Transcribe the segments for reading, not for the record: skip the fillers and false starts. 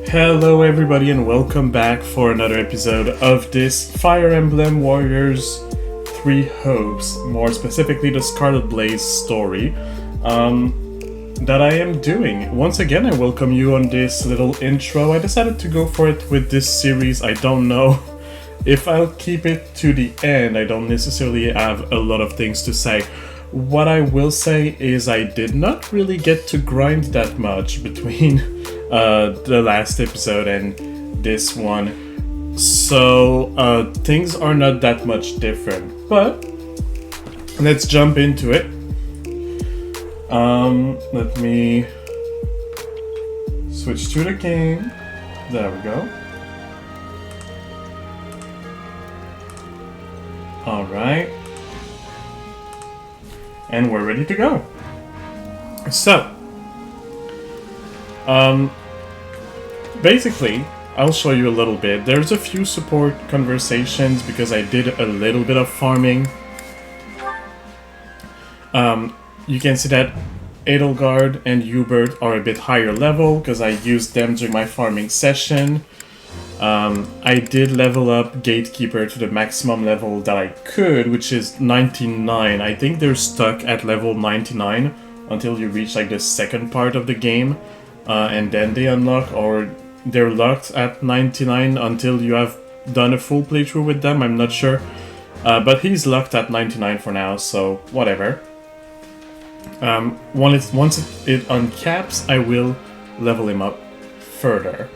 Hello everybody and welcome back for another episode of this Fire Emblem Warriors 3 Hopes, more specifically the Scarlet Blaze story that I am doing. Once again, I welcome you on this little intro. I decided to go for it with this series. I don't know if I'll keep it to the end. I don't necessarily have a lot of things to say. What I will say is I did not really get to grind that much between the last episode and this one, so things are not that much different, but let's jump into it. Let me switch to the game. There we go. Alright, and we're ready to go. So basically, I'll show you a little bit. There's a few support conversations because I did a little bit of farming. You can see that Edelgard and Hubert are a bit higher level because I used them during my farming session. I did level up Gatekeeper to the maximum level that I could, which is 99. I think they're stuck at level 99 until you reach like the second part of the game. And then they unlock, or they're locked at 99 until you have done a full playthrough with them. I'm not sure. But he's locked at 99 for now, so whatever. Once it uncaps, I will level him up further.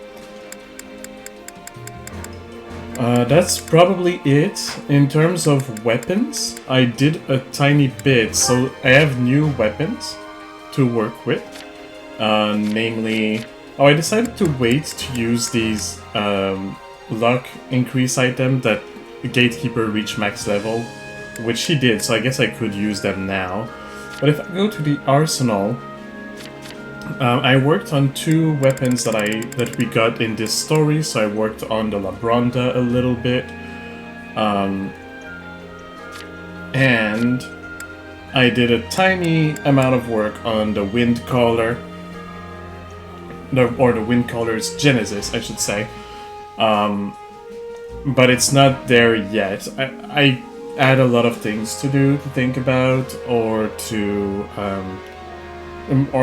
That's probably it. In terms of weapons, I did a tiny bit, so I have new weapons to work with. Namely, I decided to wait to use these luck increase item that the Gatekeeper reached max level, which he did, so I guess I could use them now. But if I go to the arsenal, I worked on two weapons that we got in this story. So I worked on the Labronda a little bit, and I did a tiny amount of work on the Windcaller. Or the Windcaller's Genesis, I should say. But it's not there yet. I had a lot of things to do, to think about, or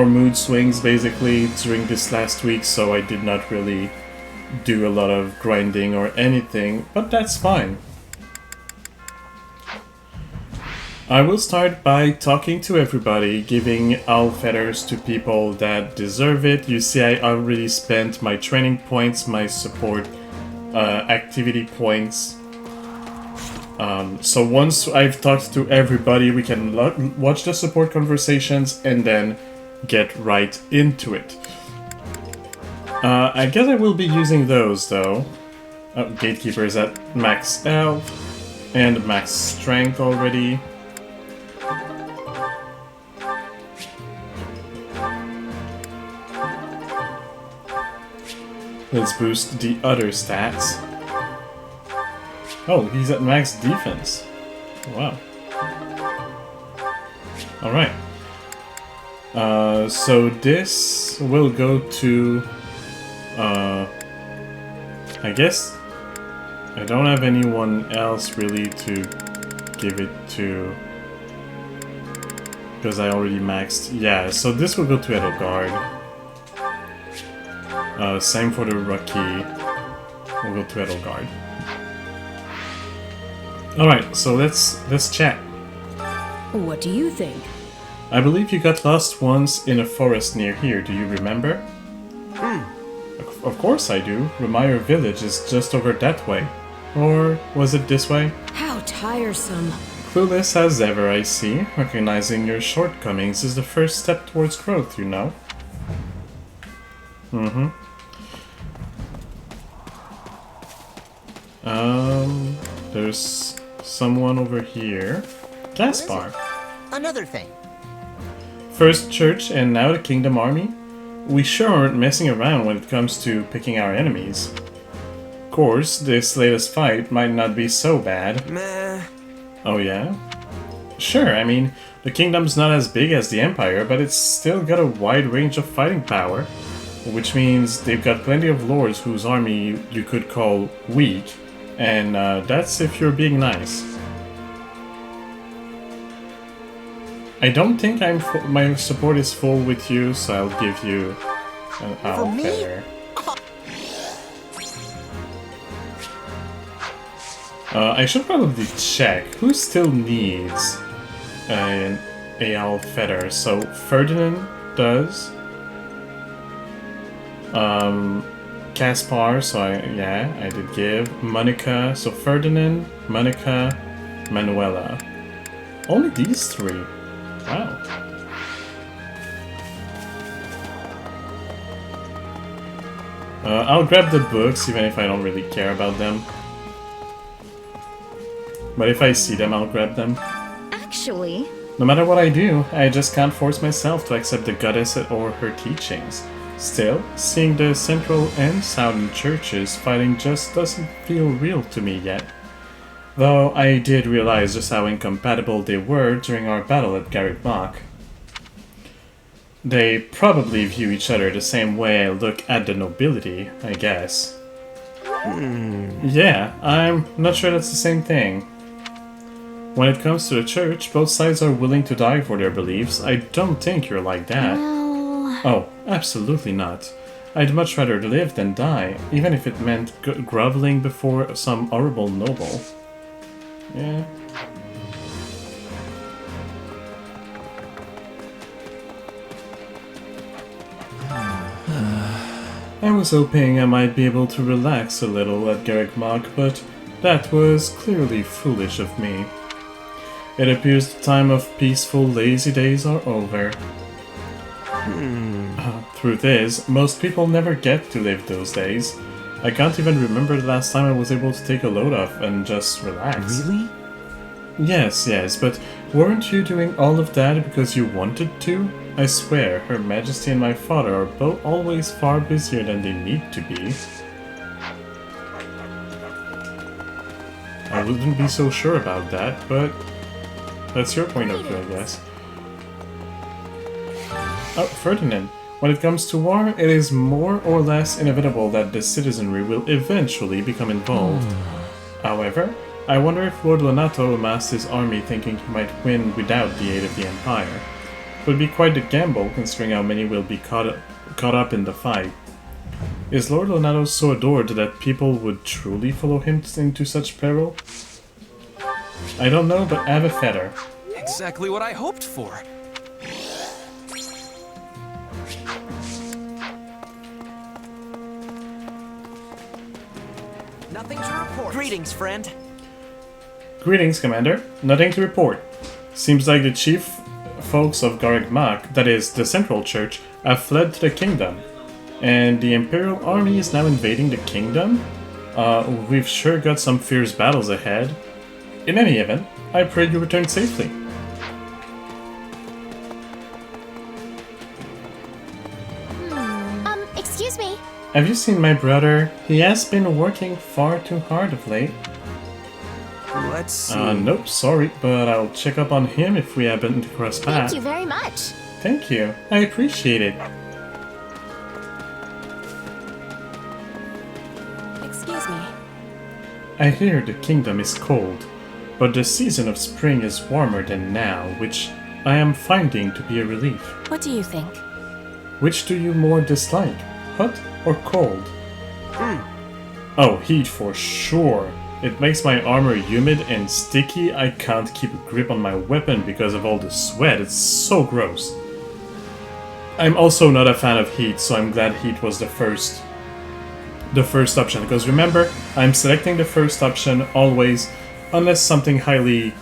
mood swings basically during this last week, so I did not really do a lot of grinding or anything, but that's fine. I will start by talking to everybody, giving owl feathers to people that deserve it. You see, I already spent my training points, my support activity points. So once I've talked to everybody, we can watch the support conversations and then get right into it. I guess I will be using those though. Gatekeeper is at max health and max strength already. Let's boost the other stats. Oh, he's at max defense. Wow. Alright. So this will go to... I guess I don't have anyone else really to give it to, because I already maxed. Yeah, so this will go to Edelgard. Same for the Rookie. We'll go to Edelgard. Alright, so let's chat. What do you think? I believe you got lost once in a forest near here, do you remember? Of course I do. Remire village is just over that way. Or was it this way? How tiresome. Clueless as ever, I see. Recognizing your shortcomings is the first step towards growth, you know. There's someone over here. Gaspar. Another thing. First church and now the Kingdom Army? We sure aren't messing around when it comes to picking our enemies. Of course, this latest fight might not be so bad. Meh. Oh yeah? Sure, I mean, the kingdom's not as big as the Empire, but it's still got a wide range of fighting power. which means they've got plenty of lords whose army you could call weak, and that's if you're being nice. I don't think my support is full with you, so I'll give you an owl feather. I should probably check who still needs an owl feather. So Ferdinand does. Caspar, so I did give. Monica, so Ferdinand, Monica, Manuela. Only these three. Wow. I'll grab the books even if I don't really care about them. But if I see them, I'll grab them. Actually... No matter what I do, I just can't force myself to accept the goddess or her teachings. Still, seeing the central and southern churches fighting just doesn't feel real to me yet. Though I did realize just how incompatible they were during our battle at Garreg Mach. They probably view each other the same way I look at the nobility, I guess. Yeah, I'm not sure that's the same thing. When it comes to the church, both sides are willing to die for their beliefs. I don't think you're like that. Well... Oh, absolutely not. I'd much rather live than die, even if it meant groveling before some horrible noble. Yeah. I was hoping I might be able to relax a little at Garreg Mach, but that was clearly foolish of me. It appears the time of peaceful, lazy days are over. Truth is, most people never get to live those days. I can't even remember the last time I was able to take a load off and just relax. Really? Yes, but weren't you doing all of that because you wanted to? I swear, Her Majesty and my father are both always far busier than they need to be. I wouldn't be so sure about that, but that's your point of view, I guess. Oh, Ferdinand. When it comes to war, it is more or less inevitable that the citizenry will eventually become involved. However, I wonder if Lord Lonato amassed his army thinking he might win without the aid of the Empire. It would be quite a gamble considering how many will be caught up in the fight. Is Lord Lonato so adored that people would truly follow him into such peril? I don't know, but I have a feather. Exactly what I hoped for. Nothing to report. Greetings, friend. Greetings, Commander. Nothing to report. Seems like the chief folks of Garreg Mach, that is, the Central Church, have fled to the kingdom. And the Imperial Army is now invading the kingdom? We've sure got some fierce battles ahead. In any event, I pray you return safely. Excuse me. Have you seen my brother? He has been working far too hard of late. Let's see. Nope, sorry, but I'll check up on him if we happen to cross paths. Thank you very much. Thank you. I appreciate it. Excuse me. I hear the kingdom is cold, but the season of spring is warmer than now, which I am finding to be a relief. What do you think? Which do you more dislike, hot or cold? Oh, heat for sure. It makes my armor humid and sticky. I can't keep a grip on my weapon because of all the sweat. It's so gross. I'm also not a fan of heat, so I'm glad heat was the first option. Because remember, I'm selecting the first option always, unless something highly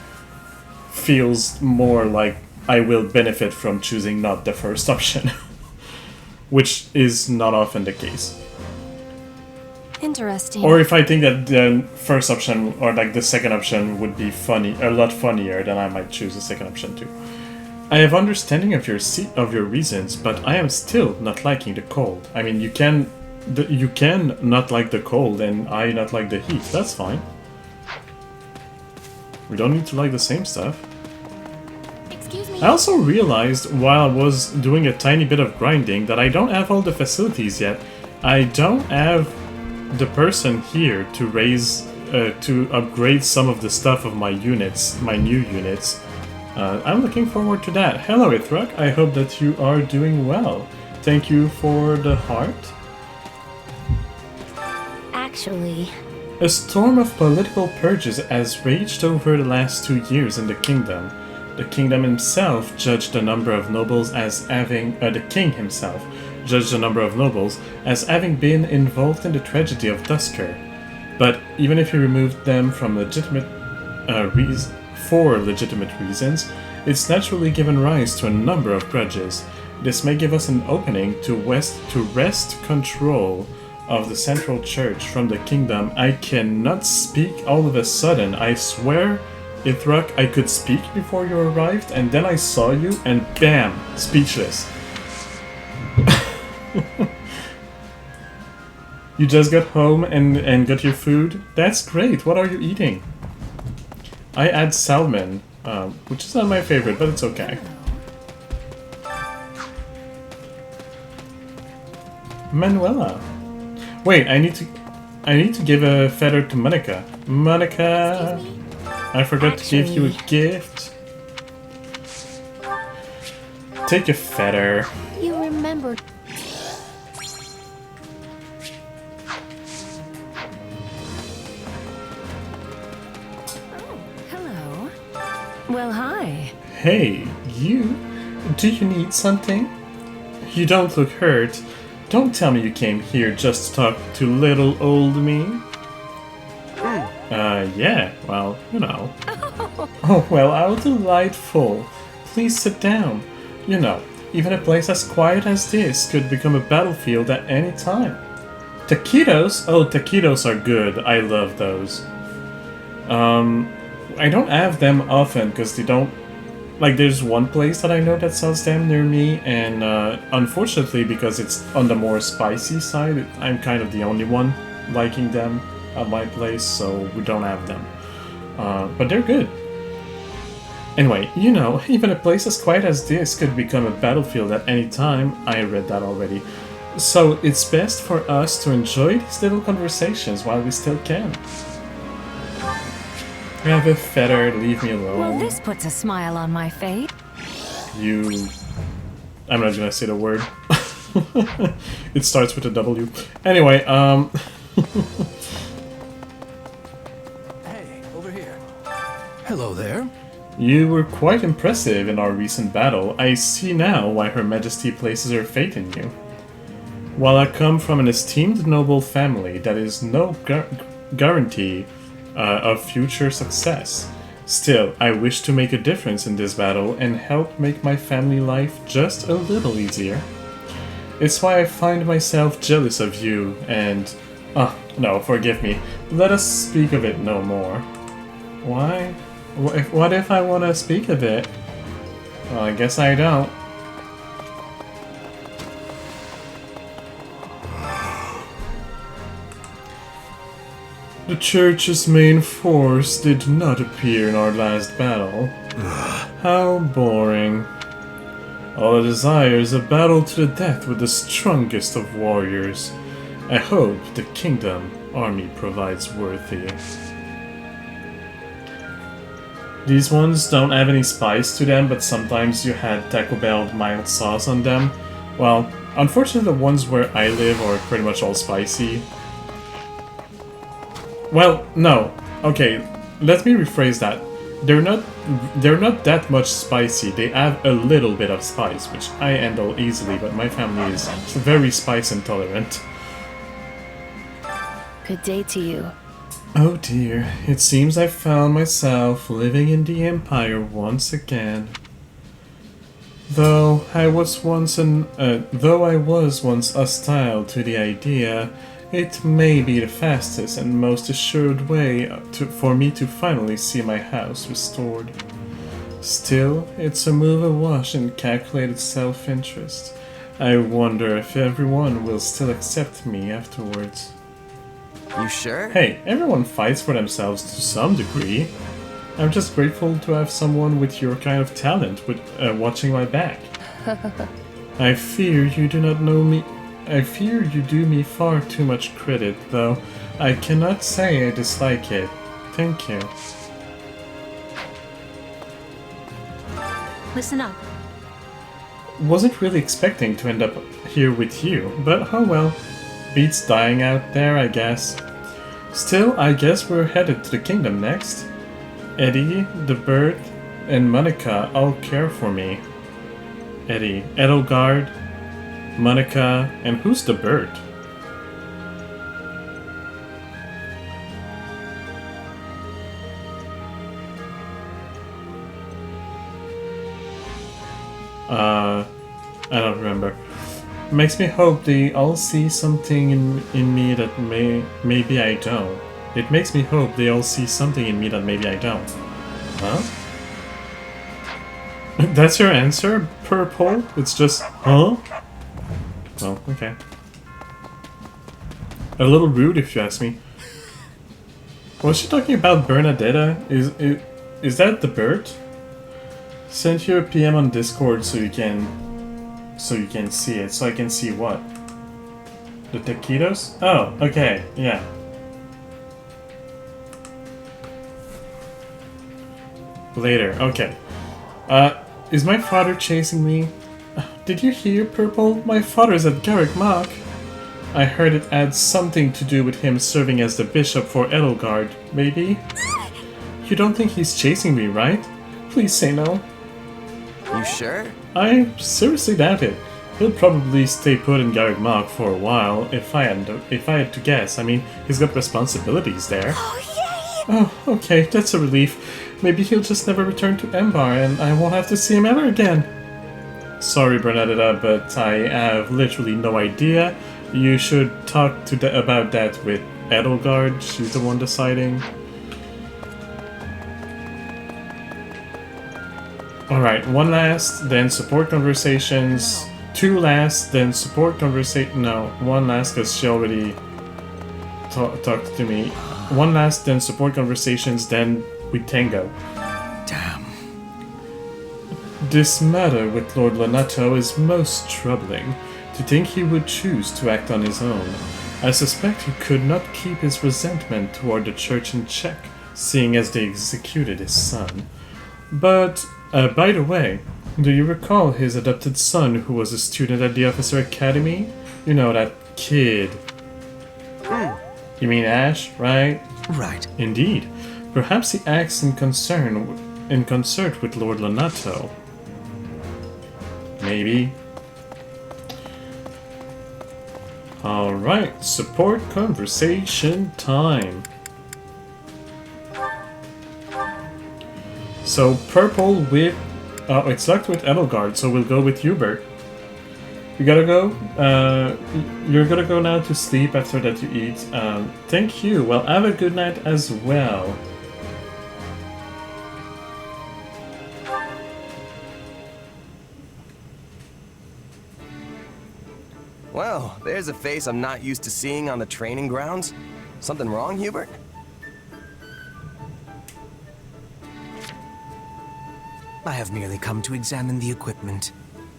feels more like I will benefit from choosing not the first option. Which is not often the case. Interesting. Or if I think that the first option or like the second option would be a lot funnier, then I might choose the second option too. I have understanding of your reasons, but I am still not liking the cold. I mean, you can not like the cold and I not like the heat. That's fine. We don't need to like the same stuff. Excuse me. I also realized while I was doing a tiny bit of grinding that I don't have all the facilities yet. I don't have the person here to to upgrade some of the stuff of my units, my new units. I'm looking forward to that. Hello, Ithrak. I hope that you are doing well. Thank you for the heart. Actually, A storm of political purges has raged over the last 2 years in the kingdom. The kingdom himself judged the number of nobles as having... the king himself judged the number of nobles as having been involved in the tragedy of Dusker. But even if you removed them from for legitimate reasons, it's naturally given rise to a number of grudges. This may give us an opening to wrest control of the central church from the kingdom. I cannot speak all of a sudden. I swear, Ithrak, I could speak before you arrived, and then I saw you, and bam, speechless. You just got home and got your food? That's great. What are you eating? I had salmon, which is not my favorite, but it's okay. Manuela. Wait, I need to give a feather to Monica. Monica, I forgot to give you a gift. Take a feather. You remember. Oh, hello. Well, hi. Hey, you. Do you need something? You don't look hurt. Don't tell me you came here just to talk to little old me. Yeah, well, you know. Oh, well, how delightful. Please sit down. You know, even a place as quiet as this could become a battlefield at any time. Taquitos? Oh, taquitos are good. I love those. I don't have them often because they don't... Like, there's one place that I know that sells them near me, and unfortunately, because it's on the more spicy side, I'm kind of the only one liking them at my place, so we don't have them. But they're good. Anyway, you know, even a place as quiet as this could become a battlefield at any time. I read that already. So it's best for us to enjoy these little conversations while we still can. Have a feather, leave me alone. Well, this puts a smile on my face. You... I'm not gonna say the word. It starts with a W. Anyway, Hey, over here. Hello there. You were quite impressive in our recent battle. I see now why Her Majesty places her faith in you. While I come from an esteemed noble family, that is no guarantee of future success. Still, I wish to make a difference in this battle and help make my family life just a little easier. It's why I find myself jealous of you and... Oh, no, forgive me. Let us speak of it no more. Why? What if I want to speak of it? Well, I guess I don't. The church's main force did not appear in our last battle. How boring. All I desire is a battle to the death with the strongest of warriors. I hope the kingdom army provides worthy. These ones don't have any spice to them, but sometimes you had Taco Bell mild sauce on them. Well, unfortunately the ones where I live are pretty much all spicy. Well, no. Okay, let me rephrase that. They're not that much spicy. They have a little bit of spice, which I handle easily, but my family is very spice intolerant. Good day to you. Oh dear, it seems I found myself living in the Empire once again. Though I was once hostile to the idea, it may be the fastest and most assured way for me to finally see my house restored. Still, it's a move awash in calculated self-interest. I wonder if everyone will still accept me afterwards. You sure? Hey, everyone fights for themselves to some degree. I'm just grateful to have someone with your kind of talent with watching my back. I fear you do not know me. I fear you do me far too much credit, though I cannot say I dislike it. Thank you. Listen up. Wasn't really expecting to end up here with you, but oh well. Beats dying out there, I guess. Still, I guess we're headed to the kingdom next. Eddie, the bird, and Monica all care for me. Eddie, Edelgard, Monica, and who's the bird? I don't remember. Makes me hope they all see something in me that maybe I don't. It makes me hope they all see something in me that maybe I don't. Huh? That's your answer, Purple? It's just, huh? Oh, okay. A little rude if you ask me. Was she talking about Bernadetta? Is that the bird? Sent you a PM on Discord so you can see it. So I can see what? The taquitos? Oh, okay, yeah. Later, okay. Is my father chasing me? Did you hear, Purple? My father's at Garrick Mach. I heard it had something to do with him serving as the bishop for Edelgard, maybe? You don't think he's chasing me, right? Please say no. You sure? I seriously doubt it. He'll probably stay put in Garrick Mach for a while, if I had to guess. I mean, he's got responsibilities there. Oh, okay, that's a relief. Maybe he'll just never return to Embar, and I won't have to see him ever again. Sorry, Bernadetta, but I have literally no idea. You should talk about that with Edelgard. She's the one deciding. Alright, one last, then support conversations. Two last, then support conversation. No, one last because she already talked to me. One last, then support conversations, then we tango. Damn. This matter with Lord Lonato is most troubling. To think he would choose to act on his own. I suspect he could not keep his resentment toward the church in check, seeing as they executed his son. But, by the way, do you recall his adopted son who was a student at the Officer Academy? You know, that kid. You mean Ash, right? Right. Indeed. Perhaps he acts in concert with Lord Lonato. Maybe. Alright, support conversation time. So, Purple with... Oh, it's locked with Edelgard, so we'll go with Hubert. You gotta go? You're gonna go now to sleep after that you eat. Thank you. Well, have a good night as well. Well, there's a face I'm not used to seeing on the training grounds. Something wrong, Hubert? I have merely come to examine the equipment.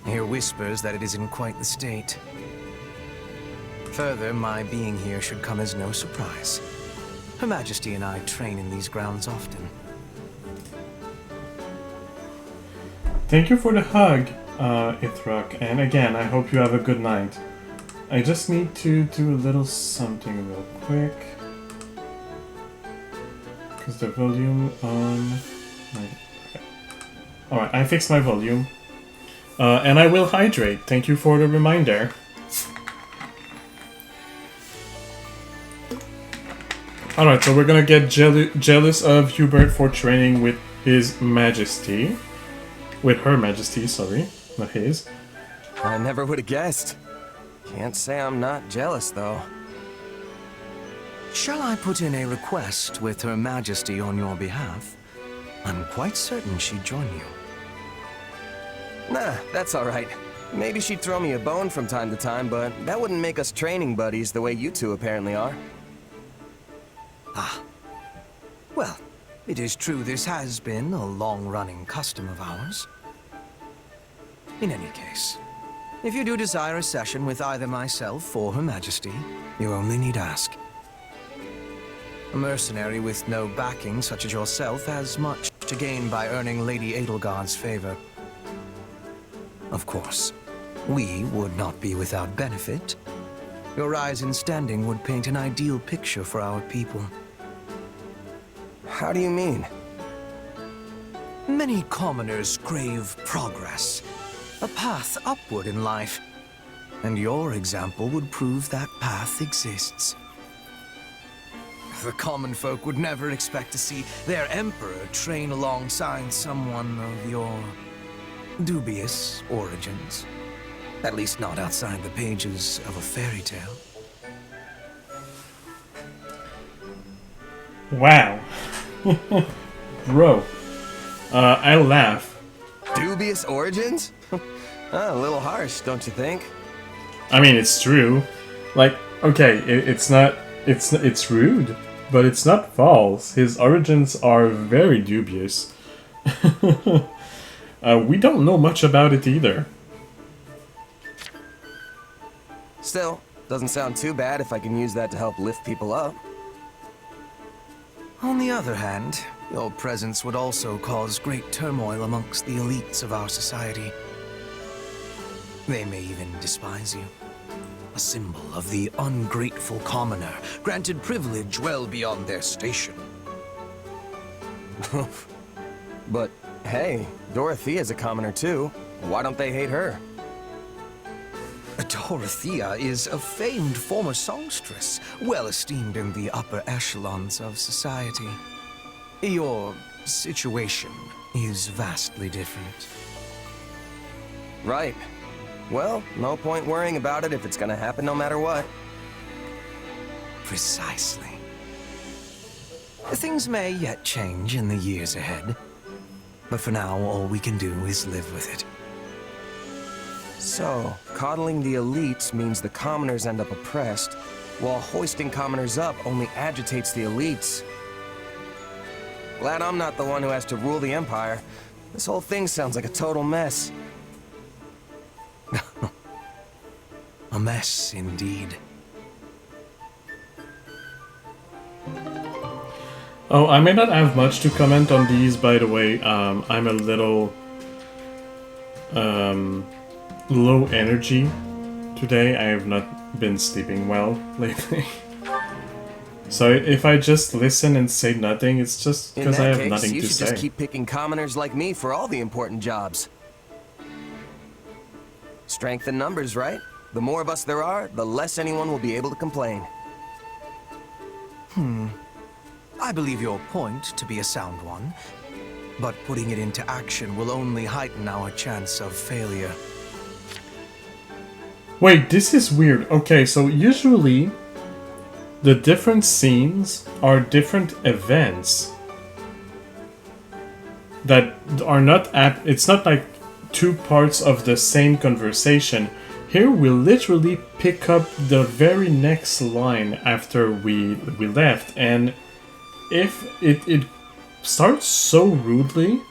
I hear whispers that it is in quite the state. Further, my being here should come as no surprise. Her Majesty and I train in these grounds often. Thank you for the hug, Ithrok. And again, I hope you have a good night. I just need to do a little something real quick. Because the volume on... Okay. Alright, I fixed my volume. And I will hydrate. Thank you for the reminder. Alright, so we're gonna get jealous of Hubert for training with His Majesty. With Her Majesty, sorry. Not his. I never would have guessed. Can't say I'm not jealous, though. Shall I put in a request with Her Majesty on your behalf? I'm quite certain she'd join you. Nah, that's alright. Maybe she'd throw me a bone from time to time, but that wouldn't make us training buddies the way you two apparently are. Ah. Well, It is true this has been a long-running custom of ours. In any case, if you do desire a session with either myself or Her Majesty, you only need ask. A mercenary with no backing such as yourself has much to gain by earning Lady Edelgard's favor. Of course, we would not be without benefit. Your rise in standing would paint an ideal picture for our people. How do you mean? Many commoners crave progress, a path upward in life, and your example would prove that path exists. The common folk would never expect to see their emperor train alongside someone of your dubious origins. At least not outside the pages of a fairy tale. Wow. Bro. I laugh. Dubious origins? A little harsh, don't you think? I mean, it's true. Like, okay, it's rude, but it's not false. His origins are very dubious. We don't know much about it either. Still, doesn't sound too bad if I can use that to help lift people up. On the other hand, your presence would also cause great turmoil amongst the elites of our society. They may even despise you. A symbol of the ungrateful commoner, granted privilege well beyond their station. But hey, Dorothea's a commoner too. Why don't they hate her? Dorothea is a famed former songstress, well esteemed in the upper echelons of society. Your situation is vastly different. Right. Well, no point worrying about it if it's gonna happen no matter what. Precisely. Things may yet change in the years ahead, but for now all we can do is live with it. So, coddling the elites means the commoners end up oppressed, while hoisting commoners up only agitates the elites. Glad I'm not the one who has to rule the Empire. This whole thing sounds like a total mess. A mess, indeed. Oh, I may not have much to comment on these, by the way. I'm a little low energy today. I have not been sleeping well lately. So if I just listen and say nothing, it's just because I have nothing to say. You should just keep picking commoners like me for all the important jobs. Strength in numbers, right? The more of us there are, the less anyone will be able to complain. I believe your point to be a sound one, but putting it into action will only heighten our chance of failure. Wait, this is weird. Okay, so usually the different scenes are different events that are not it's not like two parts of the same conversation. Here we literally pick up the very next line after we left, and if it starts so rudely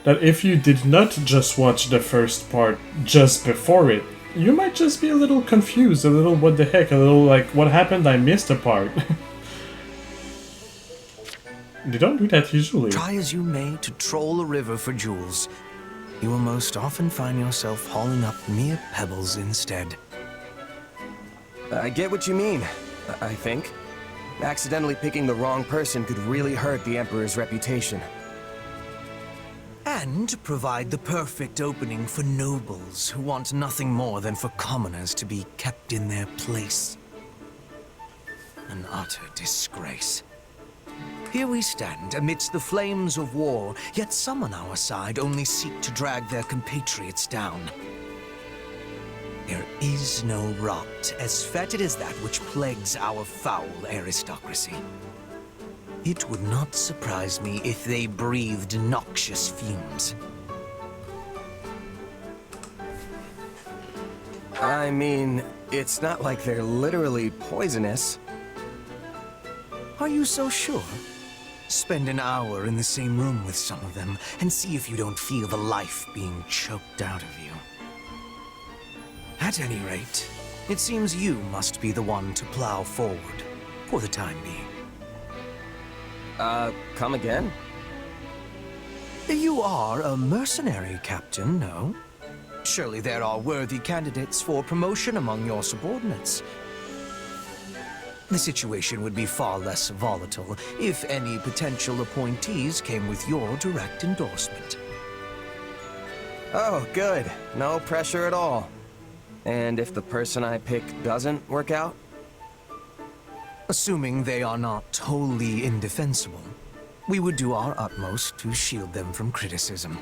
that if you did not just watch the first part just before it, you might just be a little confused, a little what the heck, a little like what happened, I missed a part. They don't do that usually. Try as you may to troll a river for jewels, you will most often find yourself hauling up mere pebbles instead. I get what you mean, I think. Accidentally picking the wrong person could really hurt the Emperor's reputation. And provide the perfect opening for nobles who want nothing more than for commoners to be kept in their place. An utter disgrace. Here we stand amidst the flames of war, yet some on our side only seek to drag their compatriots down. There is no rot as fetid as that which plagues our foul aristocracy. It would not surprise me if they breathed noxious fumes. I mean, it's not like they're literally poisonous. Are you so sure? Spend an hour in the same room with some of them, and see if you don't feel the life being choked out of you. At any rate, it seems you must be the one to plow forward, for the time being. Come again? You are a mercenary, Captain, no? Surely there are worthy candidates for promotion among your subordinates. The situation would be far less volatile if any potential appointees came with your direct endorsement. Oh, good. No pressure at all. And if the person I pick doesn't work out? Assuming they are not wholly indefensible, we would do our utmost to shield them from criticism.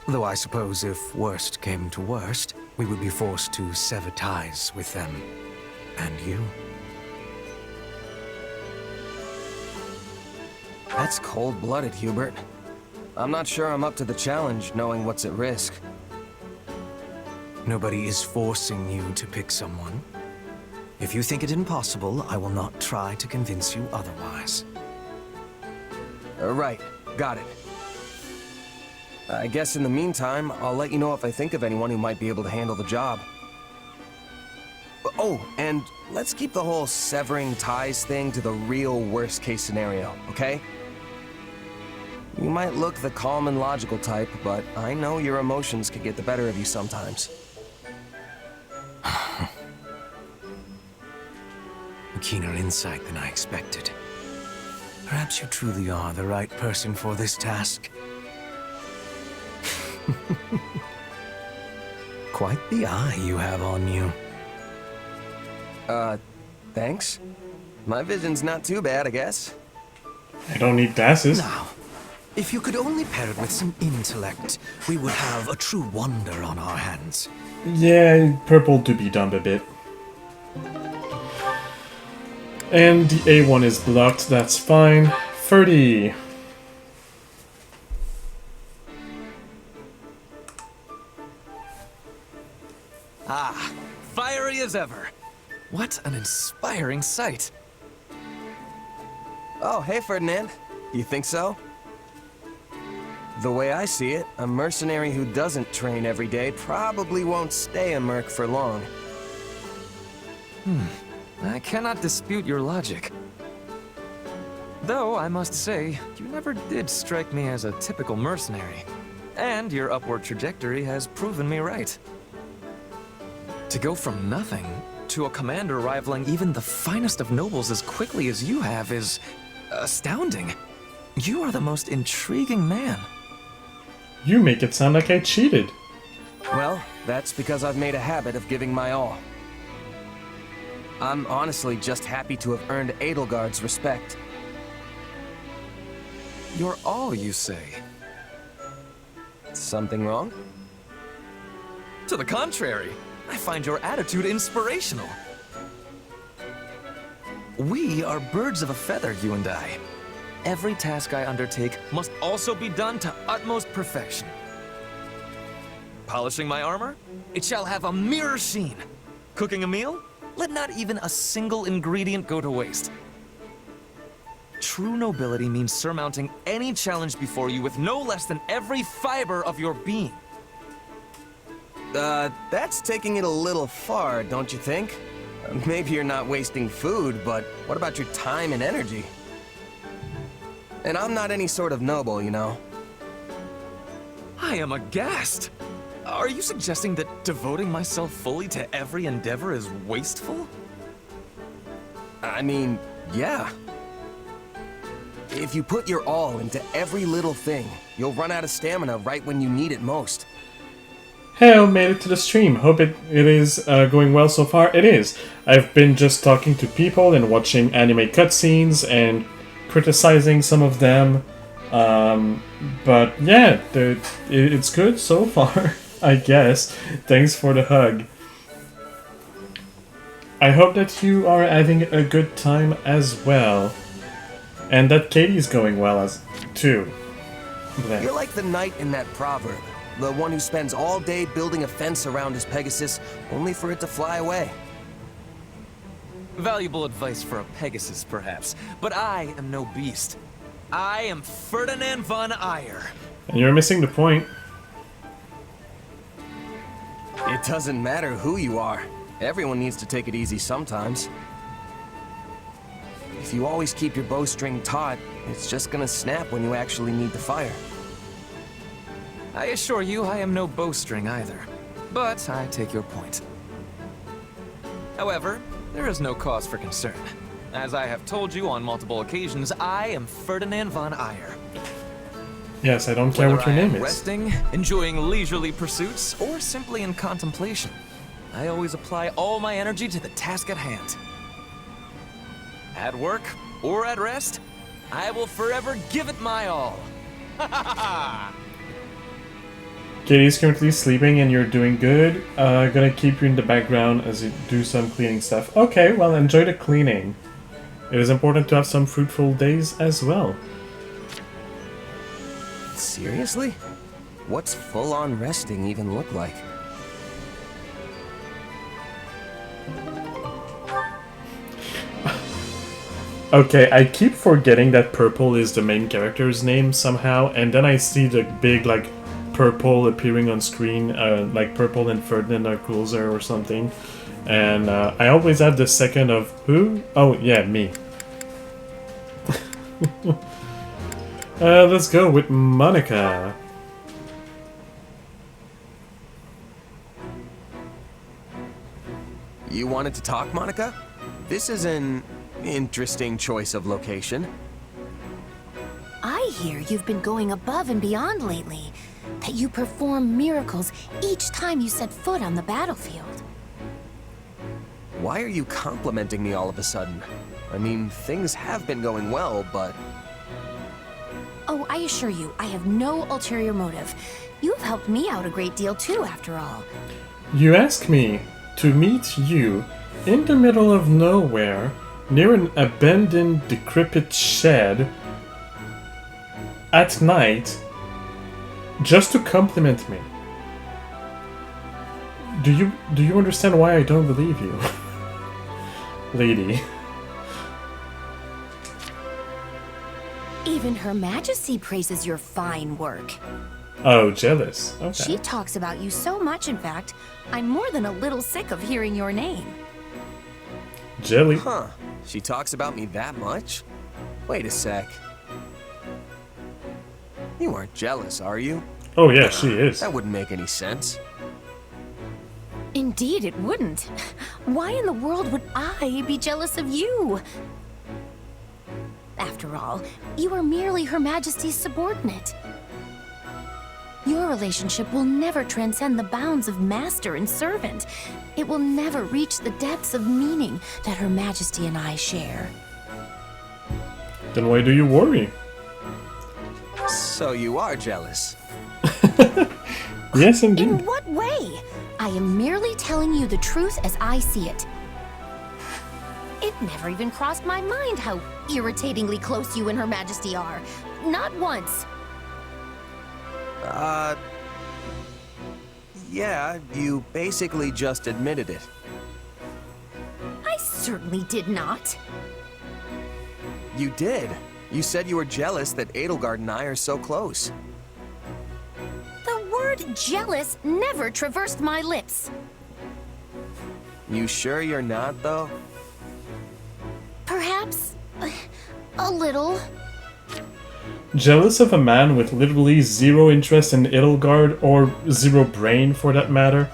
Though I suppose if worst came to worst, we would be forced to sever ties with them. And you. That's cold-blooded, Hubert. I'm not sure I'm up to the challenge, knowing what's at risk. Nobody is forcing you to pick someone. If you think it impossible, I will not try to convince you otherwise. Right, got it. I guess in the meantime, I'll let you know if I think of anyone who might be able to handle the job. Oh, and let's keep the whole severing ties thing to the real worst-case scenario, okay? You might look the calm and logical type, but I know your emotions can get the better of you sometimes. A keener insight than I expected. Perhaps you truly are the right person for this task. Quite the eye you have on you. Thanks. My vision's not too bad, I guess. I don't need glasses. Now, if you could only pair it with some intellect, we would have a true wonder on our hands. Yeah, purple to be done a bit. And the A1 is blocked, that's fine. 30. Ah, fiery as ever. What an inspiring sight. Oh, hey, Ferdinand. You think so? The way I see it, a mercenary who doesn't train every day probably won't stay a merc for long. I cannot dispute your logic. Though, I must say, you never did strike me as a typical mercenary. And your upward trajectory has proven me right. To go from nothing to a commander rivaling even the finest of nobles as quickly as you have is astounding. You are the most intriguing man. You make it sound like I cheated. Well, that's because I've made a habit of giving my all. I'm honestly just happy to have earned Edelgard's respect. You're all, you say? Something wrong? To the contrary, I find your attitude inspirational. We are birds of a feather, you and I. Every task I undertake must also be done to utmost perfection. Polishing my armor? It shall have a mirror sheen. Cooking a meal? Let not even a single ingredient go to waste. True nobility means surmounting any challenge before you with no less than every fiber of your being. That's taking it a little far, don't you think? Maybe you're not wasting food, but what about your time and energy? And I'm not any sort of noble, you know. I am aghast. Are you suggesting that devoting myself fully to every endeavor is wasteful? I mean, yeah. If you put your all into every little thing, you'll run out of stamina right when you need it most. Hey, made it to the stream. Hope it is going well so far. It is. I've been just talking to people and watching anime cutscenes and criticizing some of them. But yeah, it's good so far, I guess. Thanks for the hug. I hope that you are having a good time as well. And that Katie's going well as too. Blech. You're like the knight in that proverb. The one who spends all day building a fence around his Pegasus, only for it to fly away. Valuable advice for a Pegasus, perhaps. But I am no beast. I am Ferdinand von Ayer. And you're missing the point. It doesn't matter who you are. Everyone needs to take it easy sometimes. If you always keep your bowstring taut, it's just gonna snap when you actually need the fire. I assure you, I am no bowstring either. But I take your point. However, there is no cause for concern. As I have told you on multiple occasions, I am Ferdinand von Ayer. Yes, I don't care what your name is. Resting, enjoying leisurely pursuits, or simply in contemplation, I always apply all my energy to the task at hand. At work or at rest, I will forever give it my all. Ha ha ha ha! Katie's currently sleeping and you're doing good. Gonna keep you in the background as you do some cleaning stuff. Okay, well, enjoy the cleaning. It is important to have some fruitful days as well. Seriously? What's full-on resting even look like? Okay, I keep forgetting that purple is the main character's name somehow, and then I see the big, like, purple appearing on screen, like Purple and Ferdinand are closer or something. And I always have the second of who? Oh, yeah, me. Let's go with Monica. You wanted to talk, Monica? This is an interesting choice of location. I hear you've been going above and beyond lately. That you perform miracles each time you set foot on the battlefield. Why are you complimenting me all of a sudden? I mean, things have been going well, but... Oh, I assure you, I have no ulterior motive. You've helped me out a great deal too, after all. You asked me to meet you in the middle of nowhere, near an abandoned, decrepit shed, at night, just to compliment me. Do you understand why I don't believe you? Lady. Even Her Majesty praises your fine work. Oh, jealous. Okay. She talks about you so much, in fact, I'm more than a little sick of hearing your name. Jelly. Huh. She talks about me that much? Wait a sec. You aren't jealous, are you? Oh yeah, she is. That wouldn't make any sense. Indeed, it wouldn't. Why in the world would I be jealous of you? After all, you are merely Her Majesty's subordinate. Your relationship will never transcend the bounds of master and servant. It will never reach the depths of meaning that Her Majesty and I share. Then why do you worry? So you are jealous. Yes, indeed. In what way? I am merely telling you the truth as I see it. It never even crossed my mind how irritatingly close you and Her Majesty are. Not once. Yeah, you basically just admitted it. I certainly did not. You did. You said you were jealous that Edelgard and I are so close. The word jealous never traversed my lips. You sure you're not, though? Perhaps a little. Jealous of a man with literally zero interest in Edelgard, or zero brain for that matter?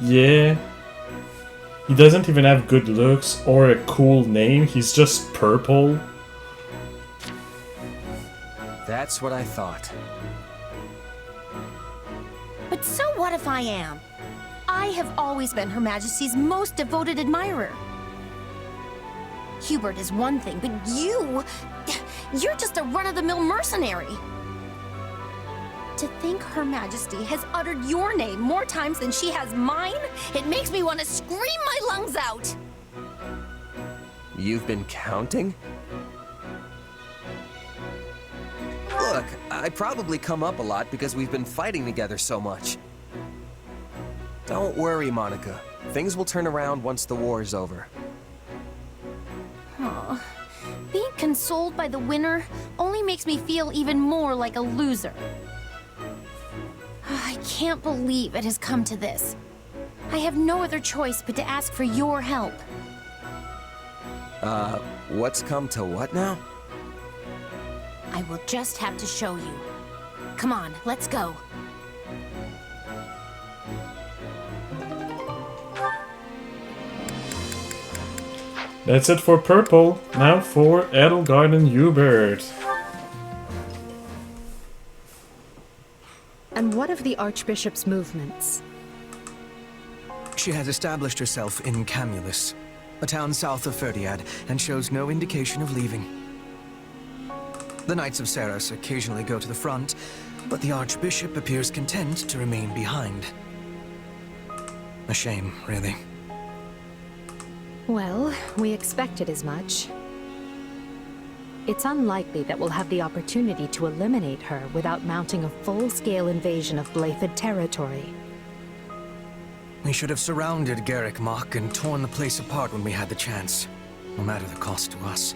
Yeah. He doesn't even have good looks or a cool name, he's just purple. That's what I thought. But so what if I am? I have always been Her Majesty's most devoted admirer. Hubert is one thing, but you're just a run-of-the-mill mercenary. To think Her Majesty has uttered your name more times than she has mine, it makes me want to scream my lungs out. You've been counting? Look, I probably come up a lot because we've been fighting together so much. Don't worry, Monica. Things will turn around once the war is over. Aw. Being consoled by the winner only makes me feel even more like a loser. I can't believe it has come to this. I have no other choice but to ask for your help. What's come to what now? I will just have to show you. Come on, let's go. That's it for purple. Now for Edelgard and Hubert. And what of the Archbishop's movements? She has established herself in Camulus, a town south of Ferdiad, and shows no indication of leaving. The Knights of Ceres occasionally go to the front, but the Archbishop appears content to remain behind. A shame, really. Well, we expected as much. It's unlikely that we'll have the opportunity to eliminate her without mounting a full-scale invasion of Blaidd territory. We should have surrounded Garrick Mach and torn the place apart when we had the chance, no matter the cost to us.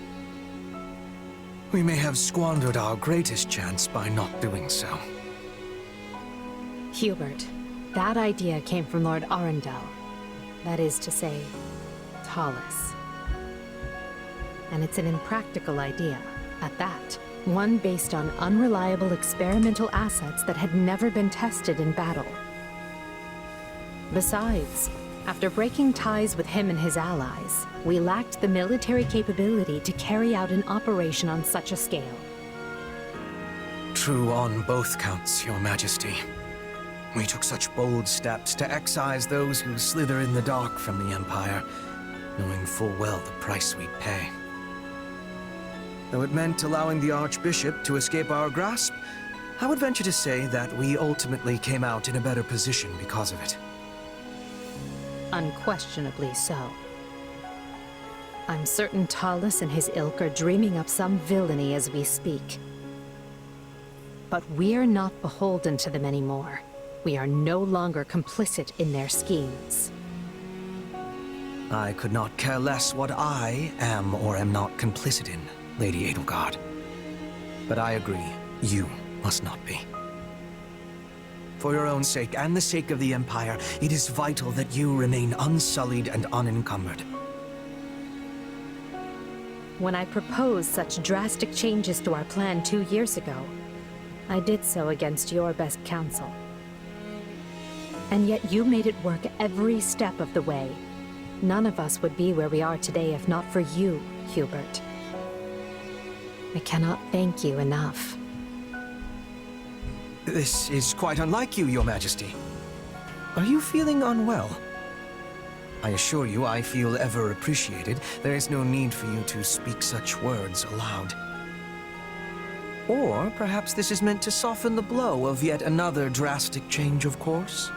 We may have squandered our greatest chance by not doing so. Hubert, that idea came from Lord Arundel. That is to say, Tallis. And it's an impractical idea, at that. One based on unreliable experimental assets that had never been tested in battle. Besides, after breaking ties with him and his allies, we lacked the military capability to carry out an operation on such a scale. True on both counts, Your Majesty. We took such bold steps to excise those who slither in the dark from the Empire, knowing full well the price we'd pay. Though it meant allowing the Archbishop to escape our grasp, I would venture to say that we ultimately came out in a better position because of it. Unquestionably so. I'm certain Tallis and his ilk are dreaming up some villainy as we speak. But we're not beholden to them anymore. We are no longer complicit in their schemes. I could not care less what I am or am not complicit in, Lady Edelgard. But I agree, you must not be. For your own sake and the sake of the Empire, it is vital that you remain unsullied and unencumbered. When I proposed such drastic changes to our plan 2 years ago, I did so against your best counsel. And yet you made it work every step of the way. None of us would be where we are today if not for you, Hubert. I cannot thank you enough. This is quite unlike you, Your Majesty. Are you feeling unwell? I assure you I feel ever appreciated. There is no need for you to speak such words aloud. Or perhaps this is meant to soften the blow of yet another drastic change of course?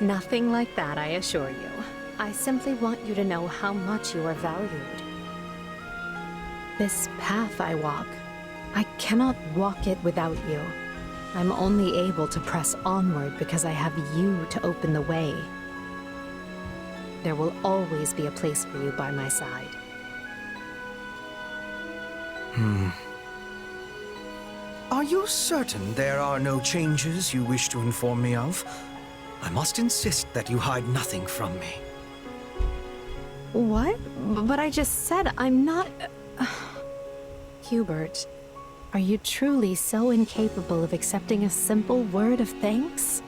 Nothing like that, I assure you. I simply want you to know how much you are valued. This path I walk, I cannot walk it without you. I'm only able to press onward because I have you to open the way. There will always be a place for you by my side. Are you certain there are no changes you wish to inform me of? I must insist that you hide nothing from me. What? But I just said I'm not... Hubert, are you truly so incapable of accepting a simple word of thanks?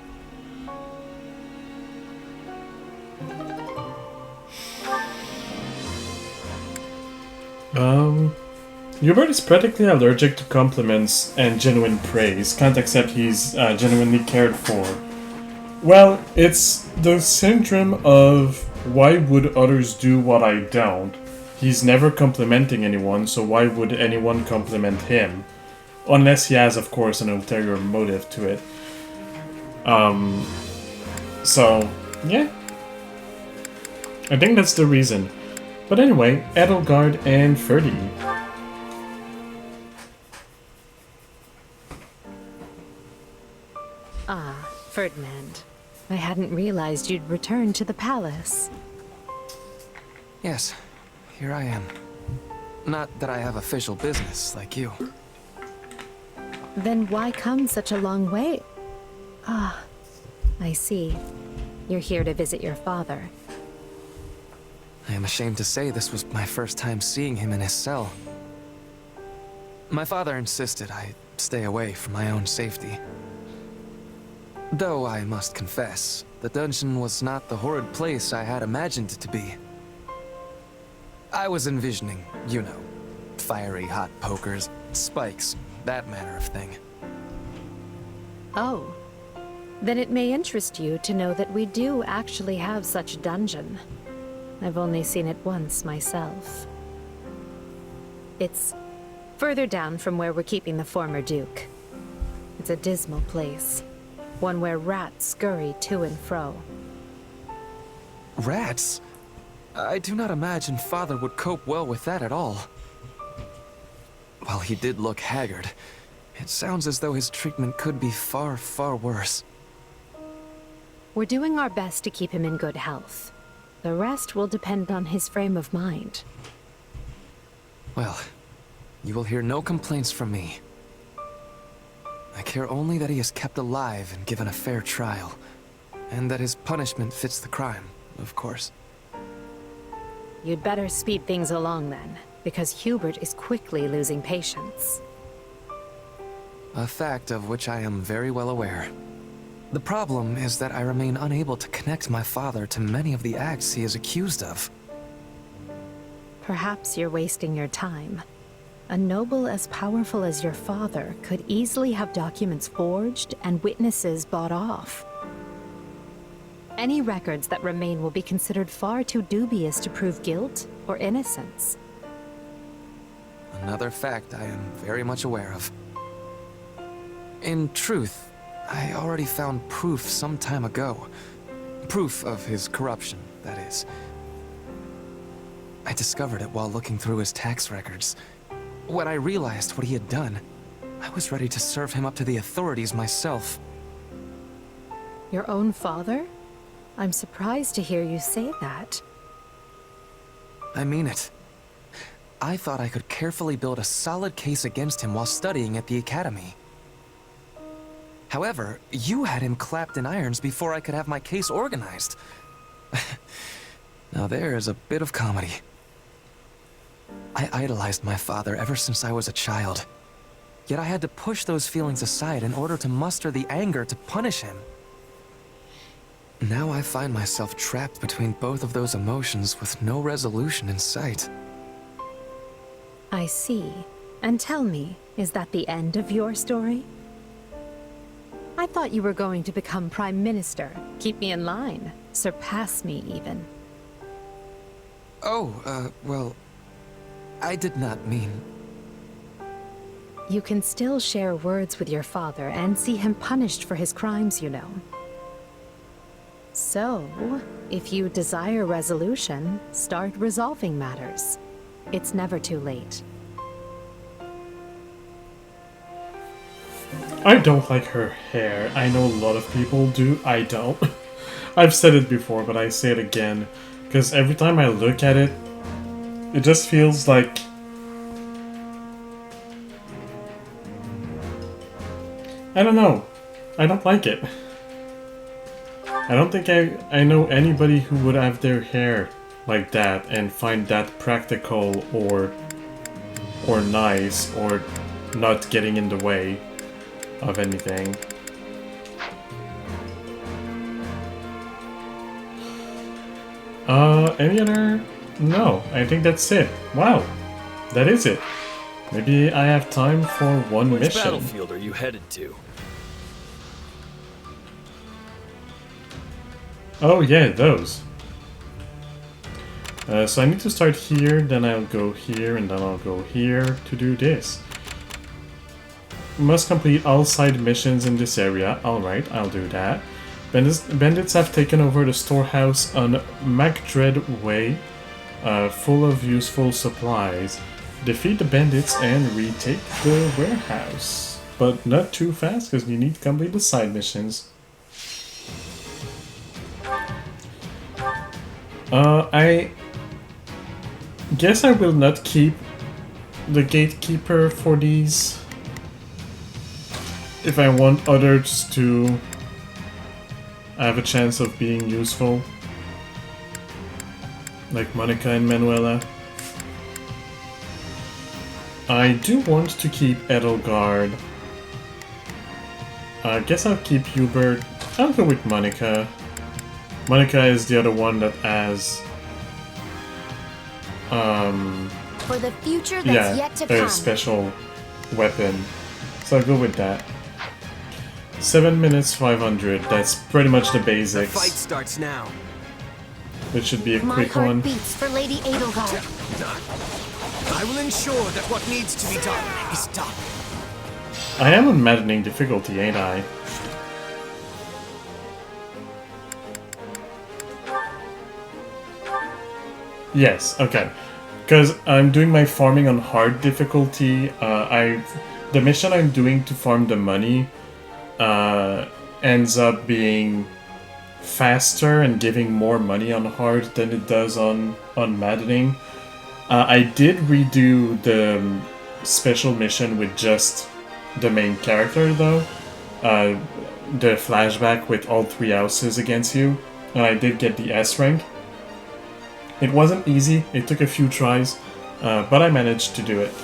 Hubert is practically allergic to compliments and genuine praise. Can't accept he's genuinely cared for. Well, it's the syndrome of why would others do what I don't? He's never complimenting anyone, so why would anyone compliment him? Unless he has, of course, an ulterior motive to it. So, yeah. I think that's the reason. But anyway, Edelgard and Ferdy. Ah, Ferdinand. I hadn't realized you'd returned to the palace. Yes, here I am. Not that I have official business like you. Then why come such a long way? Ah, I see. You're here to visit your father. I am ashamed to say this was my first time seeing him in his cell. My father insisted I stay away for my own safety. Though I must confess, the dungeon was not the horrid place I had imagined it to be. I was envisioning, you know, fiery hot pokers, spikes, that manner of thing. Oh. Then it may interest you to know that we do actually have such a dungeon. I've only seen it once myself. It's further down from where we're keeping the former Duke. It's a dismal place. One where rats scurry to and fro. Rats? I do not imagine Father would cope well with that at all. While he did look haggard, it sounds as though his treatment could be far, far worse. We're doing our best to keep him in good health. The rest will depend on his frame of mind. Well, you will hear no complaints from me. I care only that he is kept alive and given a fair trial, and that his punishment fits the crime, of course. You'd better speed things along then, because Hubert is quickly losing patience. A fact of which I am very well aware. The problem is that I remain unable to connect my father to many of the acts he is accused of. Perhaps you're wasting your time. A noble as powerful as your father could easily have documents forged and witnesses bought off. Any records that remain will be considered far too dubious to prove guilt or innocence. Another fact I am very much aware of. In truth, I already found proof some time ago. Proof of his corruption, that is. I discovered it while looking through his tax records. When I realized what he had done, I was ready to serve him up to the authorities myself. Your own father? I'm surprised to hear you say that. I mean it. I thought I could carefully build a solid case against him while studying at the academy. However, you had him clapped in irons before I could have my case organized. Now there is a bit of comedy. I idolized my father ever since I was a child. Yet I had to push those feelings aside in order to muster the anger to punish him. Now I find myself trapped between both of those emotions with no resolution in sight. I see. And tell me, is that the end of your story? I thought you were going to become Prime Minister, keep me in line, surpass me even. Oh, well, I did not mean... You can still share words with your father and see him punished for his crimes, you know. So, if you desire resolution, start resolving matters. It's never too late. I don't like her hair. I know a lot of people do. I don't. I've said it before, but I say it again. Because every time I look at it, it just feels like... I don't know. I don't like it. I don't think I know anybody who would have their hair like that and find that practical or nice or not getting in the way of anything. Any other? No, I think that's it. Wow, that is it. Maybe I have time for one Which mission. battlefield are you headed to? Oh yeah, those. So I need to start here, then I'll go here, and then I'll go here to do this. Must complete all side missions in this area. Alright, I'll do that. Bandits have taken over the storehouse on Macdred Way, full of useful supplies. Defeat the bandits and retake the warehouse. But not too fast, because you need to complete the side missions. I guess I will not keep the gatekeeper for these. If I want others to have a chance of being useful. Like Monica and Manuela. I do want to keep Edelgard. I guess I'll keep Hubert. I'll go with Monica. Monica is the other one that has... For the future that's yet to a come. special weapon. So I'll go with that. 7 minutes 500. That's pretty much the basics. The fight starts now. Which should be a My quick heart one. beats for Lady Edelgard. I will ensure that what needs to be done is done. I am on maddening difficulty, ain't I? Yes, okay. Because I'm doing my farming on hard difficulty. The mission I'm doing to farm the money ends up being faster and giving more money on hard than it does on maddening. I did redo the special mission with just the main character though. The flashback with all 3 houses against you. And I did get the S rank. It wasn't easy, it took a few tries, but I managed to do it.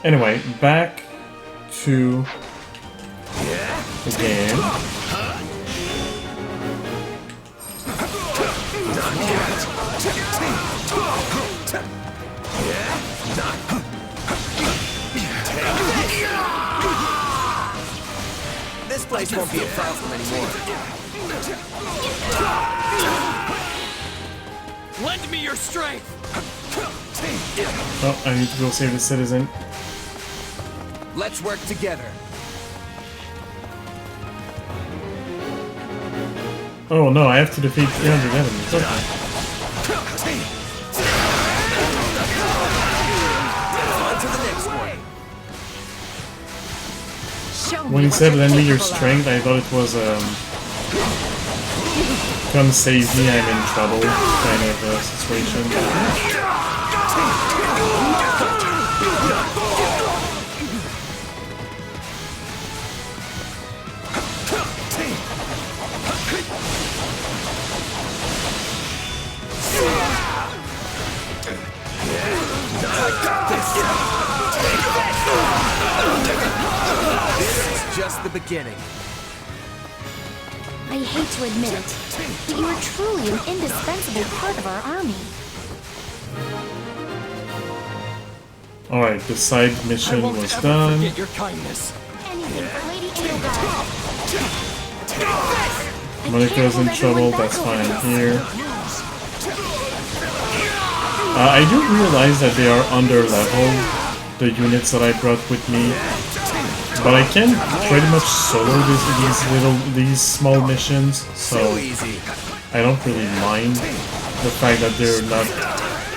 Anyway, back to the game. This place won't be a problem anymore. Lend me your strength! Oh, I need to go save the citizen. Let's work together. Oh no, I have to defeat 300 enemies. Okay. On to the next one. Show me When he what said you're lend me your capable of. strength, I thought it was come save me, I'm in trouble kind of situation. This is just the beginning. I hate to admit it, but you are truly an indispensable part of our army. Alright, the side I mission won't was ever done. forget your kindness. Anything for Lady Edelgard. Monica's in trouble, that's fine, I'm here. I do realize that they are under level, the units that I brought with me. But I can pretty much solo these small missions, so Easy. I don't really mind the fact that they're not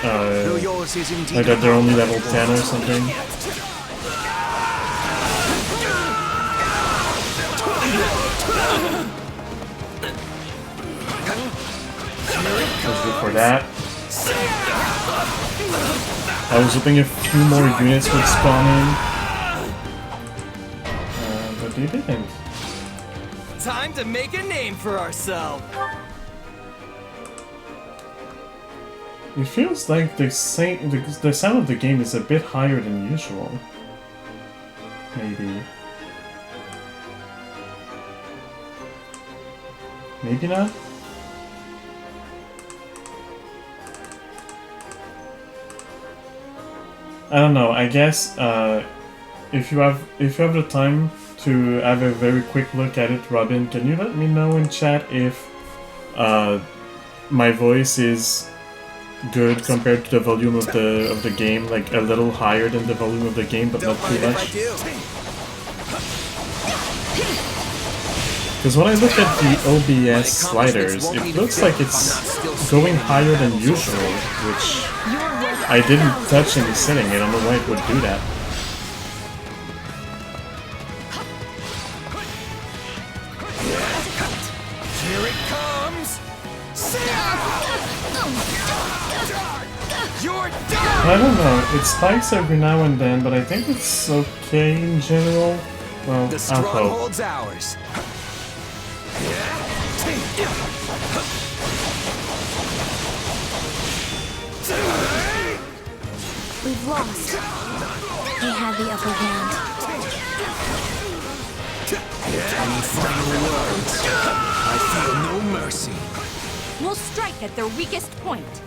Though yours is indeed like that they're only level 10 or something. Let's go for that. I was hoping a few more units would spawn in. But they didn't. Time to make a name for ourselves. It feels like the sound of the game is a bit higher than usual. Maybe. Maybe not? I don't know. I guess if you have the time to have a very quick look at it, Robin, can you let me know in chat if my voice is good compared to the volume of the game, like a little higher than the volume of the game, but not too much? Because when I look at the OBS sliders, it looks like it's going higher than usual, which I didn't touch any setting. I don't know why it would do that. Here it comes! You're done! I don't know, it spikes every now and then, but I think it's okay in general. Well, The I'll hope. stronghold's ours. We've lost. They had the upper hand. Any final words? I feel no mercy. We'll strike at their weakest point.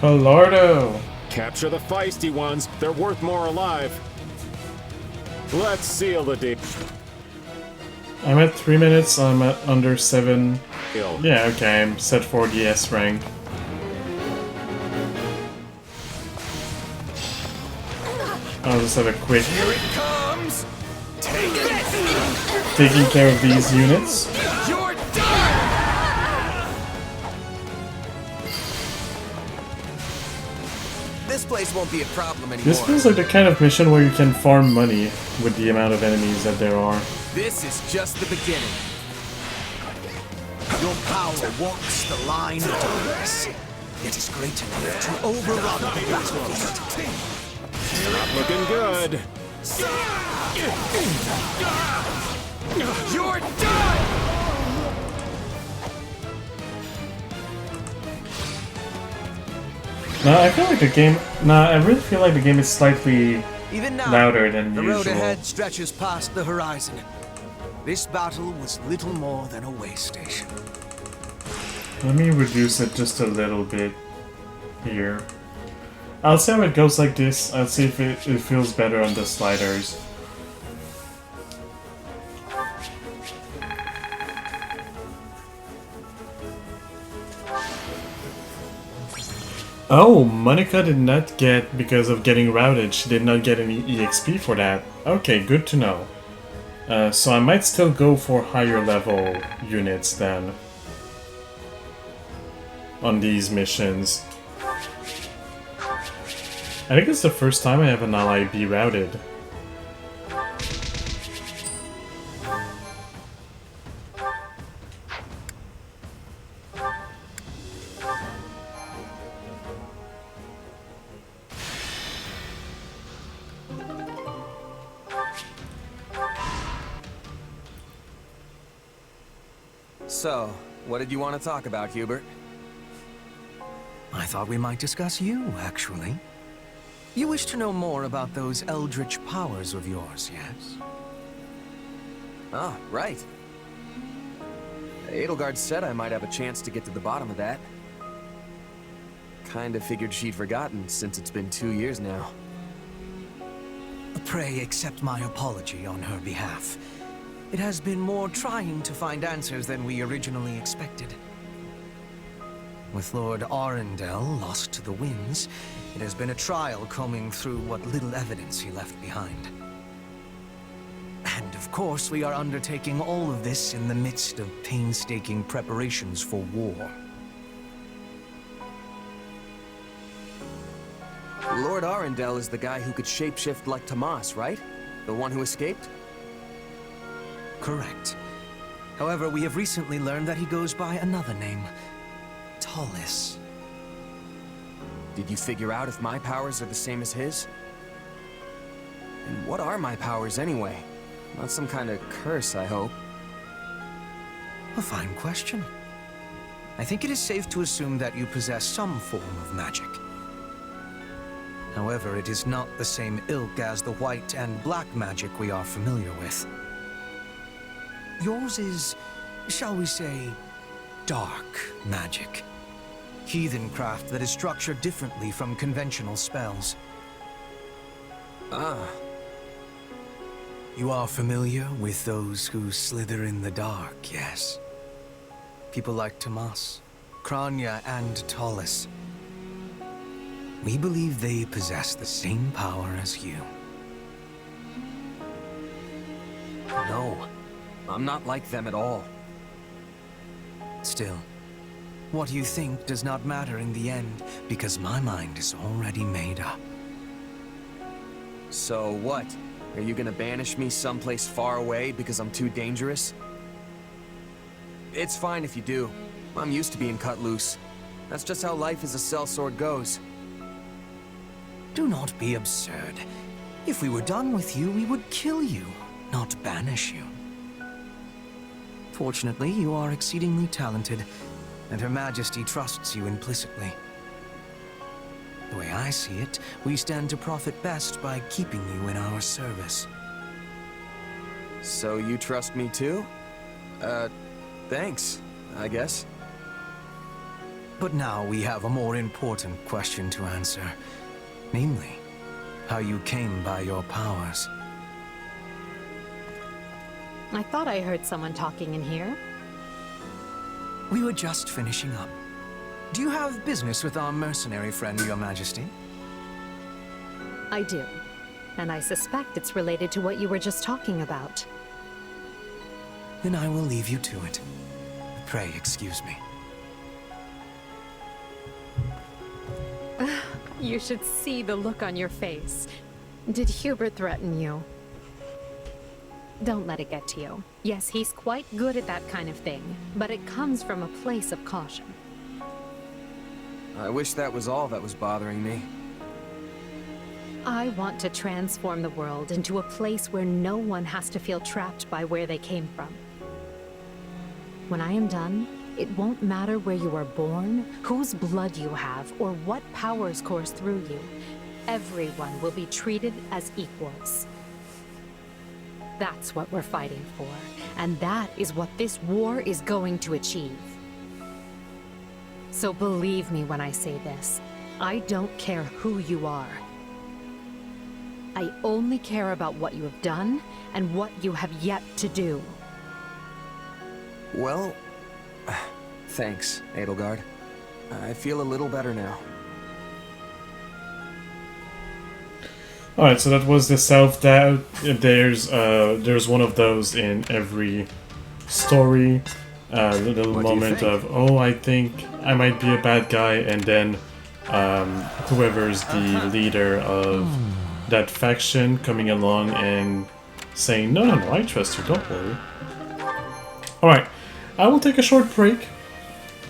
Palardo! Capture the feisty ones. They're worth more alive. Let's seal the deal. I'm at 3 minutes, I'm at under 7. Kill. Yeah, okay, I'm set for the S rank. I'll just have a quick Here it comes! Take this! taking care of these units. You're done! This place won't be a problem anymore. This feels like the kind of mission where you can farm money with the amount of enemies that there are. This is just the beginning. Your power walks the line of darkness. It is great enough to overrun the battlefield. Not looking good. You're done! No, I feel like the game... Nah, I really feel like the game is slightly Even now, louder than the usual. road ahead stretches past the horizon. This battle was little more than a way station. Let me reduce it just a little bit here. I'll see how it goes like this. I'll see if it feels better on the sliders. Oh, Monica did not get, because of getting routed, she did not get any EXP for that. Okay, good to know. So I might still go for higher level units then. On these missions. I think it's the first time I have an ally be routed. So, what did you want to talk about, Hubert? I thought we might discuss you, actually. You wish to know more about those eldritch powers of yours, yes? Ah, right. Edelgard said I might have a chance to get to the bottom of that. Kinda figured she'd forgotten, since it's been 2 years now. Pray accept my apology on her behalf. It has been more trying to find answers than we originally expected. With Lord Arundel lost to the winds, it has been a trial combing through what little evidence he left behind. And of course, we are undertaking all of this in the midst of painstaking preparations for war. Lord Arundel is the guy who could shapeshift like Tomas, right? The one who escaped? Correct. However, we have recently learned that he goes by another name. Tallis. Did you figure out if my powers are the same as his? And what are my powers anyway? Not some kind of curse, I hope. A fine question. I think it is safe to assume that you possess some form of magic. However, it is not the same ilk as the white and black magic we are familiar with. Yours is, shall we say, dark magic. Heathen craft that is structured differently from conventional spells. Ah. You are familiar with those who slither in the dark, yes? People like Tomas, Kranya, and Tallis. We believe they possess the same power as you. No. I'm not like them at all. Still, What you think does not matter in the end, because my mind is already made up. So what? Are you gonna banish me someplace far away because I'm too dangerous? It's fine if you do. I'm used to being cut loose. That's just how life as a sellsword goes. Do not be absurd. If we were done with you, we would kill you, not banish you. Fortunately, you are exceedingly talented, and Her Majesty trusts you implicitly. The way I see it, we stand to profit best by keeping you in our service. So you trust me too? Thanks, I guess. But now we have a more important question to answer. Namely, how you came by your powers. I thought I heard someone talking in here. We were just finishing up. Do you have business with our mercenary friend, Your Majesty? I do. And I suspect it's related to what you were just talking about. Then I will leave you to it. Pray excuse me. You should see the look on your face. Did Hubert threaten you? Don't let it get to you. Yes, he's quite good at that kind of thing, but it comes from a place of caution. I wish that was all that was bothering me. I want to transform the world into a place where no one has to feel trapped by where they came from. When I am done, it won't matter where you were born, whose blood you have, or what powers course through you. Everyone will be treated as equals. That's what we're fighting for, and that is what this war is going to achieve. So believe me when I say this, I don't care who you are. I only care about what you have done and what you have yet to do. Well, thanks, Edelgard. I feel a little better now. Alright, so that was the self-doubt. There's one of those in every story. The little moment of, oh, I think I might be a bad guy, and then whoever's the leader of that faction coming along and saying, no, I trust you, don't worry. Alright, I will take a short break.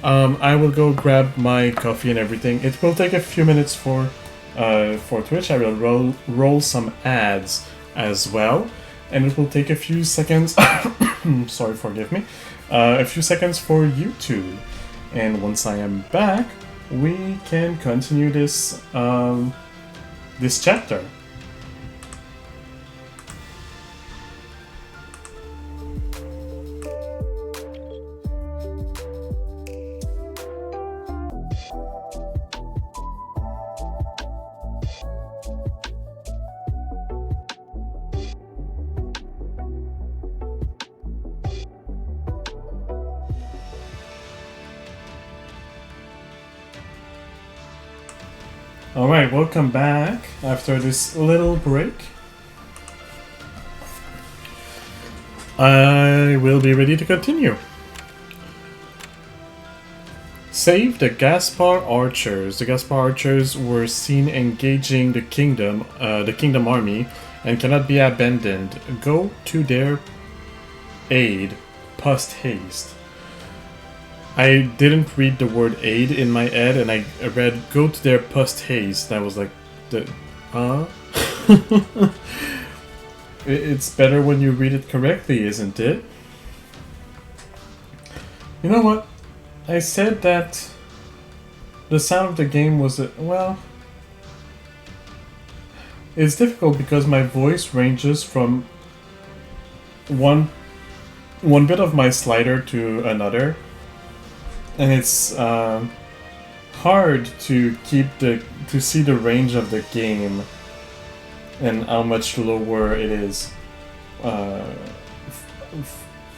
I will go grab my coffee and everything. It will take a few minutes for Twitch. I will roll some ads as well, and it will take a few seconds. Sorry, forgive me. A few seconds for YouTube, and once I am back, we can continue this this chapter. Alright, welcome back after this little break. I will be ready to continue. Save the Gaspar archers. The Gaspar archers were seen engaging the kingdom army and cannot be abandoned. Go to their aid post haste. I didn't read the word aid in my head, and I read go to their post haste, and I was like, It's better when you read it correctly, isn't it? You know what? I said that the sound of the game was, well, it's difficult because my voice ranges from one bit of my slider to another. And it's hard to see the range of the game and how much lower it is,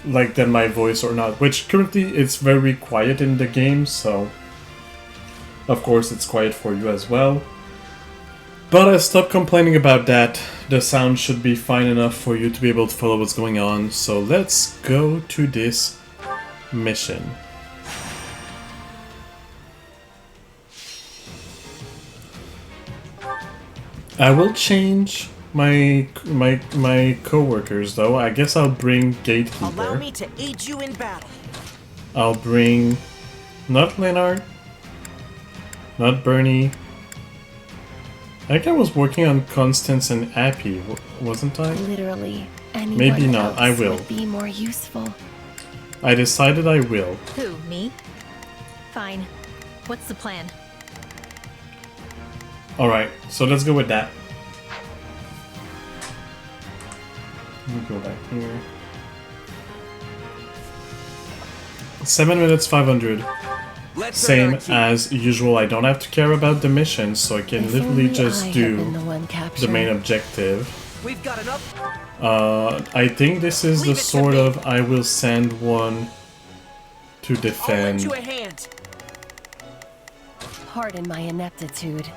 like than my voice or not. Which currently it's very quiet in the game, so of course it's quiet for you as well. But I stopped complaining about that. The sound should be fine enough for you to be able to follow what's going on. So let's go to this mission. I will change my co-workers though. I guess I'll bring Gatekeeper. Allow me to aid you in battle. I'll bring not Leonard, not Bernie. I think I was working on Constance and Appy, wasn't I? Literally, anyone Maybe not. else I will. would be more useful. I decided I will. Who, me? Fine. What's the plan? Alright, so let's go with that. Let me go back here. 7 minutes 500. Let's Same as usual, I don't have to care about the missions, so I can If literally only just I had do been the one the captured. main objective. We've got enough. I think this is the Leave it to sort me. of I will send one to I'll lend defend. you a hand. Pardon my ineptitude.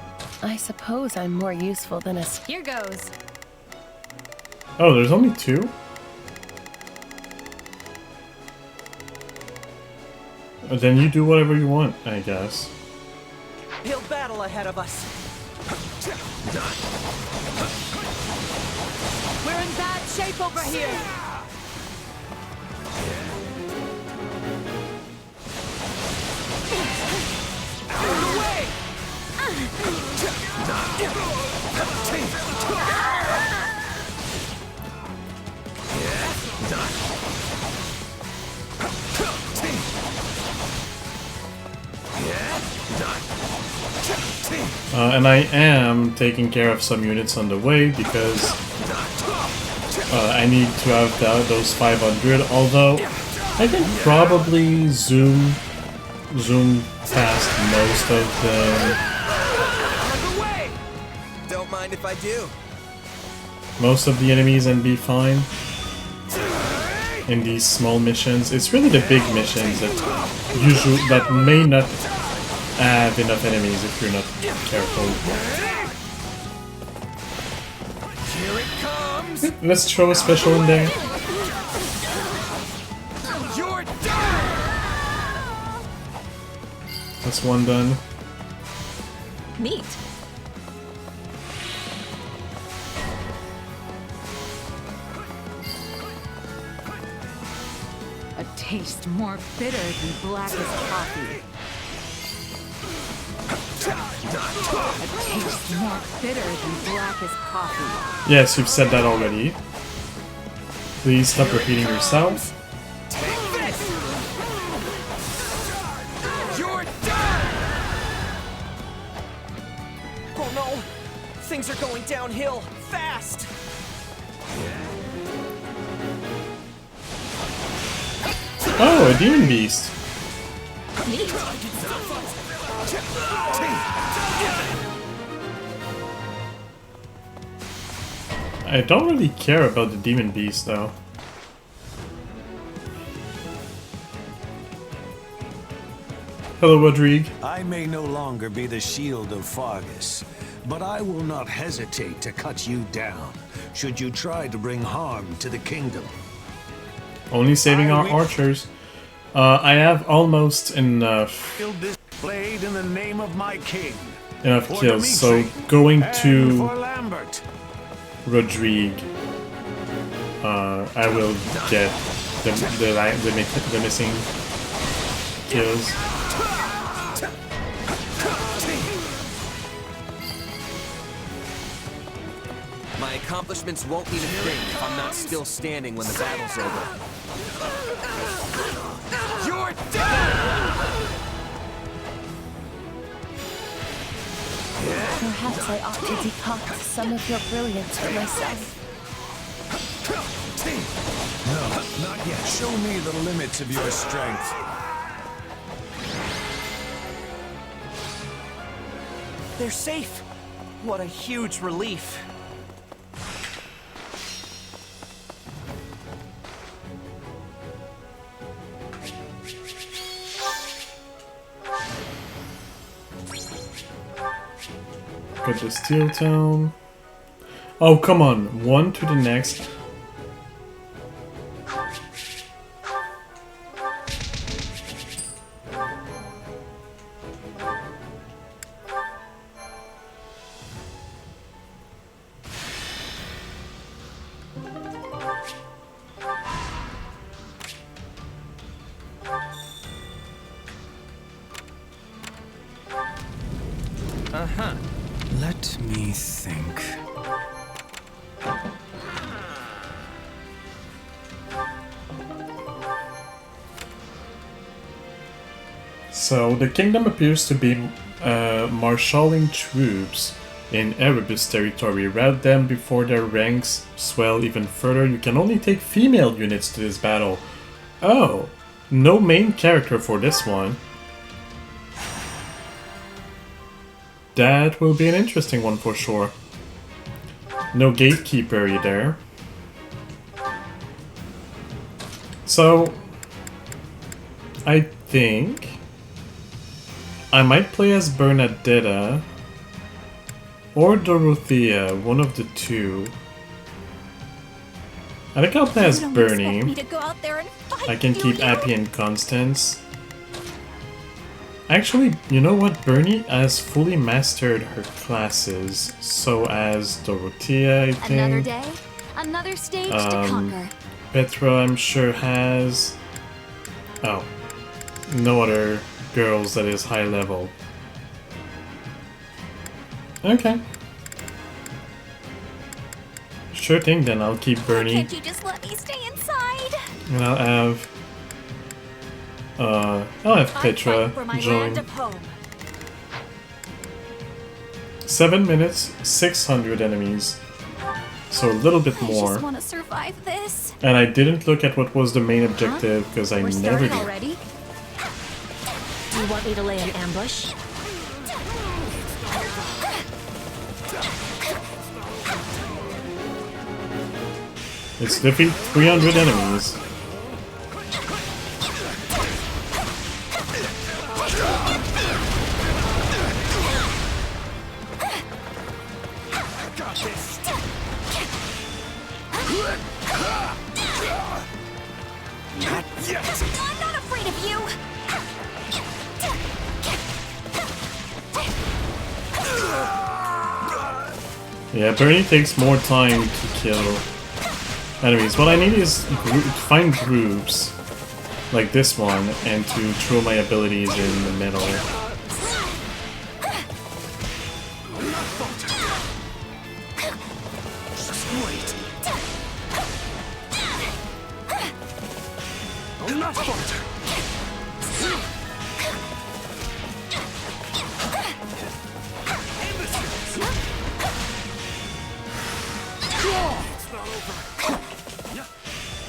I suppose I'm more useful than a Here goes. Oh, there's only 2? Then you do whatever you want, I guess. Hill battle ahead of us. We're in bad shape over here. Out of the way! And I am taking care of some units on the way because I need to have those 500, although I can probably zoom past most of them. Out of the way! Don't mind if I do. Most of the enemies and be fine in these small missions. It's really the big missions that may not have enough enemies if you're not careful. Here it comes! Let's throw a special in there. You're done! That's one done. Neat. A taste more bitter than black as coffee. A taste more bitter than black as coffee. Yes, you've said that already. Please stop repeating yourself. Take this! You're done! Oh no! Things are going downhill fast! Oh, a demon beast. Neat. I don't really care about the demon beast though. Hello, Rodrigue. I may no longer be the shield of Fargus, but I will not hesitate to cut you down, should you try to bring harm to the kingdom. Only saving our archers. I have almost enough Shield displayed in the name of my king. enough For kills, so Dimitri going and to for Lambert. Rodrigue, I will get the missing kills. My accomplishments won't mean a thing if I'm not still standing when the battle's over. You're done! Perhaps I ought to decoct some of your brilliance for myself. No, not yet. Show me the limits of your strength. They're safe. What a huge relief. Got the Steel Town. Oh, come on. One to the next. Let me think. So, the kingdom appears to be marshalling troops in Erebus territory. Rout them before their ranks swell even further. You can only take female units to this battle. Oh, no main character for this one. That will be an interesting one for sure. No gatekeeper either. So, I think I might play as Bernadetta or Dorothea, one of the two. I think I'll play as Bernie. I can keep Appy and Constance. Actually, you know what? Bernie has fully mastered her classes, so as Dorothea, I think. Another day, another stage to conquer. Petra, I'm sure, has... Oh. No other girls that is high level. Okay. Sure thing then, I'll keep Bernie. Can't you just let me stay inside? And I'll have Petra join. 7 minutes, 600 enemies. So a little bit more. I just want to survive this. And I didn't look at what was the main objective because I never did. Already? Do you want me to lay an ambush? It's defeat 300 enemies. I'm not afraid of you. Yeah, Bernie takes more time to kill enemies. What I need is find groups like this one and to throw my abilities in the middle.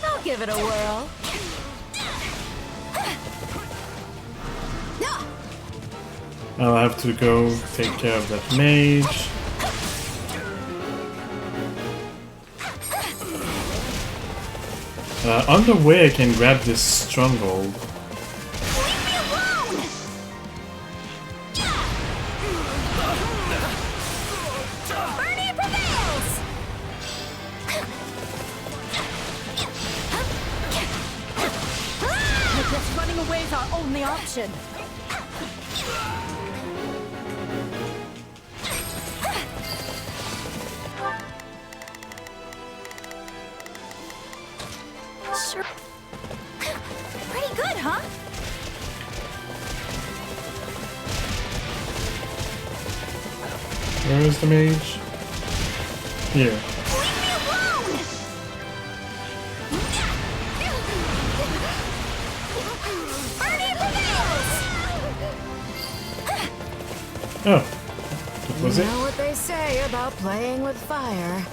I'll give it a whirl. I'll have to go take care of that mage. On the way I can grab this stronghold. Running away is our only option. Sure. Pretty good, huh? Where is the mage? Here. Oh, that was it. You know what they say about playing with fire.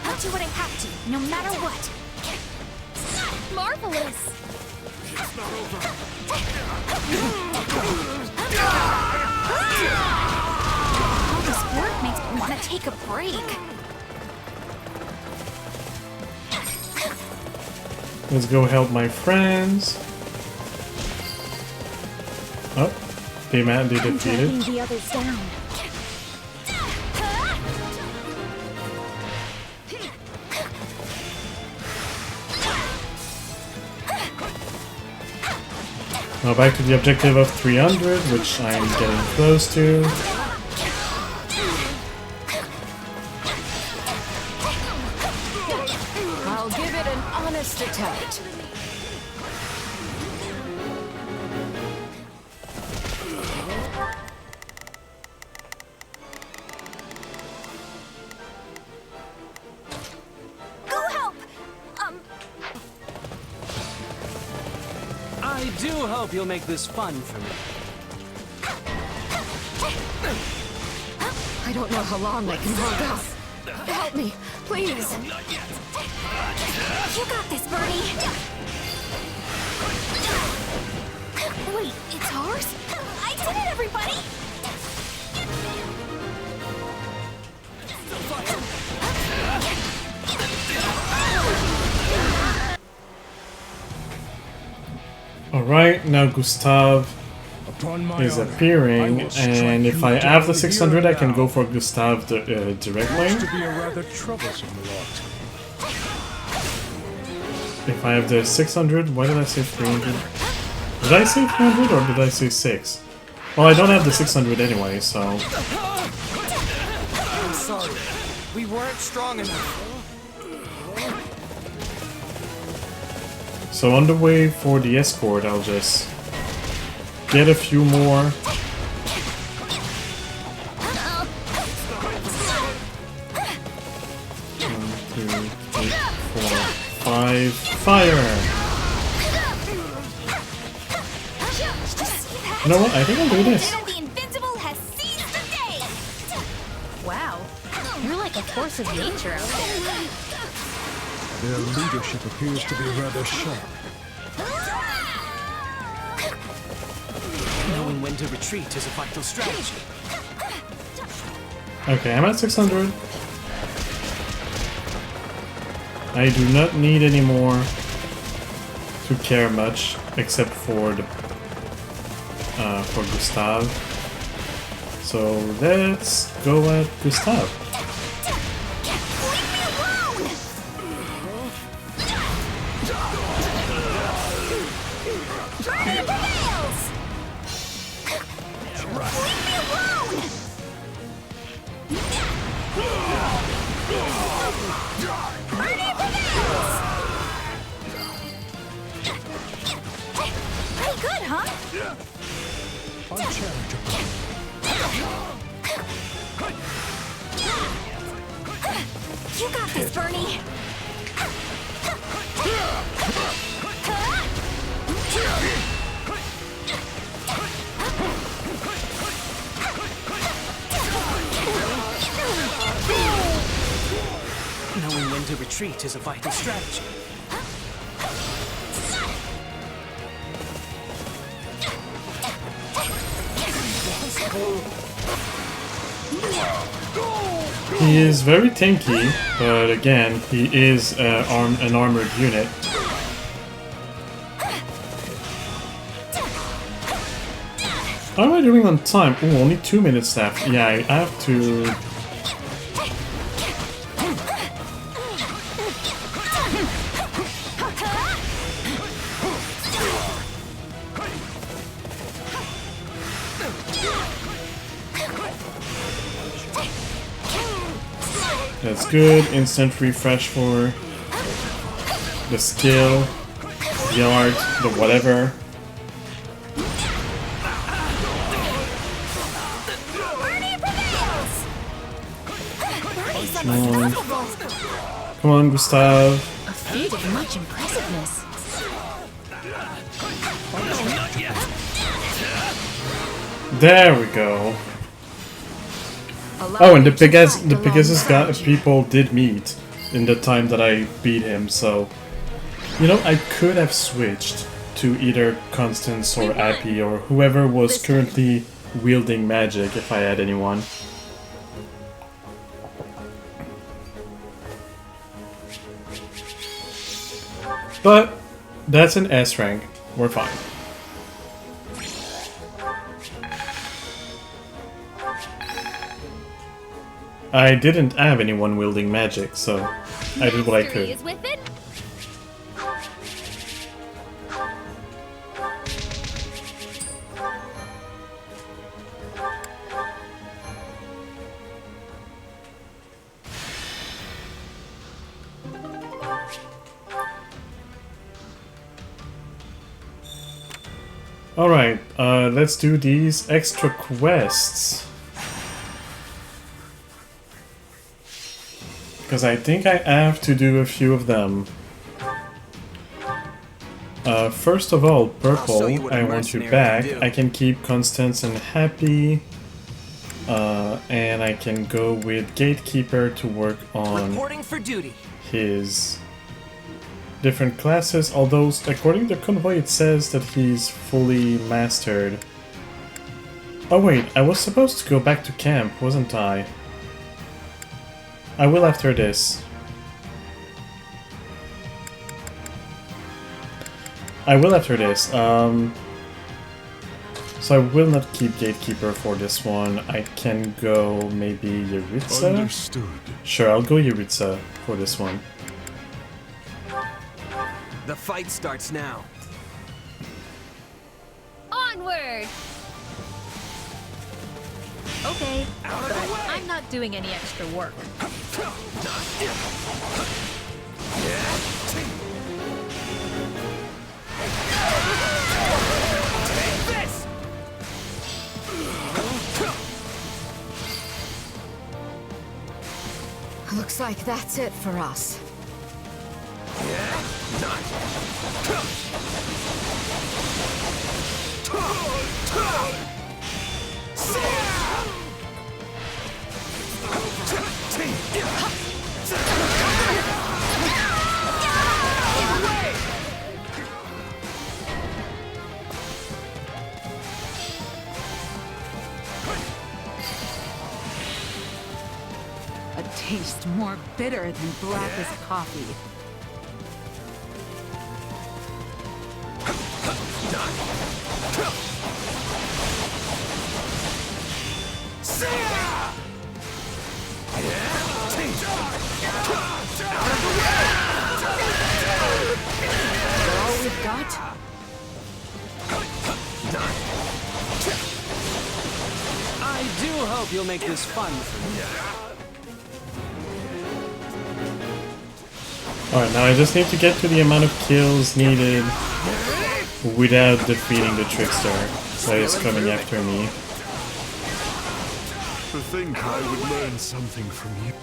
I'll do what I have to, no matter what. Marvelous. All this work makes me want to take a break. Let's go help my friends. Oh, they defeated. Dragging the others down. Now back to the objective of 300, which I'm getting close to. Test attempt. Go help! I do hope you'll make this fun for me. I don't know how long I can hold out. Help me, please. You got this, Bernie! Wait, it's ours? I did it, everybody! Alright, now Gustav is appearing, and if I have the 600 I can go for Gustav directly. If I have the 600, why did I say 300? Did I say 300 or did I say 6? Well, I don't have the 600 anyway, so... I'm sorry. We weren't strong enough. So on the way for the escort, I'll just get a few more. 1, 2, 3, 4, 5. Fire! You know what? I think I'll do this. The invincible has seized the day! Wow, you're like a force of nature out there. Their leadership appears to be rather sharp. Knowing when to retreat is a vital strategy. Okay, I'm at 600. I do not need any more to care much, except for the for Gustav. So let's go at Gustav. Pretty good, huh? Uncharitable. You got this, Bernie! Knowing when to retreat is a vital strategy. He is very tanky, but again, he is an armored unit. How am I doing on time? Oh, only 2 minutes left. Yeah, I have to... That's good. Instant refresh for the skill, the art, the whatever. Come on, Gustav. A feat of much impressiveness. There we go. Oh, and the Pegasus people did meet in the time that I beat him, so... You know, I could have switched to either Constance or Appy or whoever was currently wielding magic if I had anyone. But that's an S rank. We're fine. I didn't have anyone wielding magic, so I did what I could. Alright, let's do these extra quests. Because I think I have to do a few of them. First of all, Purple, I want you back. I can keep Constance and Happy. And I can go with Gatekeeper to work on Reporting for duty. his different classes, although according to Convoy it says that he's fully mastered. Oh wait, I was supposed to go back to camp, wasn't I? I will after this. I will after this. So I will not keep Gatekeeper for this one. I can go maybe Yuritsa? Understood. Sure, I'll go Yuritsa for this one. The fight starts now. Onward! Okay, but I'm not doing any extra work. Looks like that's it for us. A taste more bitter than blackest coffee. All we've got? I do hope you'll make this fun for me. Alright, now I just need to get to the amount of kills needed without defeating the trickster that is coming after me. To think I would learn something from you.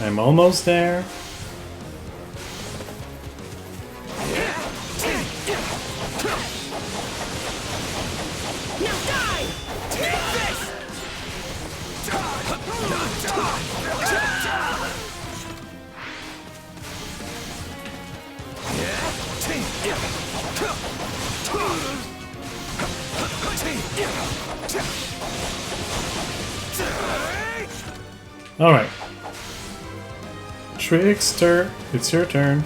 I'm almost there. Alright. Trickster, it's your turn.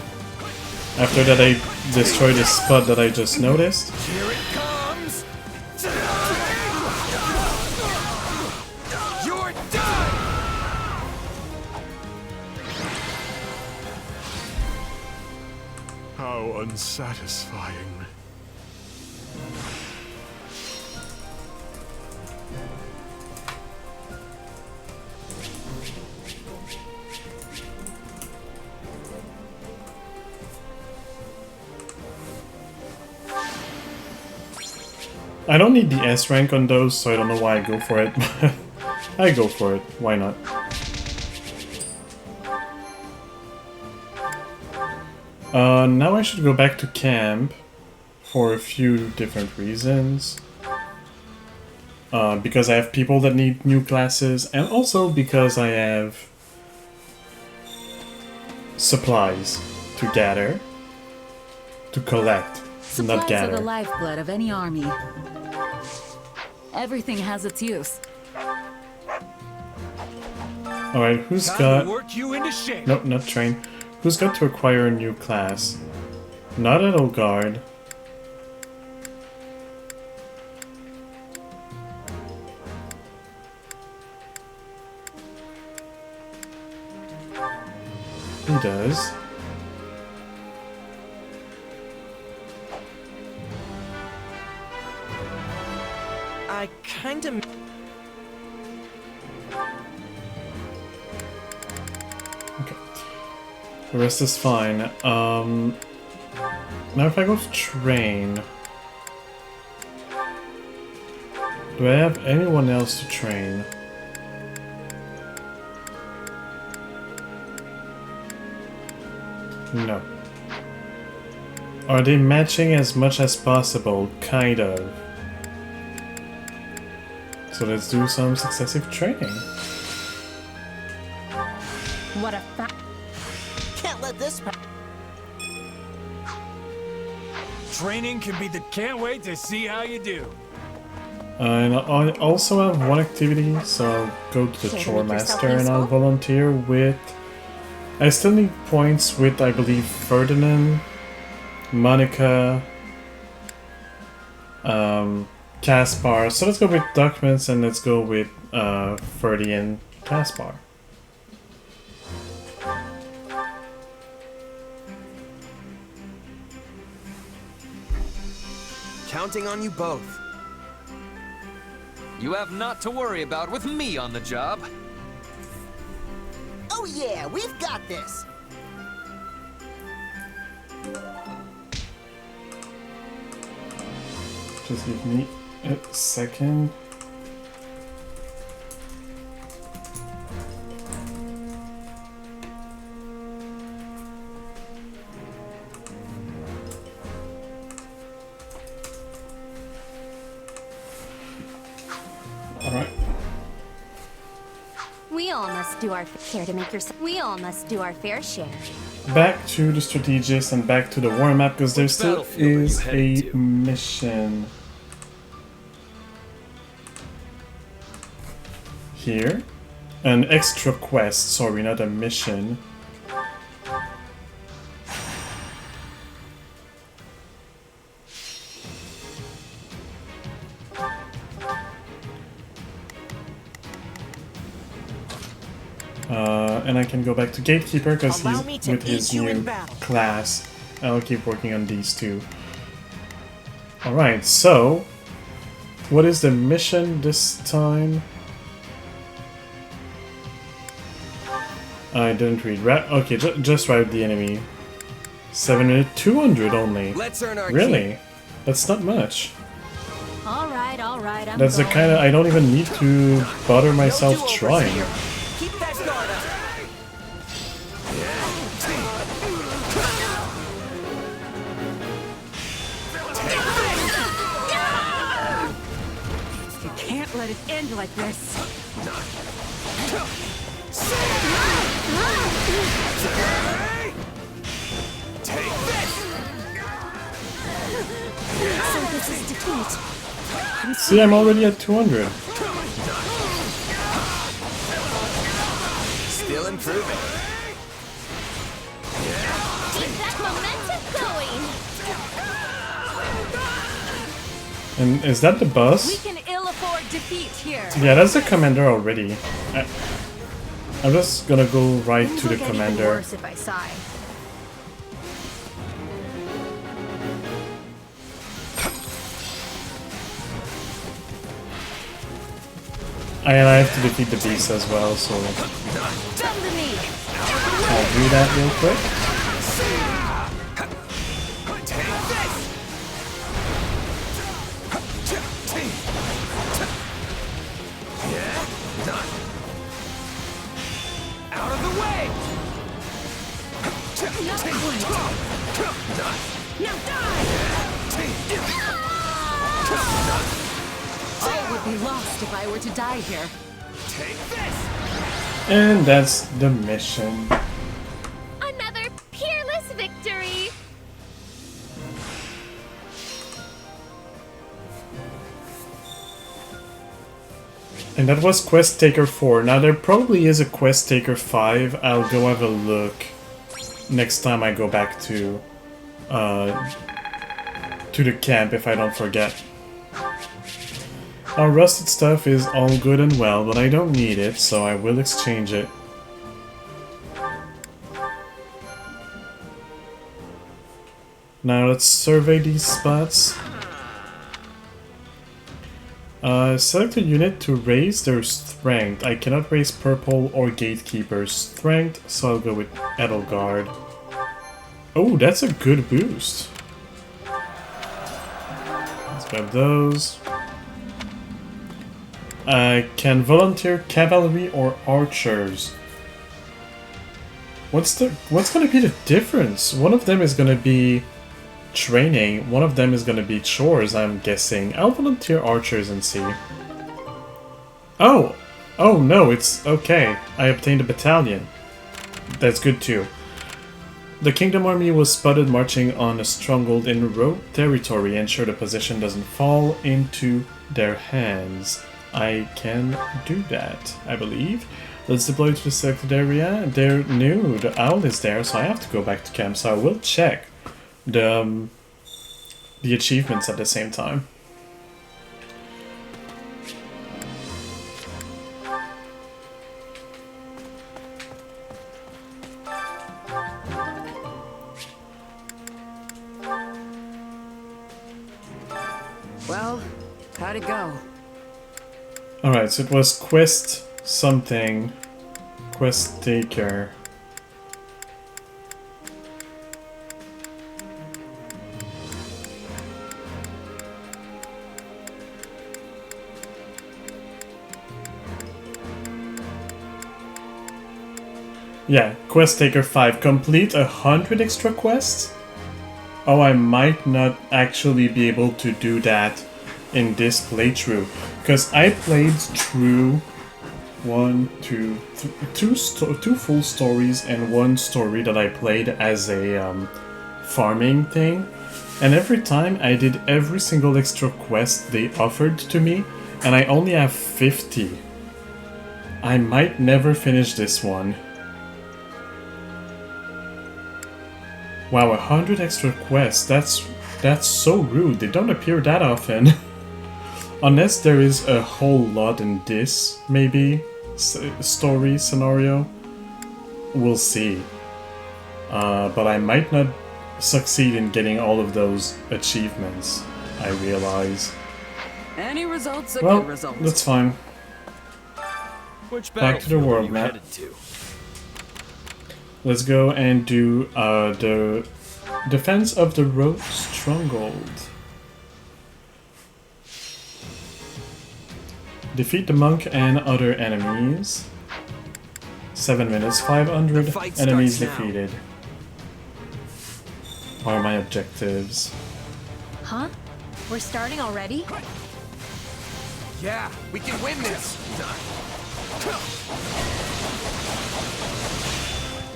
After that I destroy the spot that I just noticed. Here it comes! You're done! How unsatisfying. I don't need the S rank on those, so I don't know why I go for it. I go for it, why not? Now I should go back to camp for a few different reasons. Because I have people that need new classes, and also because I have supplies to gather, to collect, not Supplies gather. are the lifeblood of any army. Everything has its use. Alright, who's Time got... to work you into shape. Nope, not train. Who's got to acquire a new class? Not Edelgard. He does. I kinda... Okay. The rest is fine. Now if I go to train... Do I have anyone else to train? No. Are they matching as much as possible? Kind of. So let's do some successive training. What a Can't let this pass. Training can be the can't wait to see how you do. And I also have one activity, so I'll go to the Care to chore make yourself master and I'll useful? volunteer with... I still need points with, I believe, Ferdinand, Monica, Caspar. So let's go with documents and let's go with Ferdy and Caspar. Counting on you both. You have naught to worry about with me on the job. Oh yeah, we've got this. Just give me a second. Alright. We all must do our care to make yourself. We all must do our fair share. Back to the strategist and back to the war map because there still battlefield are you is heading a to? mission here. An extra quest, sorry, not a mission. And I can go back to Gatekeeper because Allow he's me to with his eat you in new battle. class. I'll keep working on these two. Alright, so what is the mission this time? I didn't read. Okay, just right the enemy. 700, 200 only. Let's earn our Really? That's not much. All right, I'm That's the going. kind of I don't even need to bother myself do-overs trying. here. Keep that guard up. You can't let it end like this. So this is defeat. See, I'm already at 200. Still improving. Keep that momentum going. And is that the We boss? can ill afford defeat here. Yeah, that's the commander already. I'm just gonna go right to the Things will get even commander. worse if I sigh. And I have to defeat the beast as well, so Come to me. I'll do that real quick. Out of the way. Now die. I would be lost if I were to die here. Take this. And that's the mission. Another peerless victory. And that was Quest Taker 4. Now there probably is a Quest Taker 5. I'll go have a look next time I go back to the camp if I don't forget. Our rusted stuff is all good and well, but I don't need it, so I will exchange it. Now let's survey these spots. Select a unit to raise their strength. I cannot raise Purple or Gatekeeper's strength, so I'll go with Edelgard. Oh, that's a good boost. Let's grab those. Can volunteer cavalry or archers. What's gonna be the difference? One of them is gonna be training, one of them is gonna be chores, I'm guessing. I'll volunteer archers and see. Oh! Oh no, it's okay. I obtained a battalion. That's good too. The Kingdom Army was spotted marching on a stronghold in road territory. Ensure the position doesn't fall into their hands. I can do that, I believe. Let's deploy to the selected area. They're new. The owl is there, so I have to go back to camp. So I will check the achievements at the same time. Well, how'd it go? Alright, so it was quest something. Quest taker. Yeah, quest taker 5. Complete 100 extra quests? Oh, I might not actually be able to do that in this playthrough, because I played through two full stories and one story that I played as a farming thing, and every time I did every single extra quest they offered to me, and I only have 50. I might never finish this one. Wow, 100 extra quests, that's so rude, they don't appear that often. Unless there is a whole lot in this, maybe, story scenario. We'll see. But I might not succeed in getting all of those achievements, I realize. Any results are Well, good results. that's fine. Which Back to the world map. Let's go and do the defense of the road stronghold. Defeat the monk and other enemies. 7 minutes, 500 enemies defeated. Are my objectives. Huh? We're starting already? Yeah, we can win this.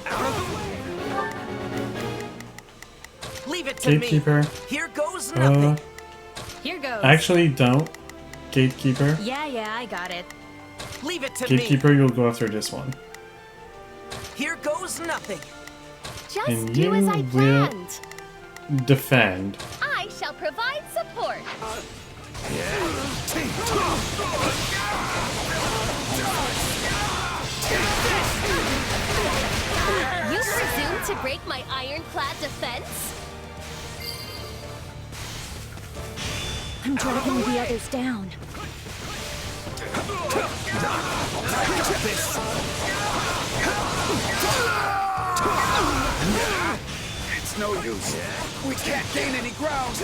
Out of the way. Leave it to Gatekeeper. me. Here goes nothing. Here goes. Actually, don't. Gatekeeper. Yeah, I got it. Leave it to Gatekeeper, you'll go after this one. me. Here goes nothing. Just And do as I you will planned. defend. I shall provide support. You presume to break my ironclad defense? I'm dragging the others down. It's no use. We can't gain any ground.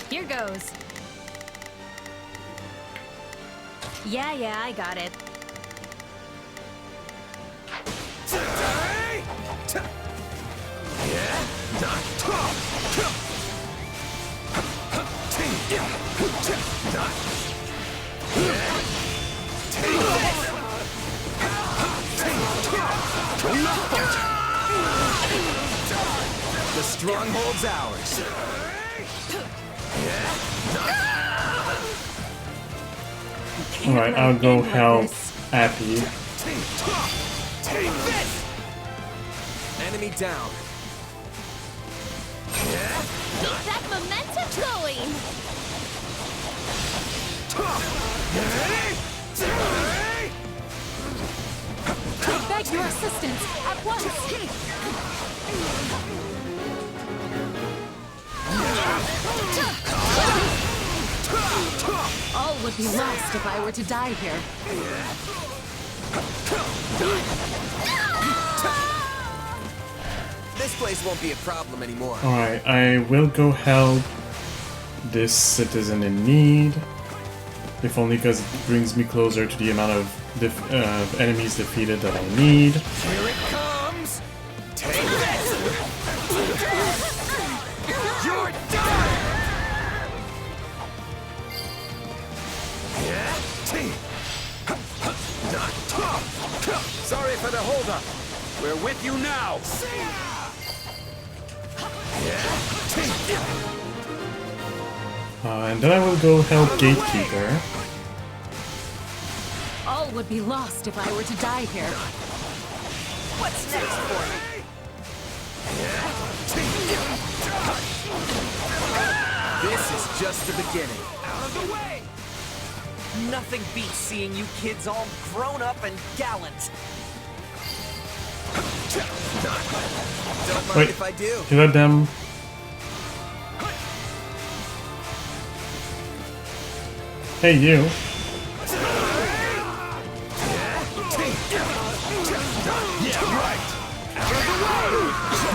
Here goes. Yeah, I got it. The stronghold's ours. Alright, I'll go help Appy. Take this! Enemy down. Keep that momentum going! I beg your assistance at once. All would be lost if I were to die here. This place won't be a problem anymore. Alright, I will go help this citizen in need. If only because it brings me closer to the amount of enemies defeated that I need. Here it comes! Take this! You're done! Sorry for the holdup. We're with you now. And then I will go help Gatekeeper. All would be lost if I were to die here. What's next for me? This is just the beginning. Out of the way! Nothing beats seeing you kids all grown up and gallant. Don't mind Wait, if I do. you let them... Hey, you.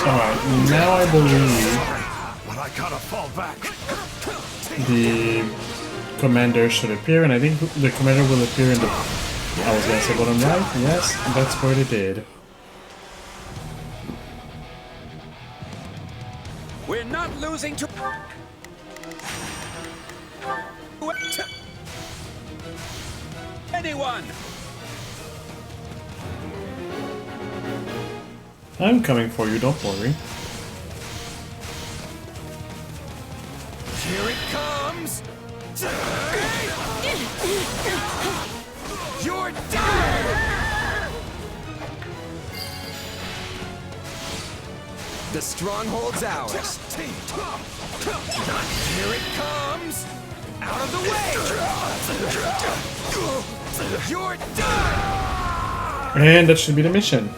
Alright, now I believe But I gotta fall back. the commander should appear, and I think the commander will appear in the... I was gonna say bottom right, yes, that's what it did. We're not losing to anyone. I'm coming for you, don't worry. Here it comes! You're done! The stronghold's ours. Here it comes! Out of the way! You're done! And that should be the mission.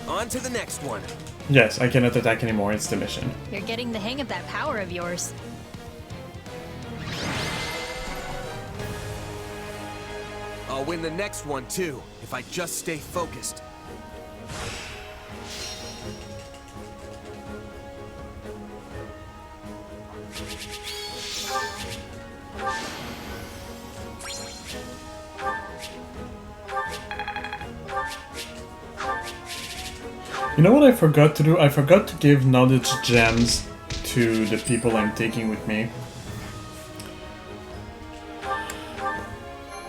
On to the next one. Yes, I cannot attack anymore, it's the mission. You're getting the hang of that power of yours. I'll win the next one too, if I just stay focused. You know what I forgot to do? I forgot to give knowledge gems to the people I'm taking with me.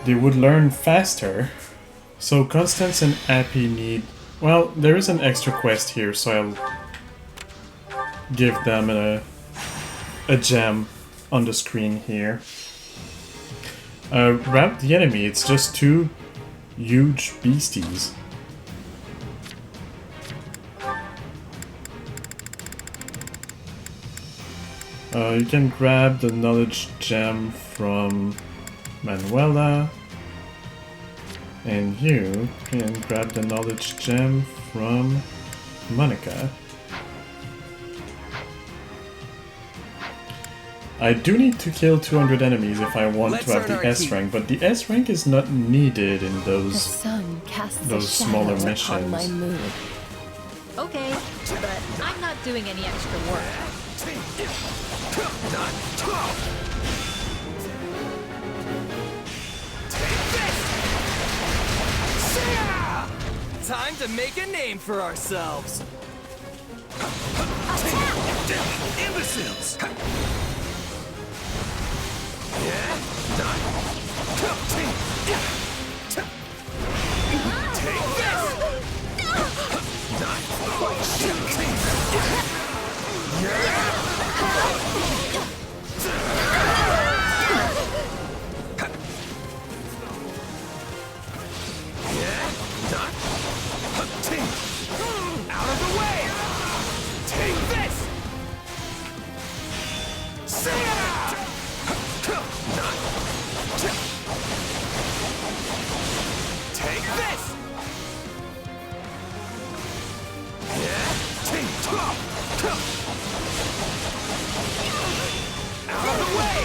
They would learn faster. So Constance and Appy need... Well, there is an extra quest here, so I'll give them a gem on the screen here. Rout the enemy, it's just two huge beasties. You can grab the knowledge gem from Manuela, and you can grab the knowledge gem from Monica. I do need to kill 200 enemies if I want to have the S rank, but the S rank is not needed in those smaller missions. Okay, but I'm not doing any extra work. Time to make a name for ourselves. Imbeciles! Out of the way! Take this! Take this! Out of the way!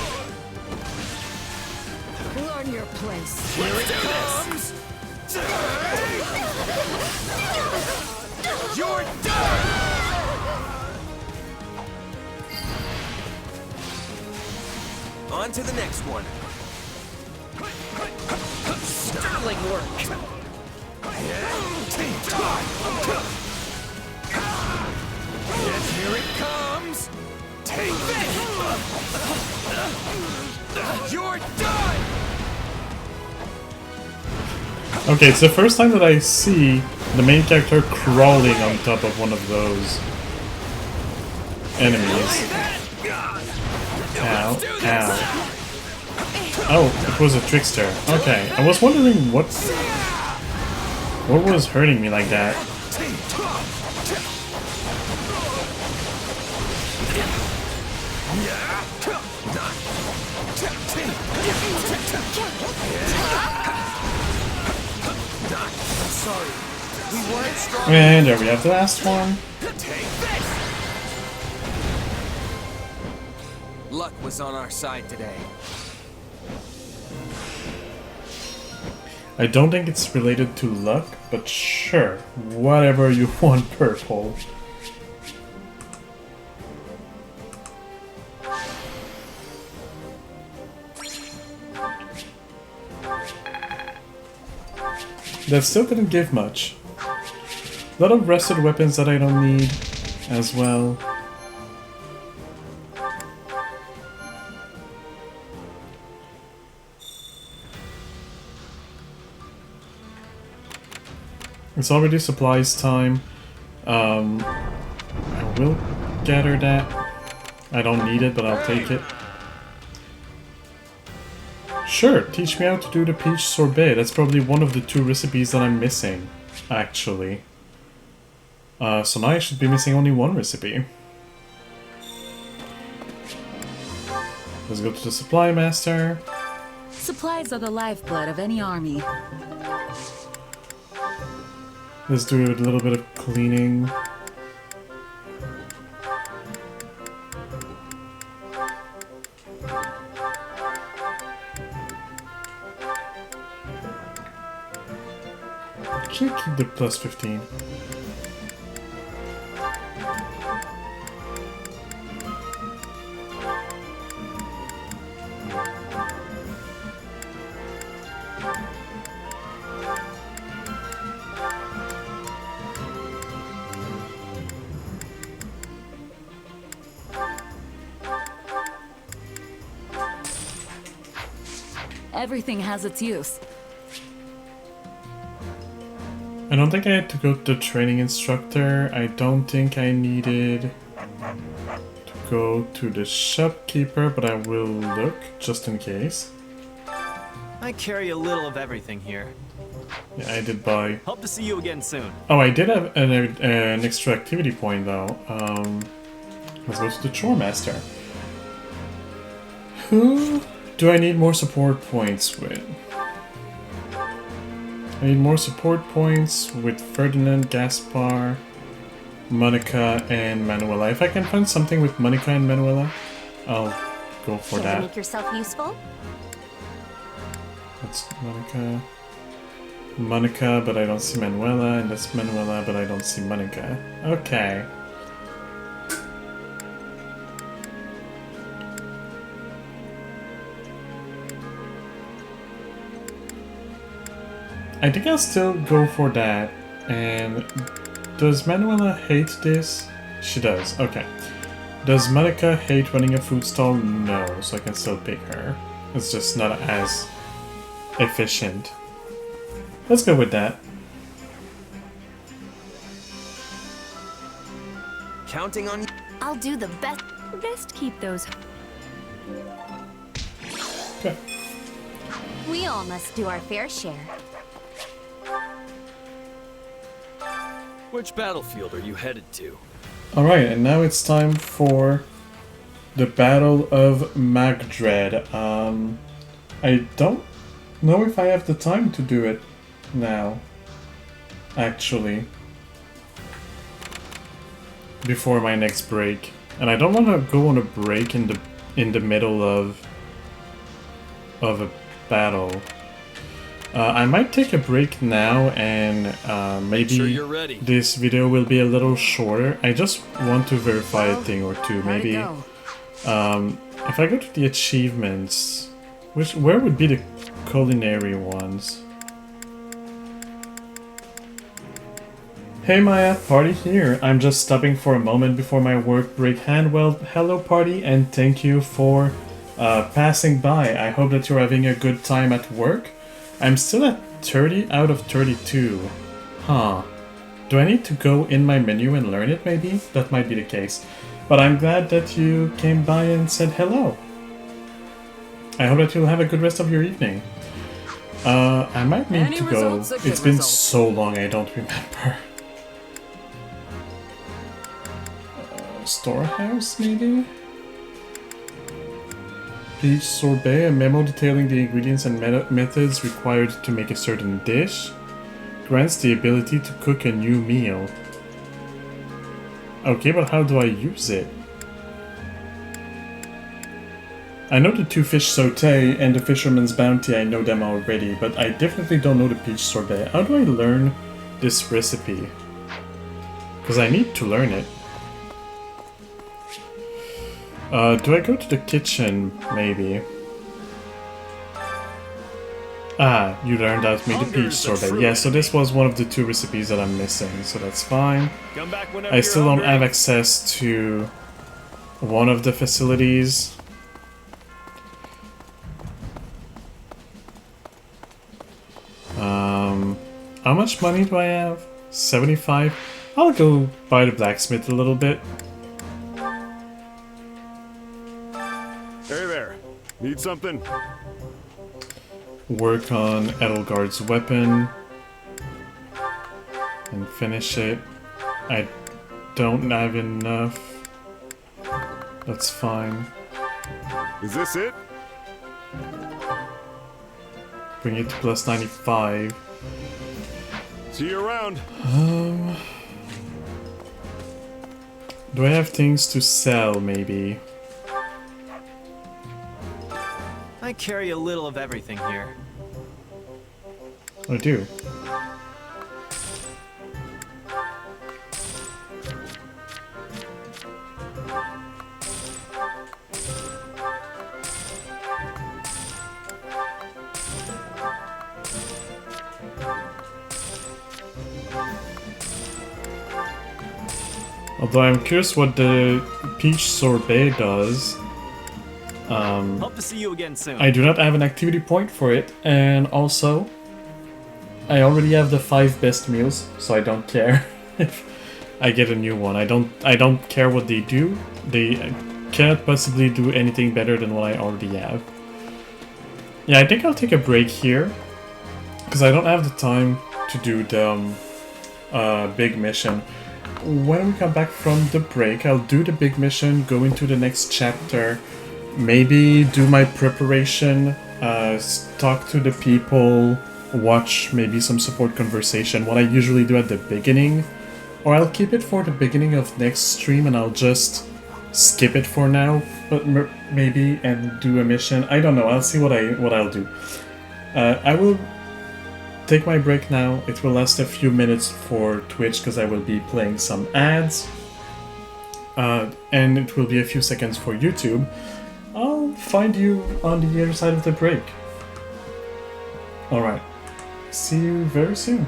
Learn your place. Here it comes! You're done! On to the next one. Sterling work! Yes, here it comes! Take this! You're done! Okay, it's the first time that I see the main character crawling on top of one of those enemies. Ow, ow. Oh, it was a trickster. Okay, I was wondering what was hurting me like that. Sorry, we weren't strong. And there we have the last one. Luck was on our side today. I don't think it's related to luck, but sure, whatever you want, Purple. That still didn't give much. A lot of rusted weapons that I don't need as well. It's already supplies time. I will gather that. I don't need it, but I'll take it. Sure, teach me how to do the peach sorbet. That's probably one of the 2 recipes that I'm missing, actually. So now I should be missing only 1 recipe. Let's go to the supply master. Supplies are the lifeblood of any army. Let's do a little bit of cleaning. Should keep the plus 15. Everything has its use. I don't think I had to go to the training instructor. I don't think I needed to go to the shopkeeper, but I will look just in case. I carry a little of everything here. Yeah, I did buy. Hope to see you again soon. Oh, I did have an extra activity point though. Let's go to the chore master. Who do I need more support points with? I need more support points with Ferdinand, Gaspar, Monica, and Manuela. If I can find something with Monica and Manuela, I'll go for that. Make yourself useful? That's Monica. Monica, but I don't see Manuela, and that's Manuela, but I don't see Monica. Okay. I think I'll still go for that. And does Manuela hate this? She does, okay. Does Monica hate running a food stall? No, so I can still pick her. It's just not as efficient. Let's go with that. Counting on you. I'll do the best. Best keep those. Okay. We all must do our fair share. Which battlefield are you headed to? Alright, and now it's time for the Battle of Magdred. I don't know if I have the time to do it now, actually, before my next break. And I don't want to go on a break in the middle of a battle. I might take a break now and maybe this video will be a little shorter. I just want to verify a thing or two. Maybe if I go to the achievements, where would be the culinary ones? Hey Maya, party here. I'm just stopping for a moment before my work break. Well, hello party, and thank you for passing by. I hope that you're having a good time at work. I'm still at 30 out of 32. Huh. Do I need to go in my menu and learn it maybe? That might be the case. But I'm glad that you came by and said hello. I hope that you'll have a good rest of your evening. I might need to go. It's been so long I don't remember. Storehouse maybe? Peach sorbet, a memo detailing the ingredients and methods required to make a certain dish. Grants the ability to cook a new meal. Okay, but how do I use it? I know the 2 fish sauté and the fisherman's bounty, I know them already, but I definitely don't know the peach sorbet. How do I learn this recipe? Because I need to learn it. Do I go to the kitchen, maybe? Ah, you learned how to make the peach sorbet. Yeah, so this was one of the 2 recipes that I'm missing, so that's fine. I still don't have access to one of the facilities. How much money do I have? 75? I'll go buy the blacksmith a little bit. Hey there. Need something? Work on Edelgard's weapon. And finish it. I don't have enough. That's fine. Is this it? Bring it to plus 95. See you around. Do I have things to sell, maybe? I carry a little of everything here. I do. Although I'm curious what the peach sorbet does. Hope to see you again soon. I do not have an activity point for it, and also I already have the 5 best meals, so I don't care if I get a new one. I don't care what they do. They cannot possibly do anything better than what I already have. Yeah, I think I'll take a break here because I don't have the time to do the big mission. When we come back from the break, I'll do the big mission, go into the next chapter, maybe do my preparation, talk to the people, watch maybe some support conversation, what I usually do at the beginning, or I'll keep it for the beginning of next stream and I'll just skip it for now, but maybe and do a mission. I don't know, I'll see what I'll do. I will take my break now. It will last a few minutes for Twitch because I will be playing some ads, and it will be a few seconds for YouTube. I'll find you on the other side of the break. Alright, see you very soon.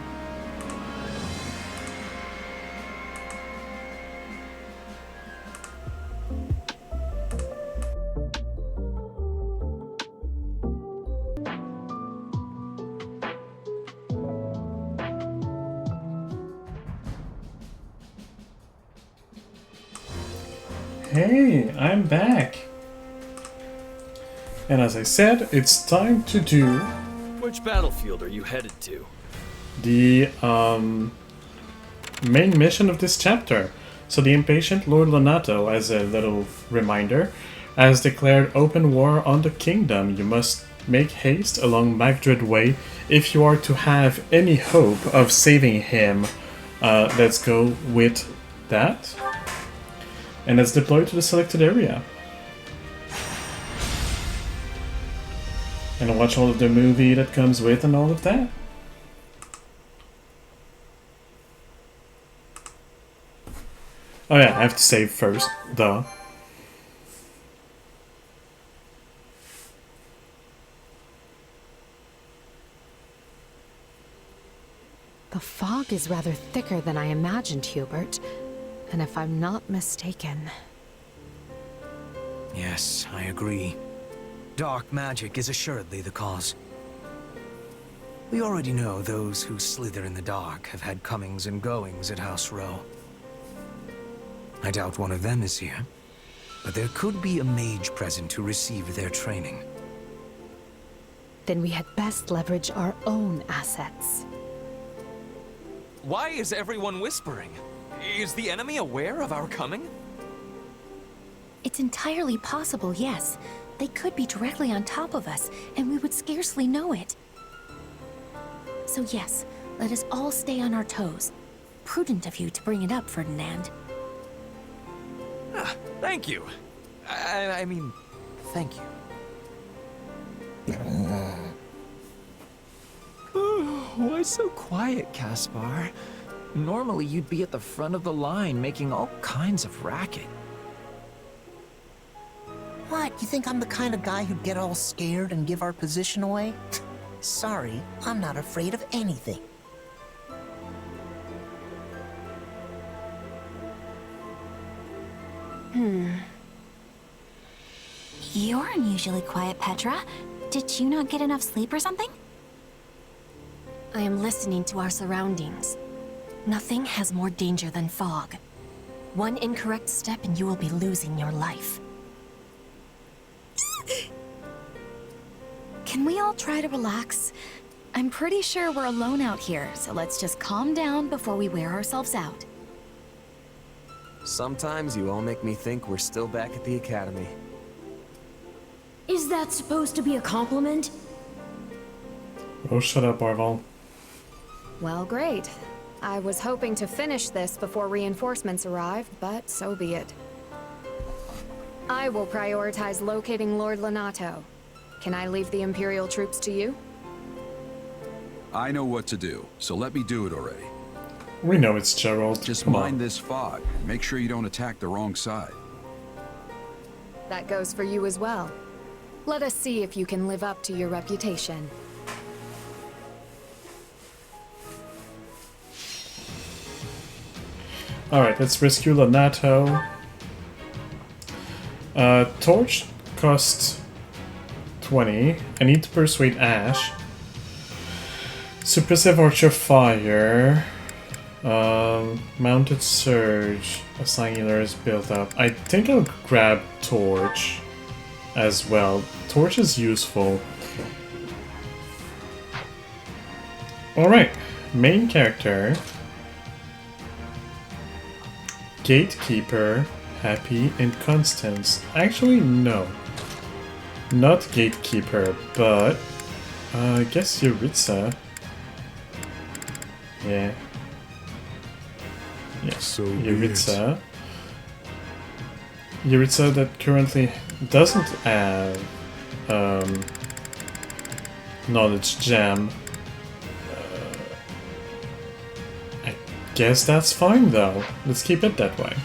Hey, I'm back. And as I said, it's time to do... Which battlefield are you headed to? The main mission of this chapter. So the impatient Lord Lonato, as a little reminder, has declared open war on the kingdom. You must make haste along Magdred Way if you are to have any hope of saving him. Let's go with that. And let's deploy to the selected area. And watch all of the movie that comes with and all of that. Oh yeah, I have to save first, duh. The fog is rather thicker than I imagined, Hubert. And if I'm not mistaken... Yes, I agree. Dark magic is assuredly the cause. We already know those who slither in the dark have had comings and goings at House Row. I doubt one of them is here, but there could be a mage present to receive their training. Then we had best leverage our own assets. Why is everyone whispering? Is the enemy aware of our coming? It's entirely possible, yes. They could be directly on top of us, and we would scarcely know it. So yes, let us all stay on our toes. Prudent of you to bring it up, Ferdinand. Thank you. I mean, thank you. Why so quiet, Caspar? Normally you'd be at the front of the line making all kinds of racket. What, you think I'm the kind of guy who'd get all scared and give our position away? Sorry, I'm not afraid of anything. You're unusually quiet, Petra. Did you not get enough sleep or something? I am listening to our surroundings. Nothing has more danger than fog. One incorrect step and you will be losing your life. Can we all try to relax? I'm pretty sure we're alone out here, so let's just calm down before we wear ourselves out. Sometimes you all make me think we're still back at the academy. Is that supposed to be a compliment? Oh, shut up, Arval. Well, great. I was hoping to finish this before reinforcements arrive, but so be it. I will prioritize locating Lord Lenato. Can I leave the Imperial troops to you? I know what to do, so let me do it already. We know it's Gerald. Just Come mind on. this fog. Make sure you don't attack the wrong side. That goes for you as well. Let us see if you can live up to your reputation. Alright, let's rescue Lenato. Torch costs 20. I need to persuade Ash. Suppressive Archer Fire. Mounted Surge. A Singular is built up. I think I'll grab Torch as well. Torch is useful. Alright, main character. Gatekeeper, Happy, and Constance. Actually, no. Not Gatekeeper, but... I guess Yuritsa. Yeah. Yes, so Yuritsa. Yuritsa that currently doesn't have... Knowledge Gem. I guess that's fine though. Let's keep it that way.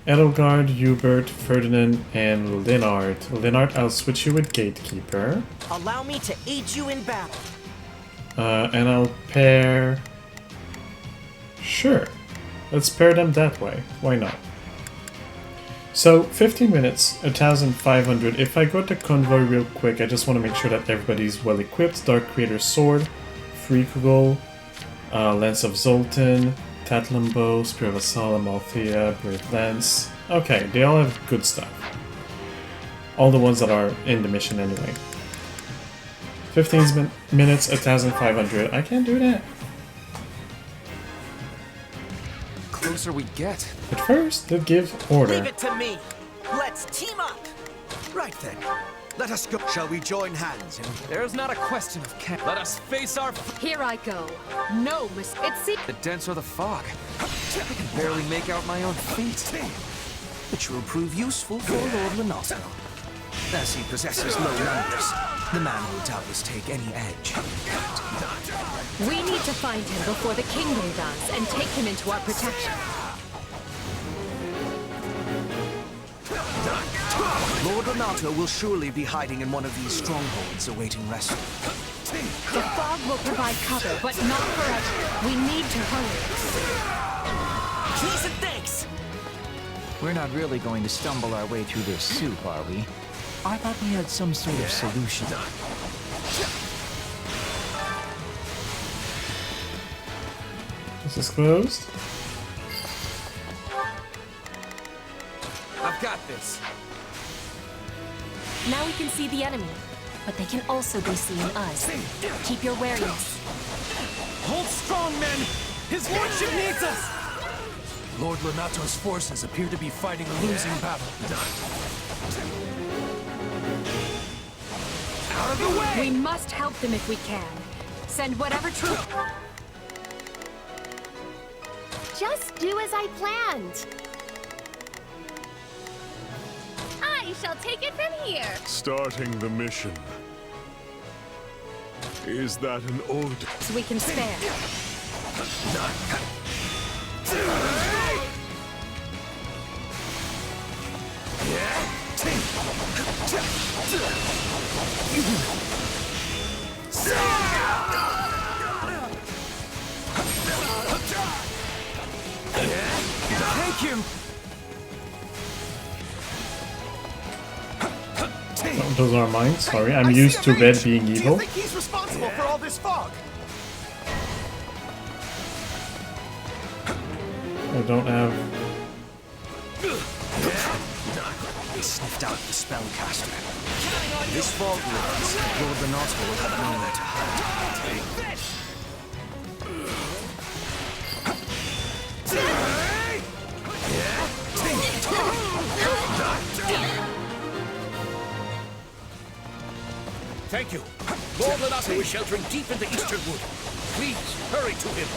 Edelgard, Hubert, Ferdinand, and Linard. Linard, I'll switch you with Gatekeeper. Allow me to aid you in battle. And I'll pair... Sure. Let's pair them that way. Why not? So, 15 minutes, 1,500. If I go to Convoy real quick, I just want to make sure that everybody's well equipped. Dark Creator's Sword, Freakable, Lance of Zoltan, Tatlambo, Spear of Asala, Althea, Brave Lance. Okay, they all have good stuff. All the ones that are in the mission anyway. 15 minutes, 1,500. I can't do that. Closer we get. But first, let's give order. Leave it to me. Let's team up. Right then. Let us go. Shall we join hands? There's not a question of can. Let us face our. Here I go. No mistake. The denser the fog. I can barely make out my own feet. which will prove useful for Lord Renato. As he possesses low numbers, the man will doubtless take any edge. We need to find him before the kingdom does and take him into our protection. Lord Renato will surely be hiding in one of these strongholds awaiting rescue. The fog will provide cover, but not forever. We need to hurry. Please and thanks! We're not really going to stumble our way through this soup, are we? I thought we had some sort of solution. This is closed. I've got this. Now we can see the enemy, but they can also be seeing us. Keep your wariness. Hold strong, men! His lordship needs us! Lord Lenato's forces appear to be fighting a losing battle. Out of the way! We must help them if we can. Send whatever troop. Just do as I planned. I shall take it from here. Starting the mission. Is that an order? So we can spare. Thank you! Oh, those are mine, sorry. I'm used to red being evil. Do you think he's responsible for all this fog? I don't have... They sniffed out the spellcaster. This fog lifts, Lord Renato will have nowhere to hide. Thank you. Lord Renato is sheltering deep in the eastern wood. Please, hurry to him.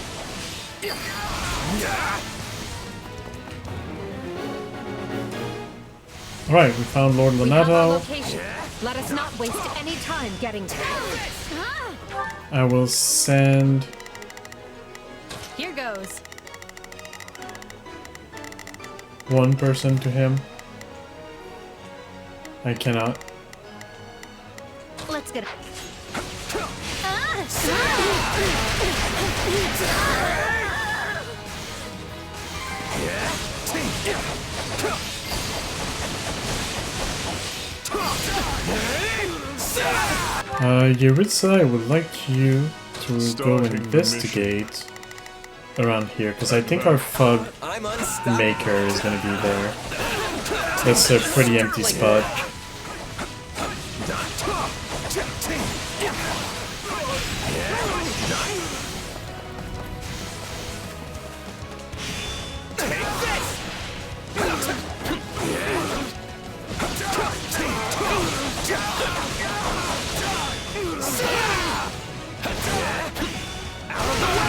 Alright, we found Lord We have our Renato. location. Let us not waste any time getting to it. I will send Here goes. one person to him. I cannot. Let's get it. Yuritsa, I would like you to go Starting the investigate around here, because I think our fog maker is going to be there. That's a pretty empty spot.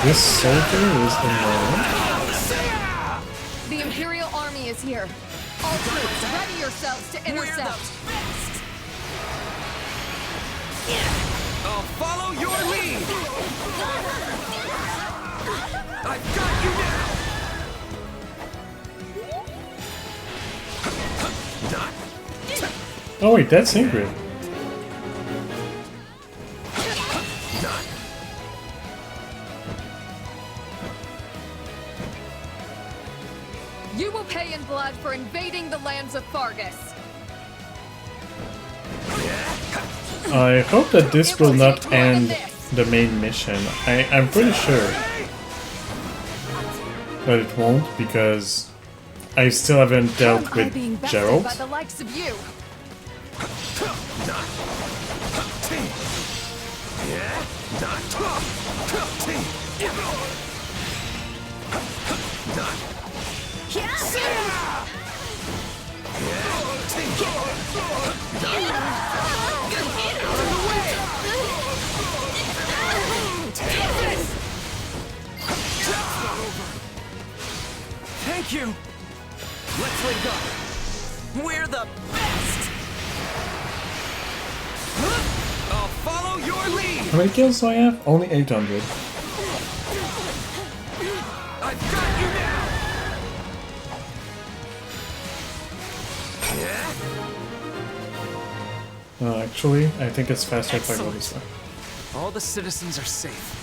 This soldier is alone. The Imperial Army is here. All troops, ready yourselves to intercept. I'll follow your lead. I've got you now. Oh wait, that's Ingrid. You will pay in blood for invading the lands of Fargus. I hope that this will not end the main mission. I'm pretty sure that it won't, because I still haven't dealt with Gerald. By the likes of you. Thank you! Let's link up. We're the best! I'll follow your lead! How many kills do I have? Only 800. I've got you now! Actually, I think it's faster if I go this way. All the citizens are safe.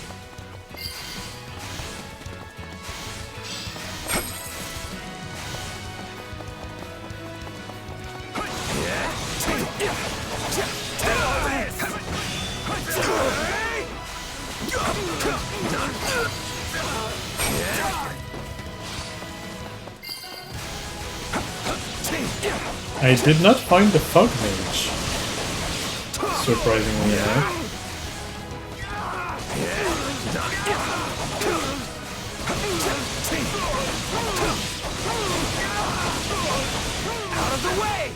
I did not find the Fog Mage, surprisingly enough. Out of the way!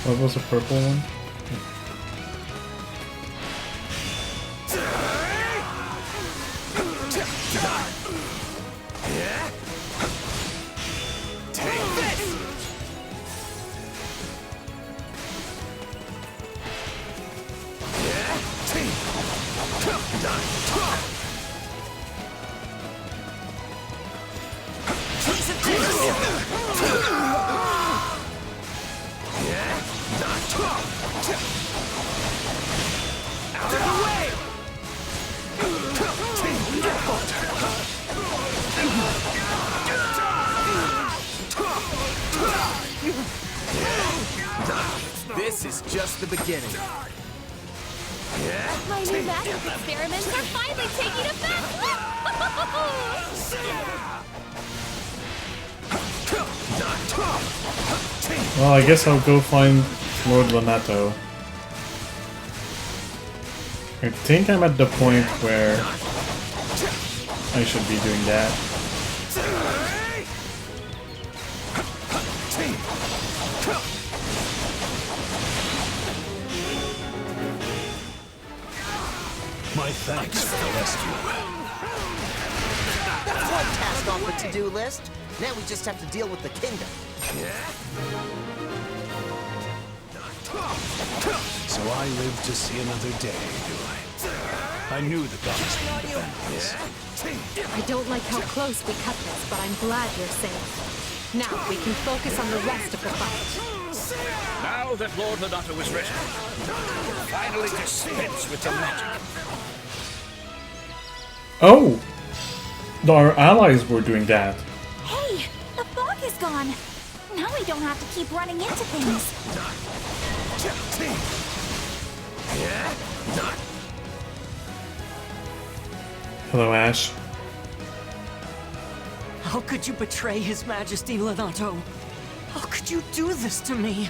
What was the purple one? This is just the beginning. My new magic experiments are finally taking effect! Well, I guess I'll go find Lord Lonato. I think I'm at the point where I should be doing that. My thanks for the rescue. That's one task off the to-do list. Now we just have to deal with the kingdom. So I live to see another day, do I? I knew the gods would defend this. I don't like how close we cut this, but I'm glad you're safe. Now we can focus on the rest of the fight. Now that Lord Lonato is rescued, we'll finally dispense with the magic. Oh! Our allies were doing that. Hey, the fog is gone. Now we don't have to keep running into things. Hello, Ash. How could you betray His Majesty Lonato? How could you do this to me?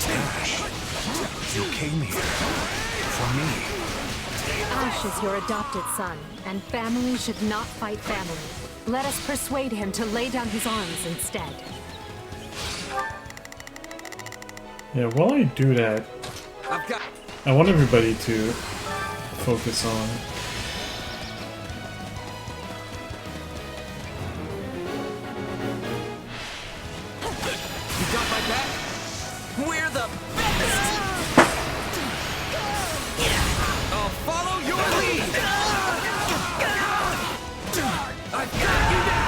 Ash, you came here for me. Ash is your adopted son, and family should not fight family. Let us persuade him to lay down his arms instead. Yeah, while I do that, I want everybody to focus on. You got my back? We're the best! I'll follow your lead! I've got you now!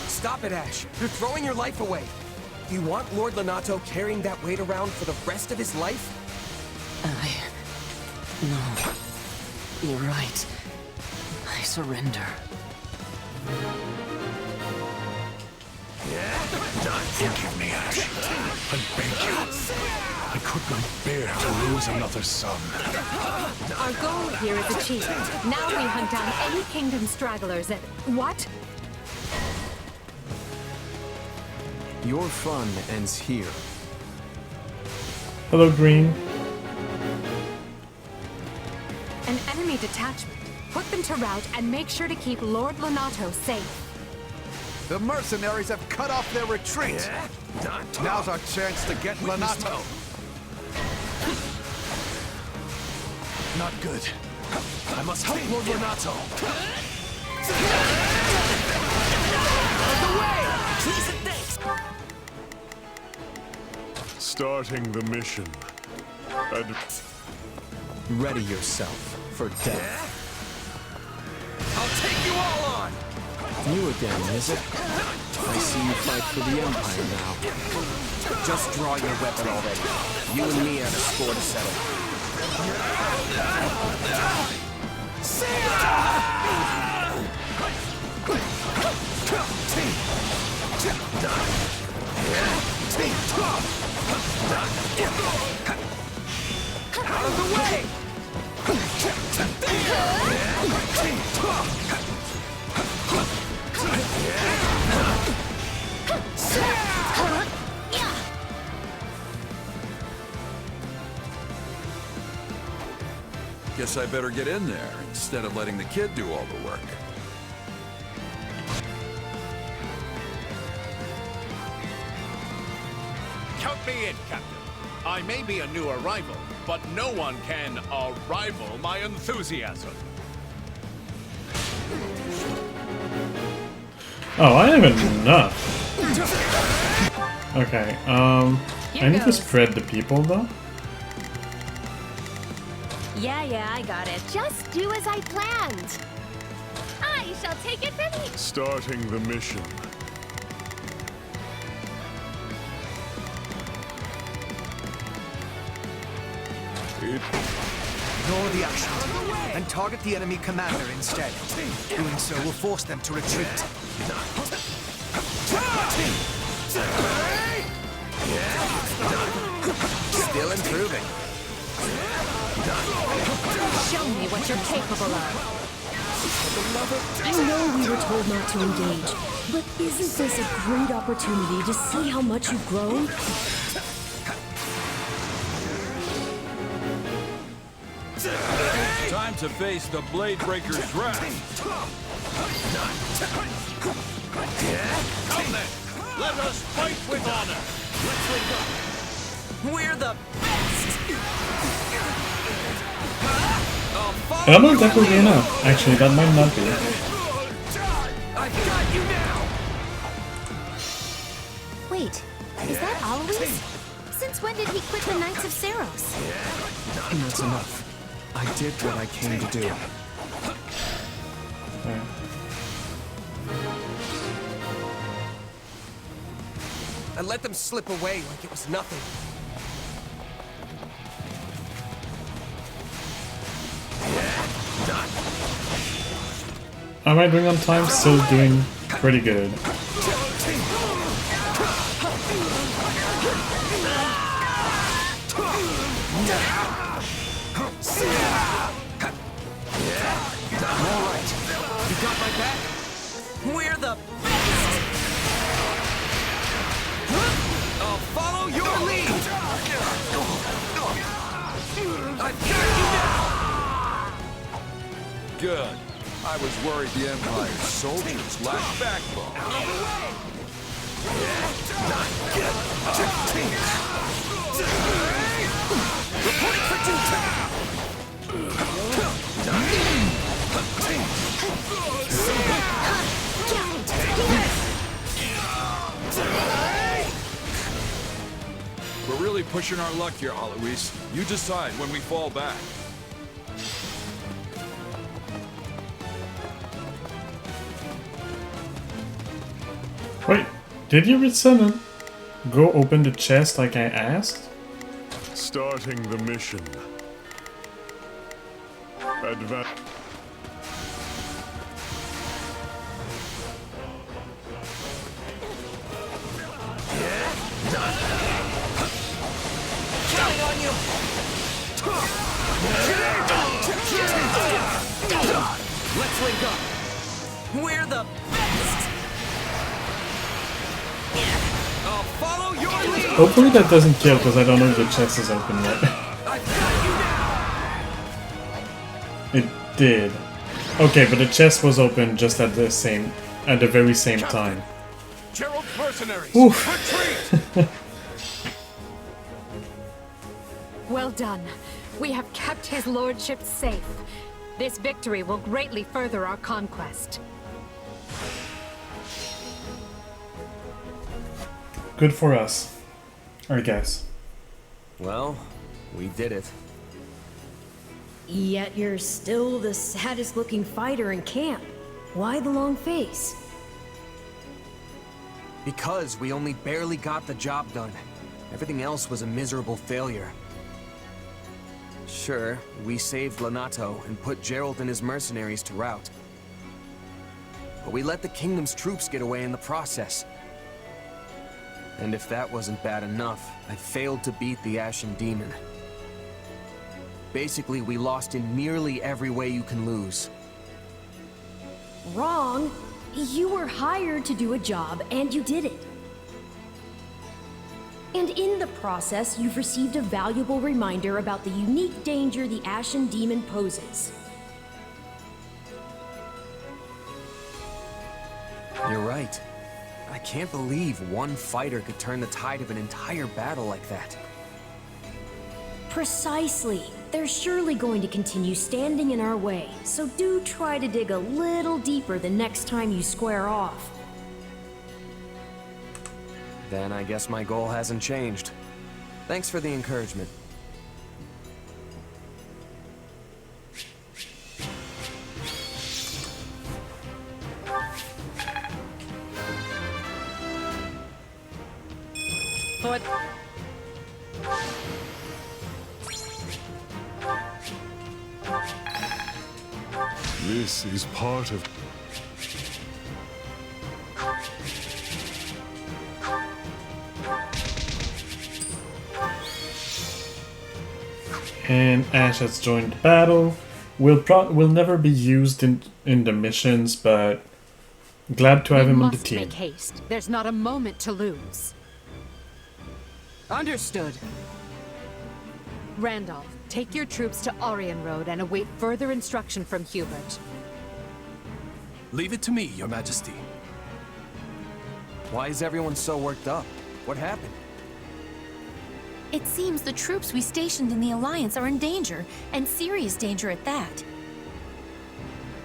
Stop it, Ash. You're throwing your life away. Do you want Lord Lonato carrying that weight around for the rest of his life? No. You're right. I surrender. Forgive me, Ash. I beg you. I could not bear to lose another son. Our goal here is achieved. Now we hunt down any kingdom stragglers and... What? Your fun ends here. Hello, Green. An enemy detachment. Put them to rout and make sure to keep Lord Lonato safe. The mercenaries have cut off their retreat. Now's our chance to get Lonato. Not good. I must help Lord Lonato. Out of the way! Please and thanks! Starting the mission. Ready yourself for death. I'll take you all on! You again, is it? I see you fight for the Empire now. Just draw your weapon already. You and me have a score to settle. Out of the way! Guess I better get in there instead of letting the kid do all the work. Count me in, Captain. I may be a new arrival, but no one can rival my enthusiasm. Oh, I have enough. Okay, I need to spread the people though. Yeah, I got it. Just do as I planned. I shall take it from you. Starting the mission. Ignore the action and target the enemy commander instead. Doing so will force them to retreat. Still improving. Show me what you're capable of. I know we were told not to engage, but isn't this a great opportunity to see how much you've grown? Time to face the Blade Breaker's wrath. Come then, let us fight with honor. Let's link up. We're the best! I don't know if that will be enough. Actually, that might not be. I've got you now! Wait, is that Alois? Since when did he quit the Knights of Ceros? That's enough. I did what I came to do. And let them slip away like it was nothing. Am I doing on time? Still doing pretty good. Alright, you got my back? We're the best! I'll follow your lead! I've got you now! Good. I was worried the Empire's soldiers lacked backbone. Reporting for duty! We're really pushing our luck here, Alois. You decide when we fall back. Wait, did you resend go open the chest like I asked? Starting the mission. Advance. Counting on you! Let's link up! We're the best! I'll follow your lead! Hopefully that doesn't kill because I don't know if the chest is open yet. It did. Okay, but the chest was open just at the very same time. Gerald's mercenaries! Oof. Retreat! Well done. We have kept his lordship safe. This victory will greatly further our conquest. Good for us, I guess. Well, we did it. Yet you're still the saddest looking fighter in camp. Why the long face? Because we only barely got the job done. Everything else was a miserable failure. Sure, we saved Lonato and put Gerald and his mercenaries to rout. But we let the kingdom's troops get away in the process. And if that wasn't bad enough, I failed to beat the Ashen Demon. Basically, we lost in nearly every way you can lose. Wrong. You were hired to do a job, and you did it. And in the process, you've received a valuable reminder about the unique danger the Ashen Demon poses. You're right. I can't believe one fighter could turn the tide of an entire battle like that. Precisely. They're surely going to continue standing in our way, so do try to dig a little deeper the next time you square off. Then I guess my goal hasn't changed. Thanks for the encouragement. This is part of... And Ash has joined the battle. Will never be used in the missions, but glad to have him on the team. Make haste. There's not a moment to lose. Understood. Randolph, take your troops to Orion Road and await further instruction from Hubert. Leave it to me, Your Majesty. Why is everyone so worked up? What happened? It seems the troops we stationed in the Alliance are in danger, and serious danger at that.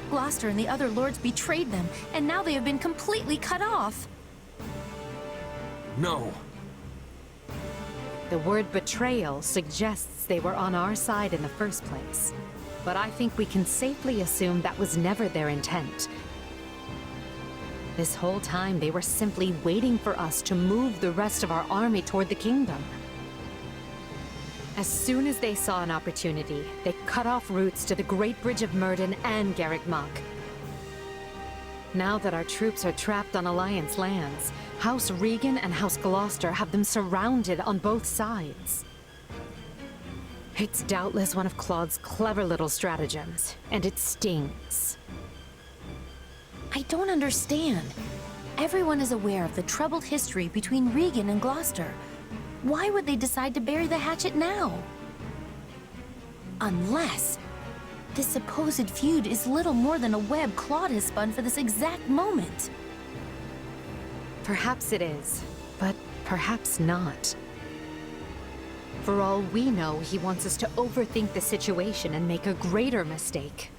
Gloucester and the other lords betrayed them, and now they have been completely cut off. No. The word betrayal suggests they were on our side in the first place. But I think we can safely assume that was never their intent. This whole time they were simply waiting for us to move the rest of our army toward the kingdom. As soon as they saw an opportunity, they cut off routes to the Great Bridge of Myrddin and Garreg Mach. Now that our troops are trapped on Alliance lands, House Regan and House Gloucester have them surrounded on both sides. It's doubtless one of Claude's clever little stratagems, and it stings. I don't understand. Everyone is aware of the troubled history between Regan and Gloucester. Why would they decide to bury the hatchet now? Unless this supposed feud is little more than a web Claude has spun for this exact moment. Perhaps it is, but perhaps not. For all we know, he wants us to overthink the situation and make a greater mistake.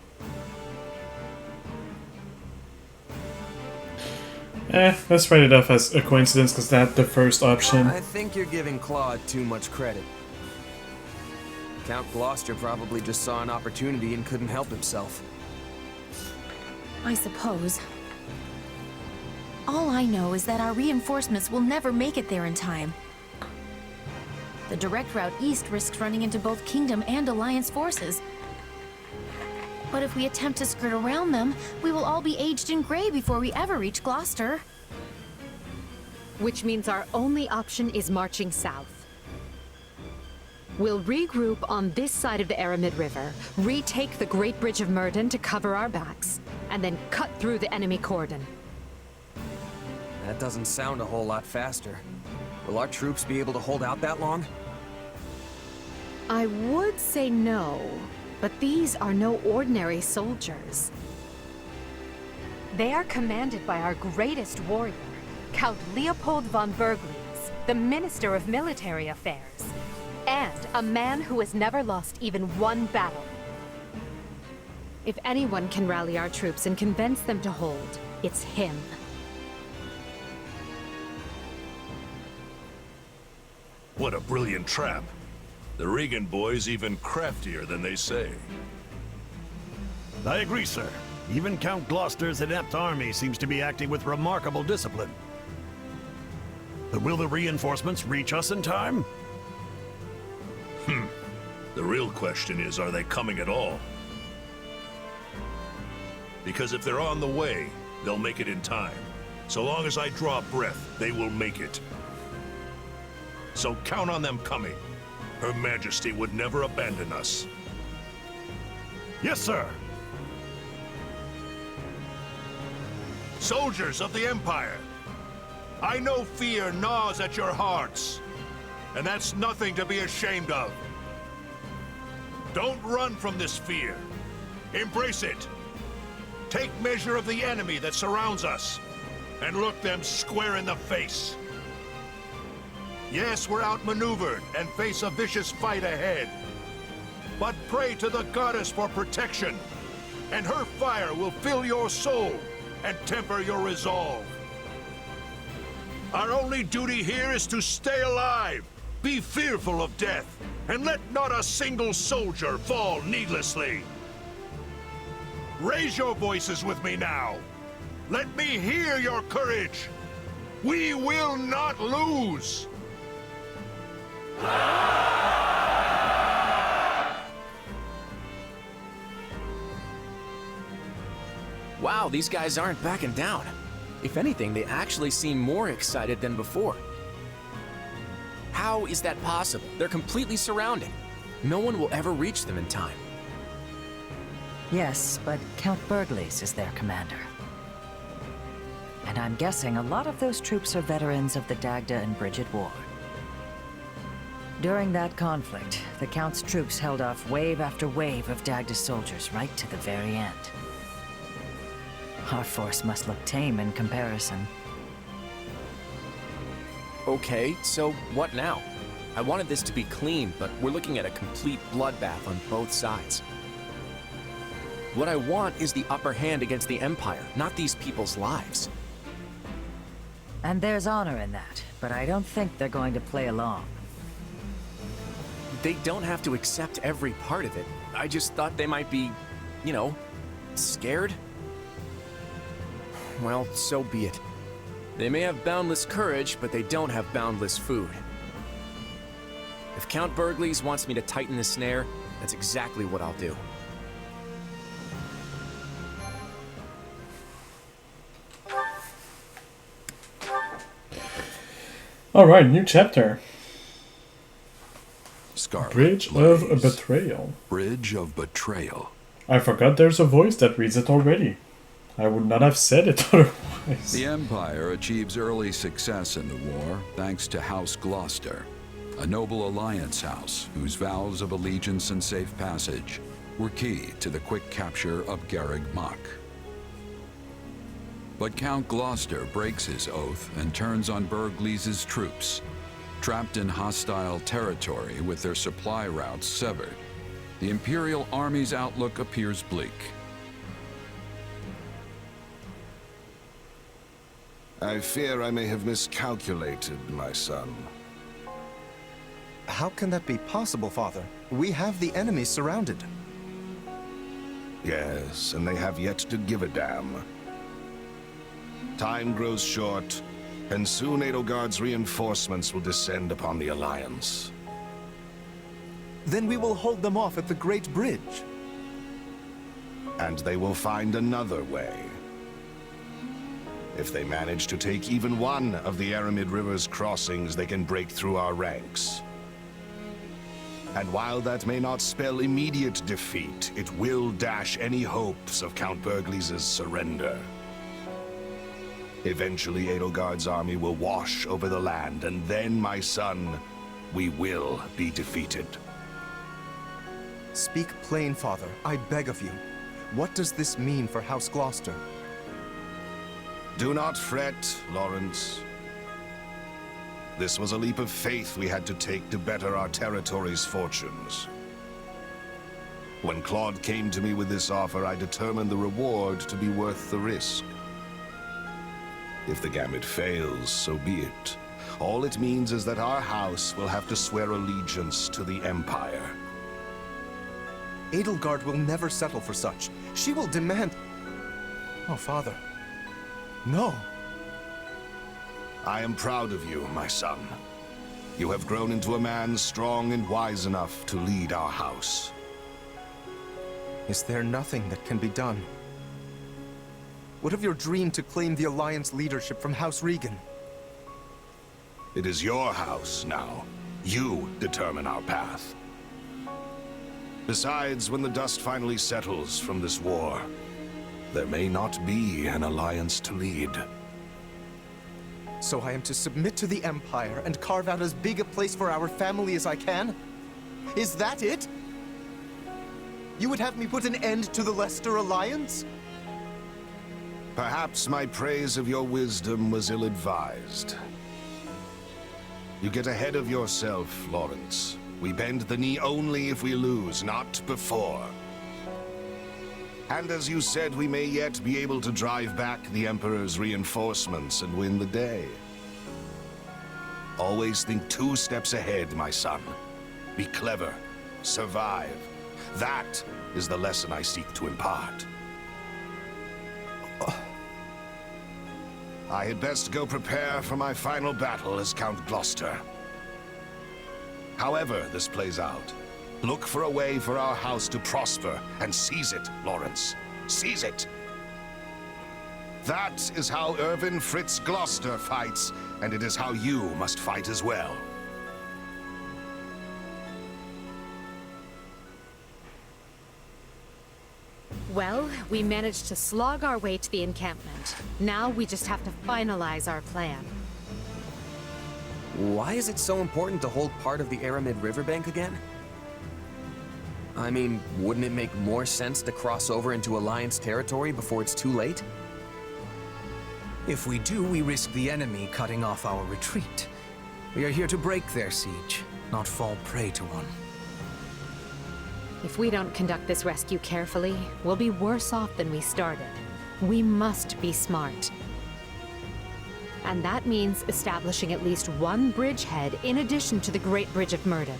Let's write it off as a coincidence, because that's the first option. I think you're giving Claude too much credit. Count Gloucester probably just saw an opportunity and couldn't help himself. I suppose. All I know is that our reinforcements will never make it there in time. The direct route east risks running into both Kingdom and Alliance forces. But if we attempt to skirt around them, we will all be aged in gray before we ever reach Gloucester. Which means our only option is marching south. We'll regroup on this side of the Aramid River, retake the Great Bridge of Myrddin to cover our backs, and then cut through the enemy cordon. That doesn't sound a whole lot faster. Will our troops be able to hold out that long? I would say no, but these are no ordinary soldiers. They are commanded by our greatest warrior, Count Leopold von Bergliez, the Minister of Military Affairs, and a man who has never lost even one battle. If anyone can rally our troops and convince them to hold, it's him. What a brilliant trap. The Regan boy's even craftier than they say. I agree, sir. Even Count Gloucester's inept army seems to be acting with remarkable discipline. But will the reinforcements reach us in time? The real question is, are they coming at all? Because if they're on the way, they'll make it in time. So long as I draw breath, they will make it. So count on them coming. Her Majesty would never abandon us. Yes, sir. Soldiers of the Empire, I know fear gnaws at your hearts, and that's nothing to be ashamed of. Don't run from this fear. Embrace it. Take measure of the enemy that surrounds us, and look them square in the face. Yes, we're outmaneuvered and face a vicious fight ahead. But pray to the goddess for protection, and her fire will fill your soul and temper your resolve. Our only duty here is to stay alive, be fearful of death, and let not a single soldier fall needlessly. Raise your voices with me now. Let me hear your courage. We will not lose. Wow, these guys aren't backing down. If anything, they actually seem more excited than before. How is that possible? They're completely surrounded. No one will ever reach them in time. Yes, but Count Bergliez is their commander. And I'm guessing a lot of those troops are veterans of the Dagda and Bridget War. During that conflict, the Count's troops held off wave after wave of Dagda soldiers right to the very end. Our force must look tame in comparison. Okay, so what now? I wanted this to be clean, but we're looking at a complete bloodbath on both sides. What I want is the upper hand against the Empire, not these people's lives. And there's honor in that, but I don't think they're going to play along. They don't have to accept every part of it. I just thought they might be, you know, scared. Well, so be it. They may have boundless courage, but they don't have boundless food. If Count Bergliez wants me to tighten the snare, that's exactly what I'll do. Alright, new chapter. Scarlet Bridge Blaze. of Betrayal. Bridge of Betrayal. I forgot there's a voice that reads it already. I would not have said it otherwise. The Empire achieves early success in the war thanks to House Gloucester, a noble alliance house whose vows of allegiance and safe passage were key to the quick capture of Garreg Mach. But Count Gloucester breaks his oath and turns on Bergliez's troops. Trapped in hostile territory with their supply routes severed, the Imperial Army's outlook appears bleak. I fear I may have miscalculated, my son. How can that be possible, Father? We have the enemy surrounded. Yes, and they have yet to give a damn. Time grows short, and soon Edelgard's reinforcements will descend upon the Alliance. Then we will hold them off at the Great Bridge. And they will find another way. If they manage to take even one of the Aramid River's crossings, they can break through our ranks. And while that may not spell immediate defeat, it will dash any hopes of Count Bergliez's surrender. Eventually, Edelgard's army will wash over the land, and then, my son, we will be defeated. Speak plain, Father. I beg of you. What does this mean for House Gloucester? Do not fret, Lawrence. This was a leap of faith we had to take to better our territory's fortunes. When Claude came to me with this offer, I determined the reward to be worth the risk. If the gambit fails, so be it. All it means is that our house will have to swear allegiance to the Empire. Edelgard will never settle for such. She will demand... Oh, Father. No. I am proud of you, my son. You have grown into a man strong and wise enough to lead our house. Is there nothing that can be done? What of your dream to claim the Alliance leadership from House Regan? It is your house now. You determine our path. Besides, when the dust finally settles from this war, there may not be an Alliance to lead. So I am to submit to the Empire and carve out as big a place for our family as I can? Is that it? You would have me put an end to the Leicester Alliance? Perhaps my praise of your wisdom was ill-advised. You get ahead of yourself, Lawrence. We bend the knee only if we lose, not before. And as you said, we may yet be able to drive back the Emperor's reinforcements and win the day. Always think 2 steps ahead, my son. Be clever. Survive. That is the lesson I seek to impart. I had best go prepare for my final battle as Count Gloucester. However this plays out, look for a way for our house to prosper, and seize it, Lawrence. Seize it! That is how Irvin Fritz Gloucester fights, and it is how you must fight as well. Well, we managed to slog our way to the encampment. Now we just have to finalize our plan. Why is it so important to hold part of the Aramid riverbank again? I mean, wouldn't it make more sense to cross over into Alliance territory before it's too late? If we do, we risk the enemy cutting off our retreat. We are here to break their siege, not fall prey to one. If we don't conduct this rescue carefully, we'll be worse off than we started. We must be smart. And that means establishing at least one bridgehead in addition to the Great Bridge of Murden.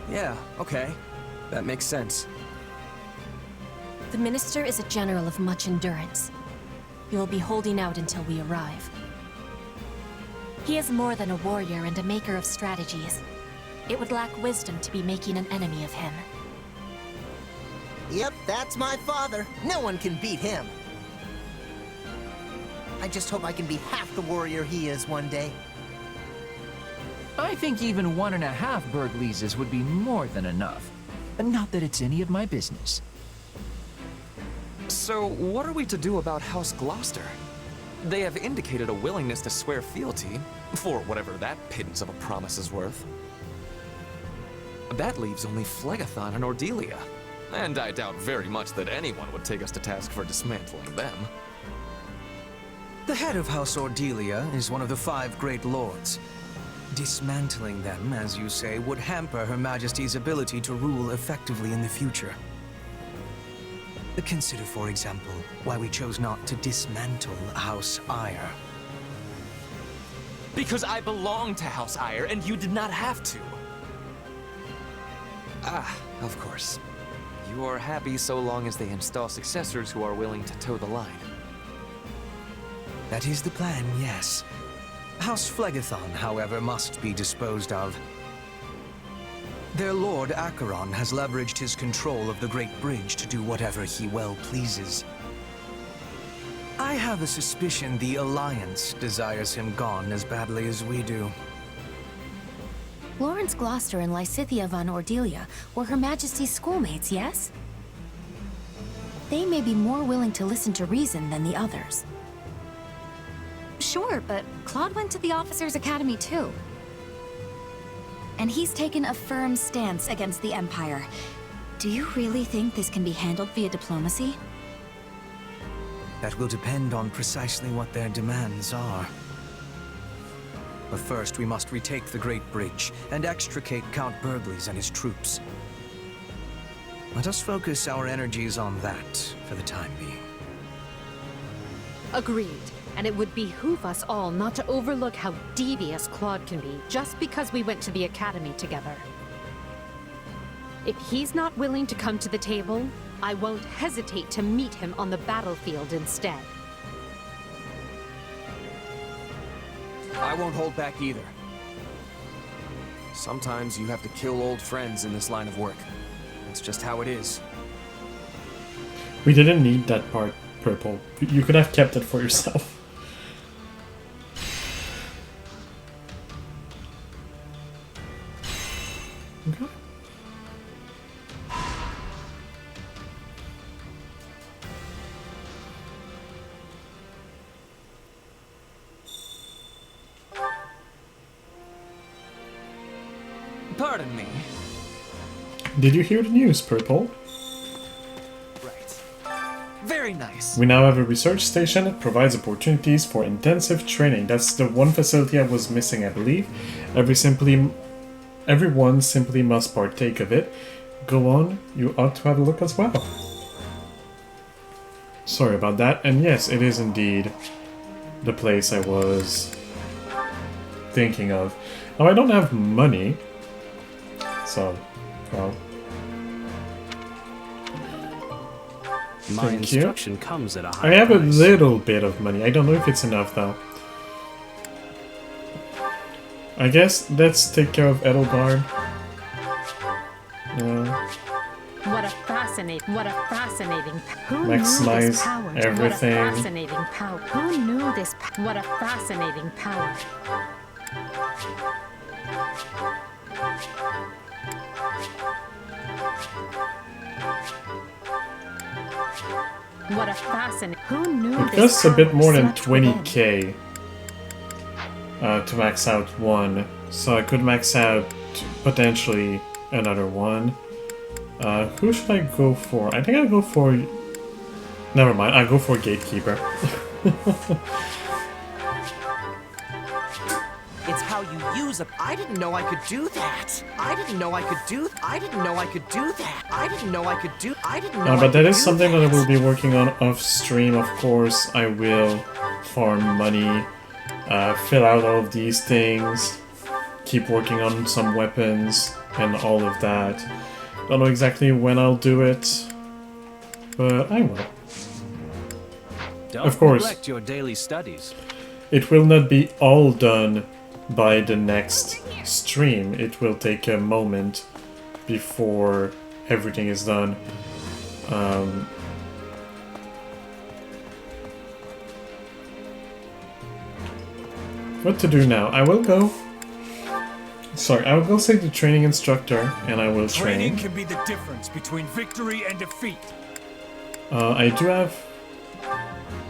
Yeah, okay. That makes sense. The Minister is a general of much endurance. He will be holding out until we arrive. He is more than a warrior and a maker of strategies. It would lack wisdom to be making an enemy of him. Yep, that's my father. No one can beat him. I just hope I can be half the warrior he is one day. I think even 1.5 Burgleases would be more than enough. Not that it's any of my business. So, what are we to do about House Gloucester? They have indicated a willingness to swear fealty, for whatever that pittance of a promise is worth. That leaves only Phlegathon and Ordelia, and I doubt very much that anyone would take us to task for dismantling them. The head of House Ordelia is one of the 5 great lords. Dismantling them, as you say, would hamper Her Majesty's ability to rule effectively in the future. Consider, for example, why we chose not to dismantle House Eyre. Because I belong to House Eyre, and you did not have to. Ah, of course. You are happy so long as they install successors who are willing to toe the line. That is the plan, yes. House Phlegathon, however, must be disposed of. Their Lord Acheron has leveraged his control of the Great Bridge to do whatever he well pleases. I have a suspicion the Alliance desires him gone as badly as we do. Lawrence Gloucester and Lysithea von Ordelia were Her Majesty's schoolmates, yes? They may be more willing to listen to reason than the others. Sure, but Claude went to the Officers' Academy too. And he's taken a firm stance against the Empire. Do you really think this can be handled via diplomacy? That will depend on precisely what their demands are. But first, we must retake the Great Bridge and extricate Count Bergliez and his troops. Let us focus our energies on that for the time being. Agreed. And it would behoove us all not to overlook how devious Claude can be just because we went to the academy together. If he's not willing to come to the table, I won't hesitate to meet him on the battlefield instead. I won't hold back either. Sometimes you have to kill old friends in this line of work. It's just how it is. We didn't need that part, Purple. You could have kept it for yourself. Okay. Pardon me. Did you hear the news, Purple? Right. Very nice. We now have a research station that provides opportunities for intensive training. That's the one facility I was missing, I believe. Everyone simply must partake of it. Go on, you ought to have a look as well. Sorry about that. And yes, it is indeed the place I was thinking of. Now, I don't have money. So, well... My Thank you. instruction comes at a high I have price. a little bit of money. I don't know if it's enough though. I guess let's take care of Edelgard. What a fascinating Who Maximize knew this power? everything. What a fascinating power. Who knew this What a fascinating power. What a fascinating. Who knew It this costs a bit power more than slept within? 20k to max out one, so I could max out potentially another one. Who should I go for? I think I'll go for... Never mind, I'll go for Gatekeeper. It's how you use a... I didn't know I could do that. I didn't know I could do... I didn't know I could do that. I didn't know I could do... I didn't know But I that could is do something that I that. will be working on off stream, of course. I will farm money, fill out all of these things, keep working on some weapons, and all of that. Don't know exactly when I'll do it, but I will. Don't Of course. neglect your daily studies. It will not be all done by the next stream. It will take a moment before everything is done. What to do now? I will go... Sorry, I will go see the training instructor and I will Training train. can be the difference between victory and defeat. I do have...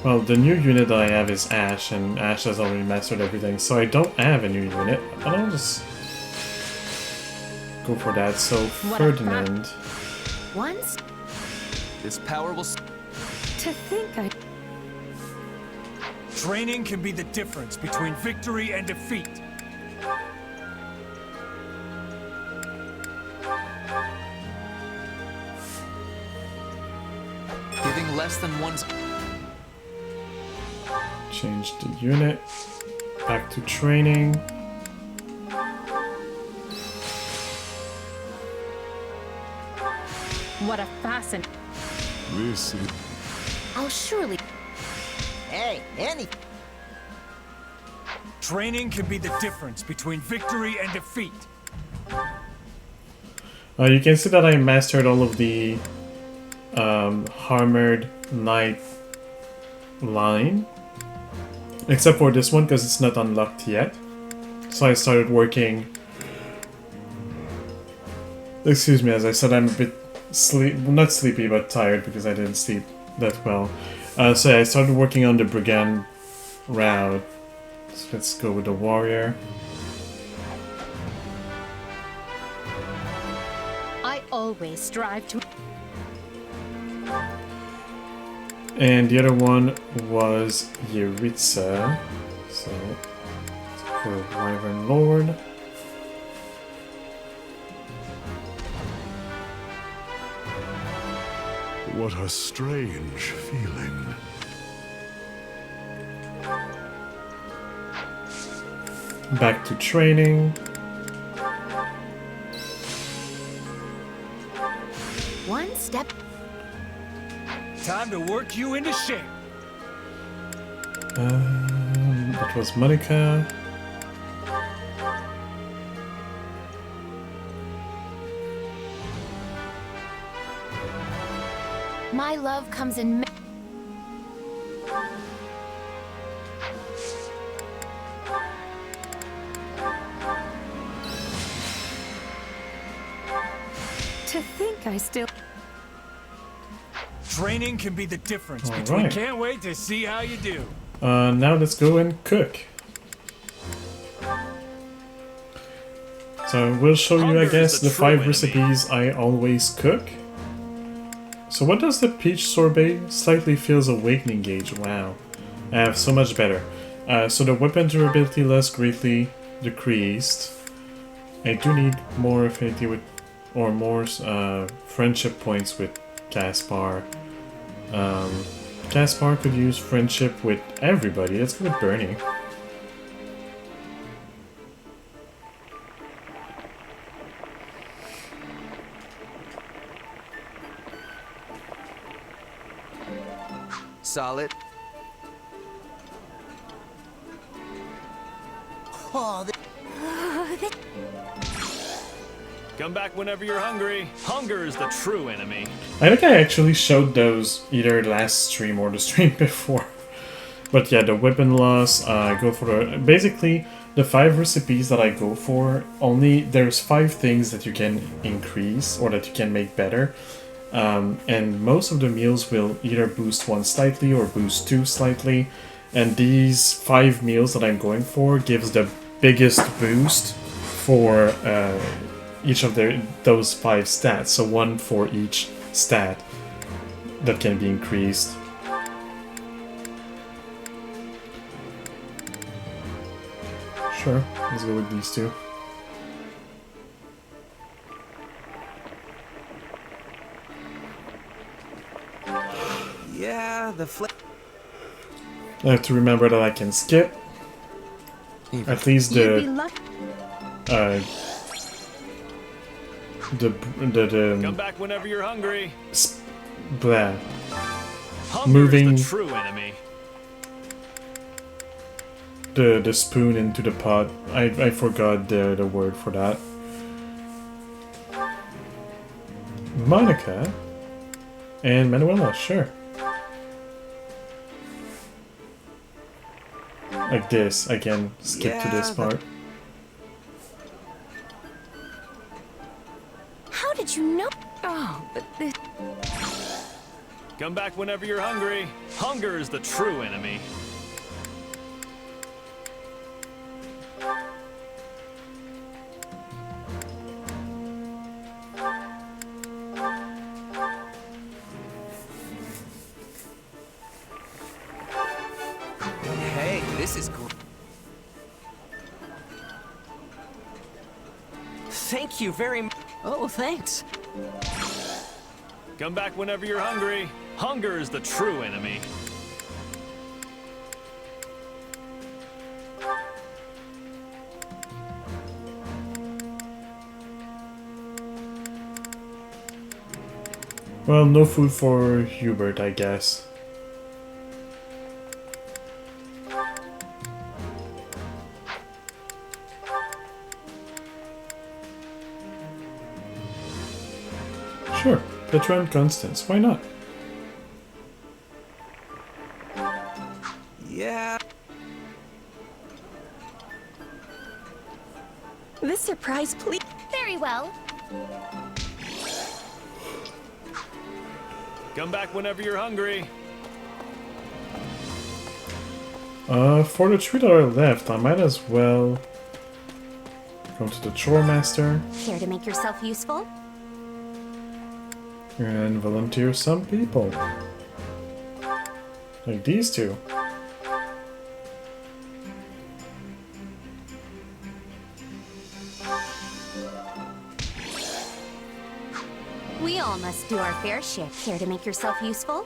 Well, the new unit that I have is Ash, and Ash has already mastered everything, so I don't have a new unit. But I'll just go for that. So, Ferdinand. Once? This power will... To think I... Training can be the difference between victory and defeat. Giving less than one's... Change the unit. Back to training. What a fascinating... I'll surely... Hey, any... Training can be the difference between victory and defeat. You can see that I mastered all of the Armored Knight line. Except for this one, because it's not unlocked yet. So I started working... Excuse me, as I said, I'm a bit not sleepy, but tired because I didn't sleep that well. So yeah, I started working on the Brigand route. So let's go with the Warrior. I always strive to... And the other one was Yeritza. So, for Wyvern Lord. What a strange feeling. Back to training. One step. Time to work you into shape. That was Monica. My love comes in. To think I still... Training can be the difference All between right. can't wait to see how you do. Now let's go and cook. So we'll show you, I guess, the 5 recipes I always cook. So what does the peach sorbet? Slightly feels awakening gauge. Wow. So much better. So the weapon durability less greatly decreased. I do need more affinity with, or more friendship points with Caspar. Caspar could use friendship with everybody. Let's go with Bernie. Solid. Oh, Come back whenever you're hungry. Hunger is the true enemy. I think I actually showed those either last stream or the stream before. But yeah, the weapon loss, I go for the... Basically, the 5 recipes that I go for, only there's 5 things that you can increase or that you can make better. And most of the meals will either boost 1 slightly or boost 2 slightly. And these 5 meals that I'm going for gives the biggest boost for each of those 5 stats. So 1 for each stat that can be increased. Sure, let's go with these 2. Yeah, the I have to remember that I can skip. At least the Come back whenever you're hungry. Blah. Hunger Moving is the true enemy. the spoon into the pot. I forgot the word for that. Monica and Manuela, sure. Like this, I can skip to this part. How did you know? Oh, but this... Come back whenever you're hungry. Hunger is the true enemy. Hey, this is great. Thank you very much. Oh, thanks. Come back whenever you're hungry. Hunger is the true enemy. Well, no food for Hubert, I guess. Sure, Petra and Constance, why not? Yeah. This surprise, please. Very well. Come back whenever you're hungry. For the 3 that are left, I might as well go to the Chore Master Care to make yourself useful? and volunteer some people. Like these two. We all must do our fair share. Care to make yourself useful?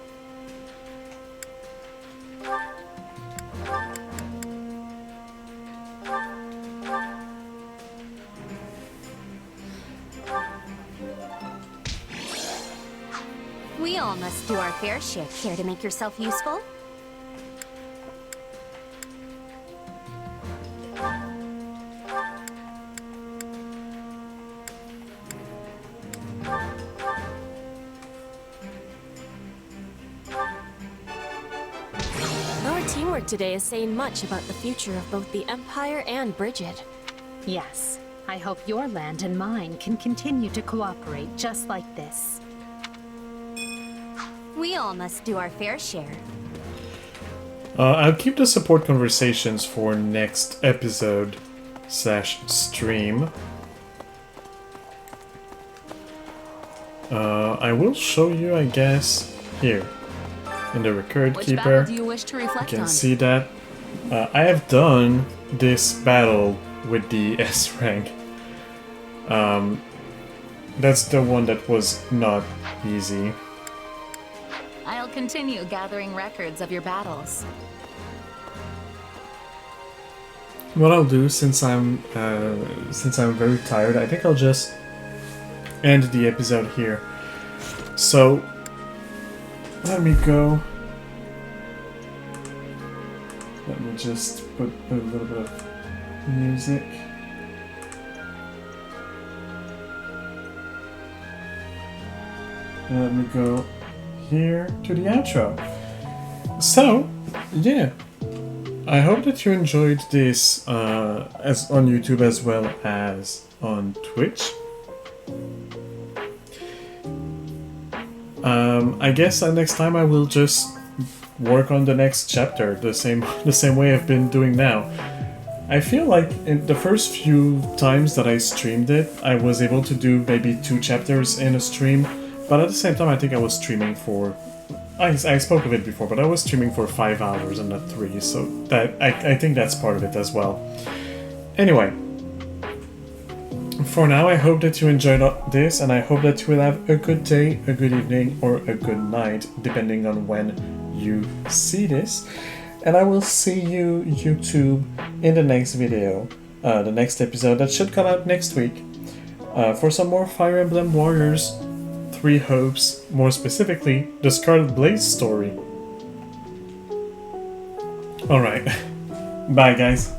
We all must do our fair share. Care to make yourself useful? Our teamwork today is saying much about the future of both the Empire and Bridget. Yes, I hope your land and mine can continue to cooperate just like this. We all must do our fair share. I'll keep the support conversations for next episode / stream. I will show you, I guess, here in the record Which keeper. battle do you wish to reflect You can on? see that. I have done this battle with the S rank. That's the one that was not easy. I'll continue gathering records of your battles. What I'll do, since I'm very tired, I think I'll just end the episode here. So let me go. Let me just put a little bit of music. And let me go here to the outro. So, yeah. I hope that you enjoyed this as on YouTube as well as on Twitch. I guess next time I will just work on the next chapter the same way I've been doing now. I feel like in the first few times that I streamed it, I was able to do maybe 2 chapters in a stream, but at the same time I think I was streaming for... I spoke of it before, but I was streaming for 5 hours and not 3, so that I think that's part of it as well. Anyway, for now I hope that you enjoyed this, and I hope that you will have a good day, a good evening, or a good night, depending on when you see this. And I will see you, YouTube, in the next video, the next episode that should come out next week, for some more Fire Emblem Warriors 3 Hopes, more specifically, the Scarlet Blaze story. Alright, bye guys.